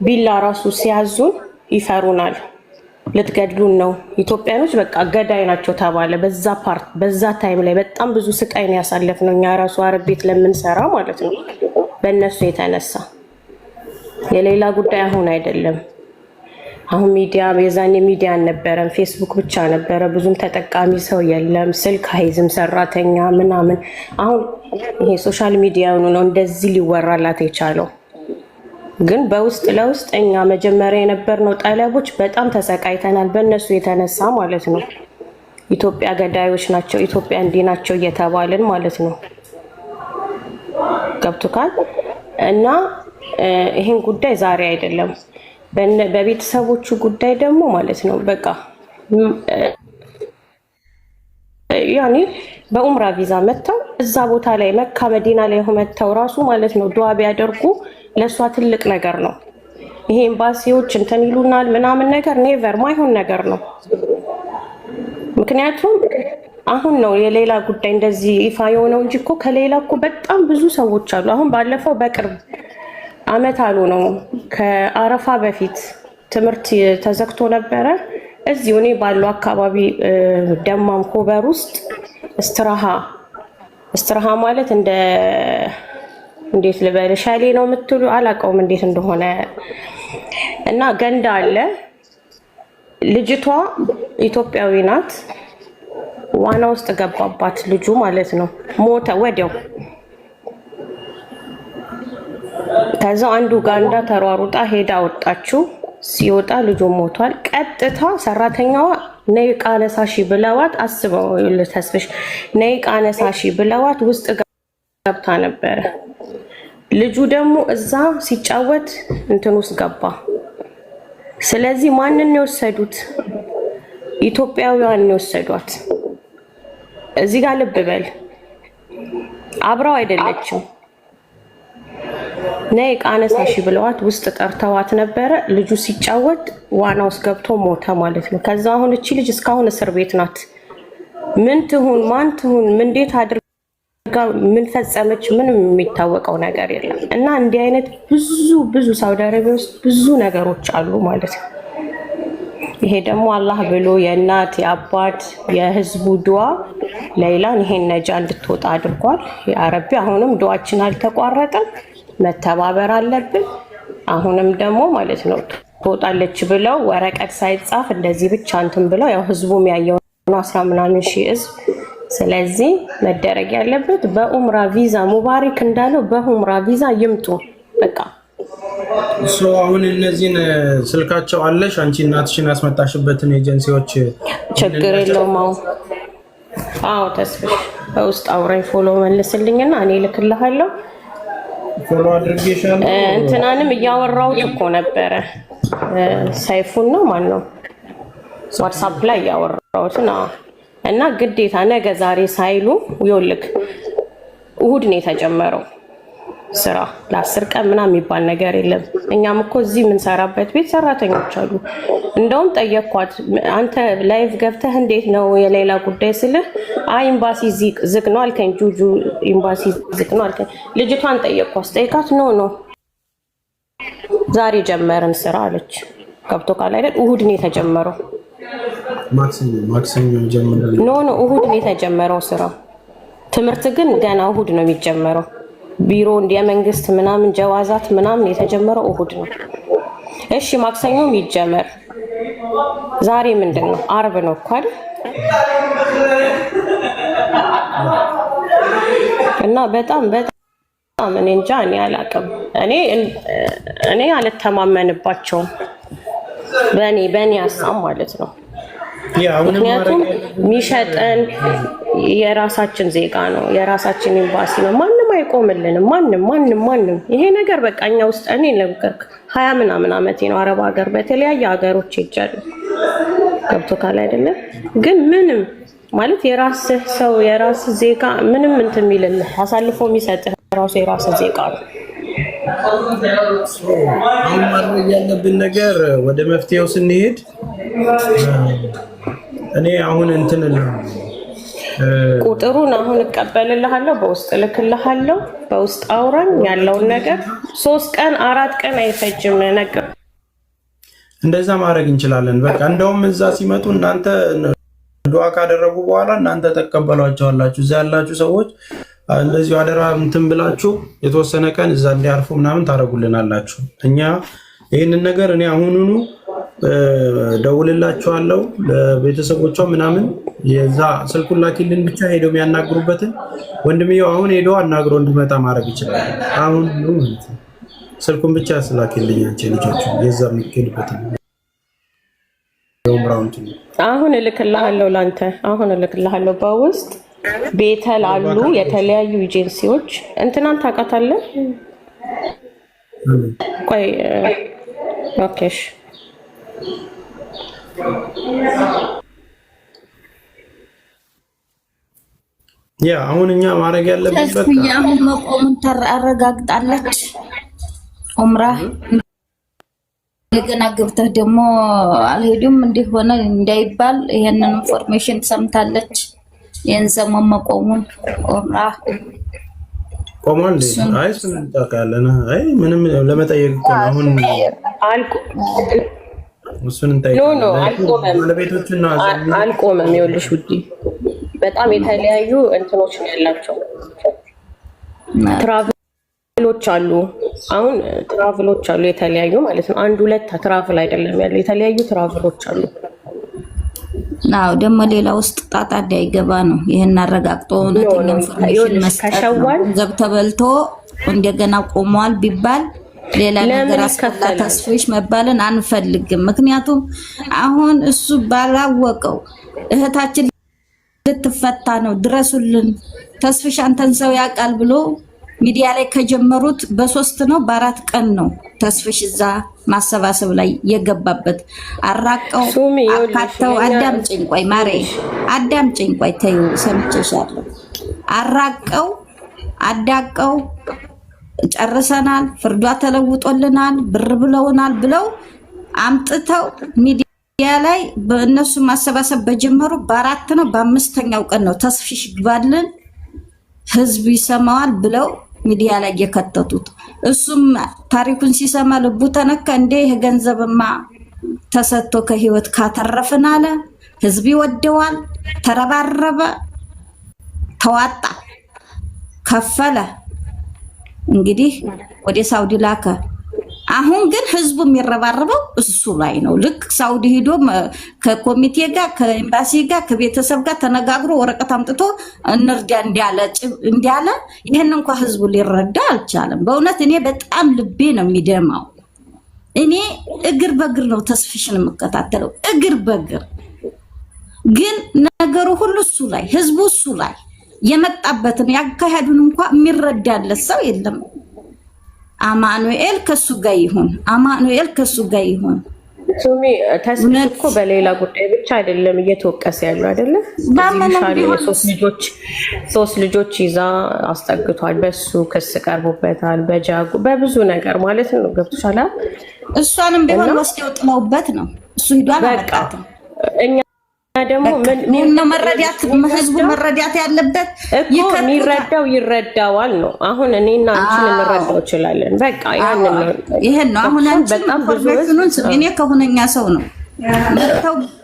Speaker 6: ቢላ ራሱ ሲያዙን ይፈሩናል። ልትገድሉን ነው ኢትዮጵያኖች በቃ ገዳይ ናቸው ተባለ። በዛ ታይም ላይ በጣም ብዙ ስቃይ ነው ያሳለፍነው እኛ ራሱ አረብ ቤት ለምንሰራ ማለት ነው በእነሱ የተነሳ። የሌላ ጉዳይ አሁን አይደለም። አሁን ሚዲያ የዛኔ ሚዲያ አልነበረም፣ ፌስቡክ ብቻ ነበረ። ብዙም ተጠቃሚ ሰው የለም፣ ስልክ አይዝም ሰራተኛ ምናምን። አሁን ይሄ ሶሻል ሚዲያው ነው እንደዚህ ሊወራላት የቻለው። ግን በውስጥ ለውስጥ እኛ መጀመሪያ የነበርነው ጠለቦች በጣም ተሰቃይተናል በእነሱ የተነሳ ማለት ነው። ኢትዮጵያ ገዳዮች ናቸው፣ ኢትዮጵያ እንዲህ ናቸው እየተባልን ማለት ነው። ገብቶካል? እና ይሄን ጉዳይ ዛሬ አይደለም በቤተሰቦቹ ጉዳይ ደግሞ ማለት ነው በቃ ያኔ በኡምራ ቪዛ መተው እዛ ቦታ ላይ መካ መዲና ላይ መተው ራሱ ማለት ነው ዱዓ ቢያደርጉ ለሷ ትልቅ ነገር ነው። ይሄ ኤምባሲዎች እንትን ይሉናል ምናምን ነገር ኔቨር ማይሆን ነገር ነው። ምክንያቱም አሁን ነው የሌላ ጉዳይ እንደዚህ ይፋ የሆነው እንጂ እኮ ከሌላ እኮ በጣም ብዙ ሰዎች አሉ። አሁን ባለፈው በቅርብ አመት አሉ ነው ከአረፋ በፊት ትምህርት ተዘግቶ ነበረ። እዚሁ እኔ ባለው አካባቢ ደማም ኮበር ውስጥ እስትራሃ ማለት እንዴት ልበል ሻሌ ነው የምትሉ አላውቀውም እንዴት እንደሆነ እና ገንዳ አለ። ልጅቷ ኢትዮጵያዊ ናት። ዋና ውስጥ ገባባት ልጁ ማለት ነው። ሞተ ወዲያው። ከዛ አንዱ ጋንዳ ተሯሩጣ ሄዳ ወጣችው። ሲወጣ ልጁ ሞቷል። ቀጥታ ሰራተኛዋ ነይ ዕቃ ነሳሺ ብለዋት አስበው ተስፍሽ ነይ ዕቃ ነሳሺ ብለዋት ውስጥ ገብታ ነበረ። ልጁ ደግሞ እዛ ሲጫወት እንትን ውስጥ ገባ። ስለዚህ ማንን ነው የወሰዱት? ኢትዮጵያውያን ነው የወሰዷት። እዚህ ጋር ልብ በል፣ አብረው አይደለችም። ነይ ዕቃ ነሳሺ ብለዋት ውስጥ ጠርተዋት ነበረ። ልጁ ሲጫወት ዋና ውስጥ ገብቶ ሞተ ማለት ነው። ከዛ አሁን እቺ ልጅ እስካሁን እስር ቤት ናት። ምን ትሁን ማን ትሁን እንዴት አድርጋ ምን ፈጸመች ምንም የሚታወቀው ነገር የለም። እና እንዲህ አይነት ብዙ ሳውዲ አረቢያ ውስጥ ብዙ ነገሮች አሉ ማለት ነው። ይሄ ደግሞ አላህ ብሎ የእናት የአባት የህዝቡ ዱዓ ሌላን ይሄን ነጃ እንድትወጣ አድርጓል። የአረቢ አሁንም ዱዓችን አልተቋረጠም፣ መተባበር አለብን። አሁንም ደግሞ ማለት ነው ትወጣለች ብለው ወረቀት ሳይጻፍ እንደዚህ ብቻ እንትን ብለው ያው ህዝቡም ያየው 10 ምናምን ሺህ ህዝብ። ስለዚህ መደረግ ያለበት በኡምራ ቪዛ ሙባሪክ እንዳለው በኡምራ ቪዛ ይምጡ በቃ።
Speaker 1: አሁን እነዚህን ስልካቸው አለሽ አንቺ እናትሽን ያስመጣሽበትን ኤጀንሲዎች
Speaker 6: ችግር የለውም። አዎ ተስፍሽ በውስጥ አውራኝ ፎሎ መልስልኝና እኔ ልክልሃለሁ።
Speaker 1: ፎሎ አድርጌሻለሁ።
Speaker 6: እንትናንም እያወራሁት እኮ ነበረ ሳይፉን ነው ማን ነው ዋትስአፕ ላይ እያወራሁት ነው። እና ግዴታ ነገ ዛሬ ሳይሉ ይኸውልህ እሁድ ነው የተጀመረው ስራ። ለ10 ቀን ምናምን የሚባል ነገር የለም። እኛም እኮ እዚህ የምንሰራበት ቤት ሰራተኞች አሉ። እንደውም ጠየኳት አንተ ላይቭ ገብተህ እንዴት ነው የሌላ ጉዳይ ስልህ አይ ኤምባሲ ዝግ ነው አልከኝ። ጁጁ ኤምባሲ ዝግ ነው አልከኝ። ልጅቷን ጠየኳት ጠይቃት ኖ ዛሬ ጀመርን ስራ አለች። ገብቶ ካለ አይደል እሁድ ነው የተጀመረው።
Speaker 1: ማክሰኞ ጀምሮ
Speaker 6: ኖ እሁድ ነው የተጀመረው ስራ። ትምህርት ግን ገና እሁድ ነው የሚጀመረው። ቢሮ የመንግስት ምናምን ጀዋዛት ምናምን የተጀመረው እሁድ ነው። እሺ ማክሰኞም ይጀመር። ዛሬ ምንድነው? አርብ ነው እኮ አይደል? እና በጣም እኔ እንጃ እኔ አላውቅም። እኔ አልተማመንባቸውም በእኔ ሀሳብ ማለት ነው። ምክንያቱም የሚሸጠን የራሳችን ዜጋ ነው፣ የራሳችን ኤምባሲ ነው። ማንም አይቆምልንም። ማንም ይሄ ነገር በቃ እኛ ውስጥ እኔ ለምከርክ 20 ምናምን ዓመቴ ነው አረብ ሀገር በተለያየ ሀገሮች ሄጃለሁ። ገብቶካል አይደለ? ግን ምንም ማለት የራስህ ሰው የራስህ ዜጋ ምንም እንትን የሚልልህ አሳልፎ የሚሰጥህ ራሱ የራስህ ዜጋ ነው።
Speaker 1: አሁን ማድረግ ያለብን ነገር ወደ መፍትሄው ስንሄድ እኔ አሁን እንትን
Speaker 6: ቁጥሩን አሁን እቀበልልሃለሁ፣ በውስጥ እልክልሃለሁ፣ በውስጥ አውራኝ ያለውን ነገር 3 ቀን 4 ቀን አይፈጅም ነገር
Speaker 1: እንደዛ ማድረግ እንችላለን። በቃ እንደውም እዛ ሲመጡ እናንተ ዱዓ ካደረጉ በኋላ እናንተ ተቀበሏቸዋላችሁ። እዛ ያላችሁ ሰዎች እንደዚሁ አደራ እንትን ብላችሁ የተወሰነ ቀን እዛ እንዲያርፉ ምናምን ታደርጉልናላችሁ። እኛ ይህንን ነገር እኔ አሁኑኑ ደውልላችኋለሁ ለቤተሰቦቿ ምናምን የዛ ስልኩን ላኪልን ብቻ ሄደው የሚያናግሩበትን ወንድምየው አሁን ሄዶ አናግሮ እንዲመጣ ማድረግ ይችላል። አሁን ስልኩን ብቻ ስላኪልኝ አንቺ ልጆቹ የዛ የሚገኝበትን
Speaker 6: አሁን እልክልሃለሁ ላንተ አሁን እልክልሃለሁ በውስጥ ቤተል አሉ የተለያዩ ኤጀንሲዎች እንትናን ታውቃታለህ? ቆይ ኦኬሽ
Speaker 1: ያ አሁን እኛ ማድረግ ያለብን በቃ
Speaker 7: አሁን መቆሙን አረጋግጣለች ኡምራ እንደገና ገብተህ ደግሞ አልሄዱም እንደሆነ እንዳይባል ይሄንን ኢንፎርሜሽን ሰምታለች። የንሰማው መቆሙን ኡምራ
Speaker 1: ቆሟል። አይ ስንጣቃለና አይ ምንም ለመጠየቅ አሁን
Speaker 6: አልቆ
Speaker 1: እሱን እንጠይቃለን። ለቤቶችና
Speaker 6: አልቆመም። ይኸውልሽ ውጪ በጣም የተለያዩ እንትኖች ነው ያላቸው ትራቭሎች አሉ። አሁን ትራቭሎች አሉ የተለያዩ ማለት ነው። 1-2 ትራቭል አይደለም ያለው የተለያዩ ትራቭሎች አሉ።
Speaker 7: ናው ደግሞ ሌላ ውስጥ ጣጣ እንዳይገባ ነው ይሄን አረጋግጦ እውነተኛ ኢንፎርሜሽን መስጠት ገብ ተበልቶ እንደገና ቆሟል ቢባል ሌላ ነገር አስፈላ ተስፍሽ መባልን አንፈልግም። ምክንያቱም አሁን እሱ ባላወቀው እህታችን ልትፈታ ነው ድረሱልን ተስፍሽ አንተን ሰው ያቃል ብሎ ሚዲያ ላይ ከጀመሩት በ3 ነው በ4 ቀን ነው ተስፍሽ እዛ ማሰባሰብ ላይ የገባበት። አራቀው አካተው አዳምጪኝ ቆይ ማሬ አዳምጪኝ ቆይ ተይው ሰምቼሻለሁ። አራቀው አዳቀው ጨርሰናል፣ ፍርዷ ተለውጦልናል፣ ብር ብለውናል ብለው አምጥተው ሚዲያ ላይ በእነሱ ማሰባሰብ በጀመሩ በ4 ነው በ5ኛው ቀን ነው ተስፍሽ ግባልን ህዝብ ይሰማዋል ብለው ሚዲያ ላይ የከተቱት። እሱም ታሪኩን ሲሰማ ልቡ ተነካ። እንዴ ገንዘብማ ተሰጥቶ ከህይወት ካተረፍን አለ። ህዝብ ይወደዋል፣ ተረባረበ፣ ተዋጣ፣ ከፈለ። እንግዲህ ወደ ሳውዲ ላከ። አሁን ግን ህዝቡ የሚረባረበው እሱ ላይ ነው። ልክ ሳውዲ ሄዶ ከኮሚቴ ጋር ከኤምባሲ ጋር ከቤተሰብ ጋር ተነጋግሮ ወረቀት አምጥቶ እንርዳ እንዲያለ ይሄን እንኳን ህዝቡ ሊረዳ አልቻለም። በእውነት እኔ በጣም ልቤ ነው የሚደማው። እኔ እግር በእግር ነው ተስፍሽን የምከታተለው እግር በእግር። ግን ነገሩ ሁሉ እሱ ላይ ህዝቡ እሱ ላይ የመጣበትን ያካሄዱን እንኳን የሚረዳለት ሰው የለም። አማኑኤል ከሱ ጋር ይሁን፣ አማኑኤል ከሱ ጋር ይሁን።
Speaker 6: ሱሚ ተስፍሽ እኮ በሌላ ጉዳይ ብቻ አይደለም እየተወቀሰ ያለው አይደለ? ሶስት ልጆች ይዛ አስጠግቷል። በሱ ክስ ቀርቦበታል። በጃጉ በብዙ ነገር ማለት ነው። ገብቶሻል?
Speaker 7: እሷንም ቢሆን ወስደው ጥለውበት ነው እሱ ሂዷል አመጣት።
Speaker 6: እኛ ደግሞ ምን
Speaker 7: መረዳት ህዝቡ መረዳት ያለበት
Speaker 6: እኮ የሚረዳው ይረዳዋል ነው። አሁን እኔና አንቺ ልንረዳው እንችላለን። በቃ
Speaker 7: ይሄን ነው አሁን አንቺ በጣም ብዙ እኔ ከሆነኛ ሰው ነው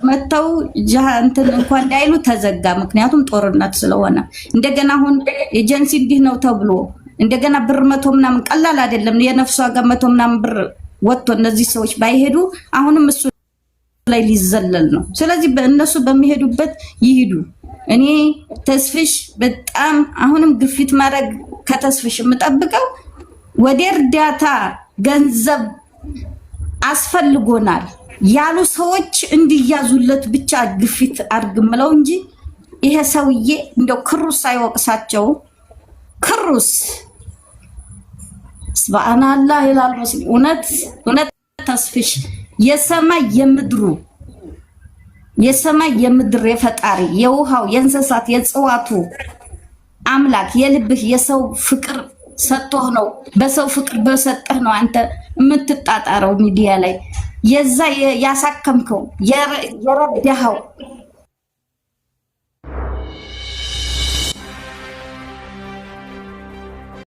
Speaker 7: መተው እንትን እንኳን እንዳይሉ ተዘጋ። ምክንያቱም ጦርነት ስለሆነ እንደገና አሁን ኤጀንሲ እንዲህ ነው ተብሎ እንደገና ብር 100 ምናምን ቀላል አይደለም። የነፍሷ ጋር 100 ምናምን ብር ወጥቶ እነዚህ ሰዎች ባይሄዱ አሁንም እሱ ላይ ሊዘለል ነው። ስለዚህ በእነሱ በሚሄዱበት ይሄዱ። እኔ ተስፍሽ በጣም አሁንም ግፊት ማድረግ ከተስፍሽ የምጠብቀው ወደ እርዳታ ገንዘብ አስፈልጎናል ያሉ ሰዎች እንዲያዙለት ብቻ ግፊት አድርግምለው እንጂ ይሄ ሰውዬ እንደው ክሩስ አይወቅሳቸው። ክሩስ ስብሃንአላህ ይላል መስል እውነት ተስፍሽ የሰማይ የምድሩ የሰማይ የምድር የፈጣሪ የውሃው የእንስሳት የጽዋቱ አምላክ የልብህ የሰው ፍቅር ሰጥቶህ ነው በሰው ፍቅር በሰጠህ ነው አንተ የምትጣጣረው ሚዲያ ላይ የዛ ያሳከምከው የረዳኸው